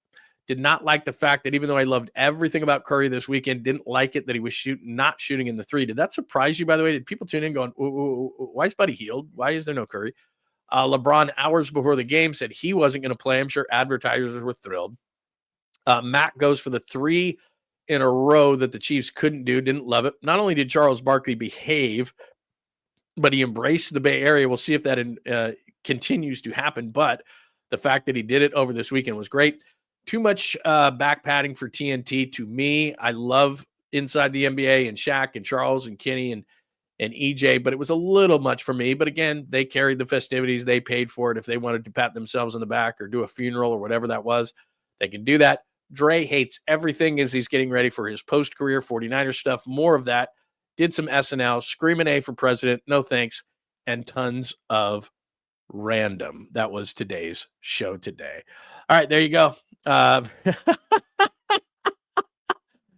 Did not like the fact that even though I loved everything about Curry this weekend, didn't like it that he was not shooting in the three. Did that surprise you, by the way? Did people tune in going, why is Buddy healed? Why is there no Curry? LeBron, hours before the game, said he wasn't going to play. I'm sure advertisers were thrilled. Matt goes for the 3 in a row that the Chiefs couldn't do. Didn't love it. Not only did Charles Barkley behave, but he embraced the Bay Area. We'll see if that continues to happen. But the fact that he did it over this weekend was great. Too much back padding for TNT to me. I love inside the NBA and Shaq and Charles and Kenny and EJ, but it was a little much for me. But again, they carried the festivities. They paid for it. If they wanted to pat themselves on the back or do a funeral or whatever that was, they can do that. Dre hates everything as he's getting ready for his post-career 49ers stuff. More of that. Did some SNL, screaming A for president, no thanks, and tons of random. That was today's show today. All right, there you go.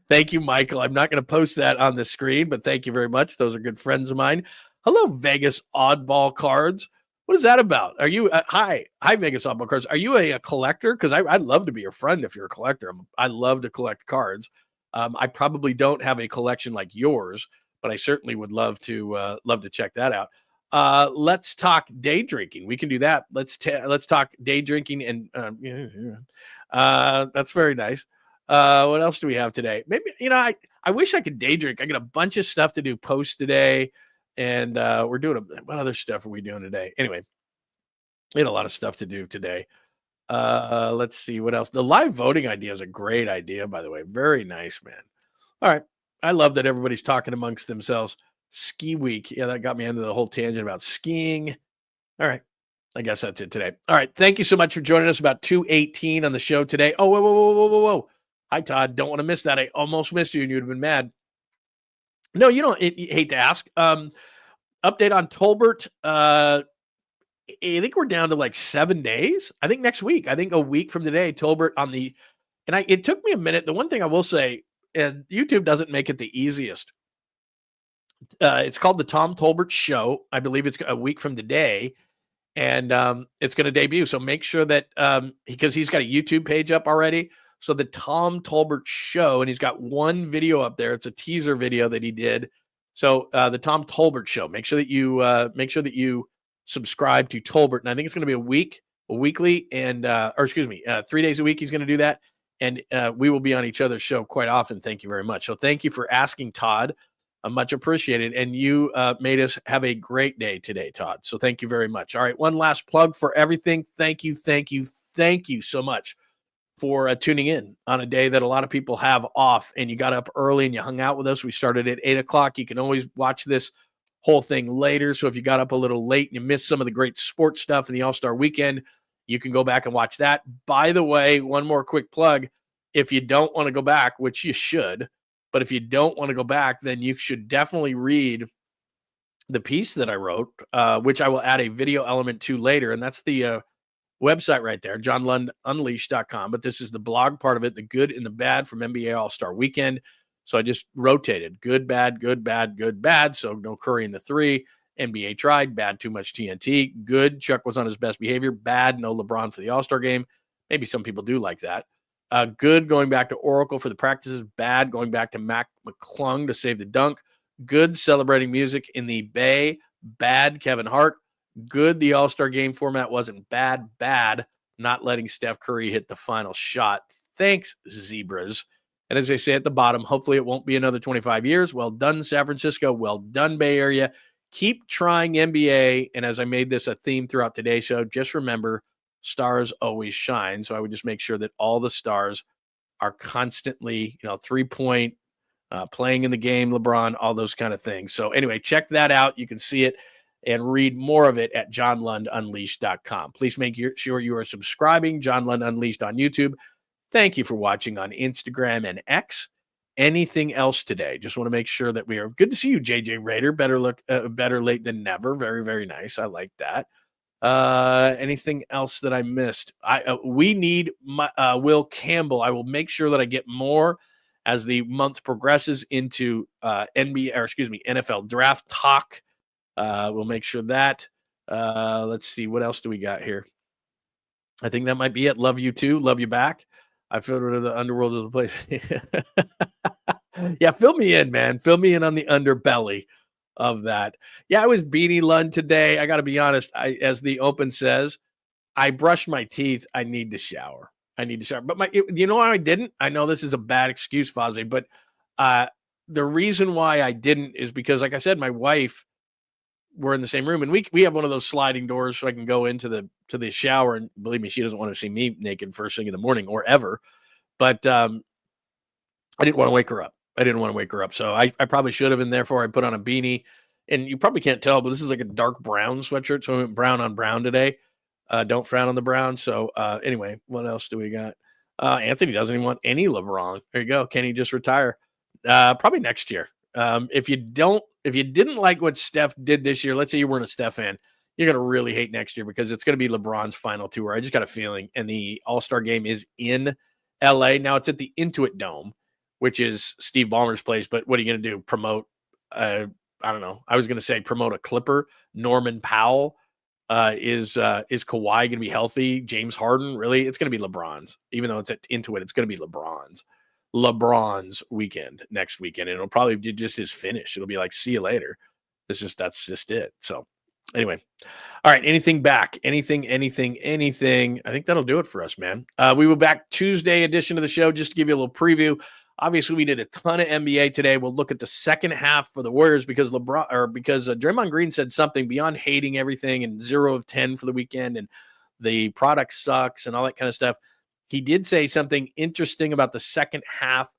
Thank you, Michael. I'm not going to post that on the screen, but thank you very much. Those are good friends of mine. Hello, Vegas Oddball Cards. What is that about? Are you hi, Vegas Oddball Cards? Are you a collector? Because I'd love to be your friend if you're a collector. I love to collect cards. I probably don't have a collection like yours, but I certainly would love to check that out. Let's talk day drinking. We can do that. Let's talk day drinking, and that's very nice. What else do we have today? Maybe, I wish I could day drink. I got a bunch of stuff to do post today, and we're doing what other stuff are we doing today? Anyway, we had a lot of stuff to do today. Let's see what else. The live voting idea is a great idea, by the way. Very nice, man. All right. I love that everybody's talking amongst themselves. Ski week. Yeah, that got me into the whole tangent about skiing. All right. I guess that's it today. All right. Thank you so much for joining us. About 2:18 on the show today. Oh, whoa. Hi, Todd. Don't want to miss that. I almost missed you, and you'd have been mad. No, you don't hate to ask. Update on Tolbert. I think we're down to like 7 days. I think next week. I think a week from today, Tolbert on the. And it took me a minute. The one thing I will say, and YouTube doesn't make it the easiest. It's called the Tom Tolbert Show. I believe it's a week from today, and it's going to debut. So make sure that because he's got a YouTube page up already. So the Tom Tolbert Show, and he's got one video up there. It's a teaser video that he did. So the Tom Tolbert Show. Make sure that you subscribe to Tolbert, and I think it's going to be a weekly, and 3 days a week. He's going to do that, and we will be on each other's show quite often. Thank you very much. So thank you for asking, Todd. Much appreciated. And you made us have a great day today, Todd. So thank you very much. All right. One last plug for everything. Thank you so much for tuning in on a day that a lot of people have off, and you got up early and you hung out with us. We started at 8 o'clock. You can always watch this whole thing later. So if you got up a little late and you missed some of the great sports stuff in the All-Star weekend, you can go back and watch that. By the way, one more quick plug. If you don't want to go back, which you should, but if you don't want to go back, then you should definitely read the piece that I wrote, which I will add a video element to later. And that's the website right there, JohnLundUnleashed.com. But this is the blog part of it, the good and the bad from NBA All-Star Weekend. So I just rotated good, bad, good, bad, good, bad. So no Curry in the 3. NBA tried. Bad, too much TNT. Good, Chuck was on his best behavior. Bad, no LeBron for the All-Star game. Maybe some people do like that. Good, going back to Oracle for the practices. Bad, going back to Mac McClung to save the dunk. Good, celebrating music in the Bay. Bad, Kevin Hart. Good, the All-Star game format wasn't bad. Bad, not letting Steph Curry hit the final shot. Thanks, Zebras. And as I say at the bottom, hopefully it won't be another 25 years. Well done, San Francisco. Well done, Bay Area. Keep trying, NBA. And as I made this a theme throughout today's show, just remember, stars always shine. So I would just make sure that all the stars are constantly, 3-point, playing in the game, LeBron, all those kind of things. So anyway, check that out. You can see it and read more of it at JohnLundUnleashed.com. Please make sure you are subscribing, John Lund Unleashed on YouTube. Thank you for watching on Instagram and X. Anything else today? Just want to make sure that we are good to see you, JJ Raider. Better late than never. Very, very nice. I like that. Anything else that I missed? We need Will Campbell. I will make sure that I get more as the month progresses into NFL draft talk. We'll make sure that. Let's see, what else do we got here? I think that might be it. Love you too. Love you back. I filled it in the underworld of the place. Yeah, fill me in, man. Fill me in on the underbelly of that. Yeah, I was Beanie Lund today. I got to be honest. As the open says, I brushed my teeth. I need to shower. But you know why I didn't? I know this is a bad excuse, Fozzie, but the reason why I didn't is because, like I said, my wife, we're in the same room, and we have one of those sliding doors so I can go into the shower. And believe me, she doesn't want to see me naked first thing in the morning or ever. But I didn't want to wake her up. So I probably should have, and therefore I put on a beanie. And you probably can't tell, but this is like a dark brown sweatshirt. So I went brown on brown today. Don't frown on the brown. So anyway, what else do we got? Anthony doesn't even want any LeBron. There you go. Can he just retire? Probably next year. If you didn't like what Steph did this year, let's say you weren't a Steph fan, you're going to really hate next year because it's going to be LeBron's final tour. I just got a feeling. And the All-Star game is in LA. Now it's at the Intuit Dome, which is Steve Ballmer's place. But what are you going to do? Promote, I don't know. I was going to say promote a Clipper. Norman Powell. Is Kawhi going to be healthy? James Harden? Really? It's going to be LeBron's. Even though it's at Intuit, it's going to be LeBron's weekend next weekend. And it'll probably be just his finish. It'll be like, see you later. That's just it. So anyway. All right. Anything back? Anything. I think that'll do it for us, man. We will back Tuesday edition of the show just to give you a little preview. Obviously, we did a ton of NBA today. We'll look at the second half for the Warriors because Draymond Green said something beyond hating everything and 0 of 10 for the weekend and the product sucks and all that kind of stuff. He did say something interesting about the second half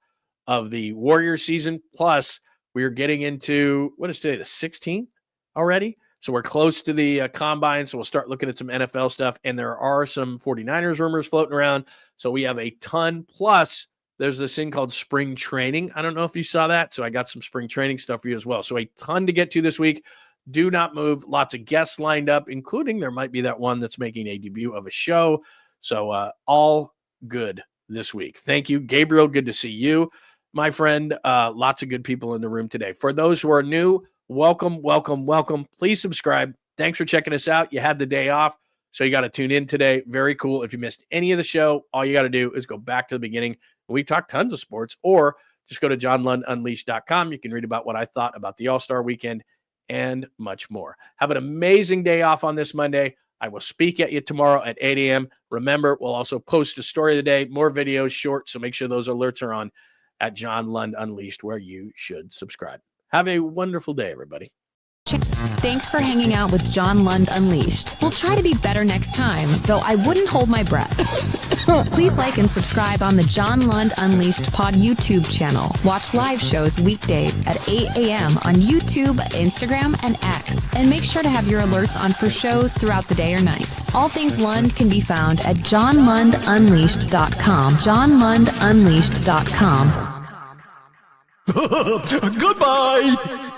of the Warriors season. Plus, we are getting into, what is today, the 16th already? So we're close to the combine, so we'll start looking at some NFL stuff. And there are some 49ers rumors floating around. So we have a ton. Plus, there's this thing called spring training. I don't know if you saw that. So I got some spring training stuff for you as well. So a ton to get to this week. Do not move. Lots of guests lined up, including there might be that one that's making a debut of a show. So all good this week. Thank you, Gabriel. Good to see you, my friend. Lots of good people in the room today. For those who are new, welcome, welcome, welcome. Please subscribe. Thanks for checking us out. You had the day off, so you got to tune in today. Very cool. If you missed any of the show, all you got to do is go back to the beginning. We talked tons of sports, or just go to johnlundunleashed.com. You can read about what I thought about the All-Star weekend and much more. Have an amazing day off on this Monday. I will speak at you tomorrow at 8 a.m. Remember, we'll also post a story of the day, more videos, short, so make sure those alerts are on at John Lund Unleashed, where you should subscribe. Have a wonderful day, everybody. Thanks for hanging out with John Lund Unleashed. We'll try to be better next time, though I wouldn't hold my breath. Please like and subscribe on the John Lund Unleashed Pod YouTube channel. Watch live shows weekdays at 8 a.m. on YouTube, Instagram, and X. And make sure to have your alerts on for shows throughout the day or night. All things Lund can be found at johnlundunleashed.com. johnlundunleashed.com. Goodbye!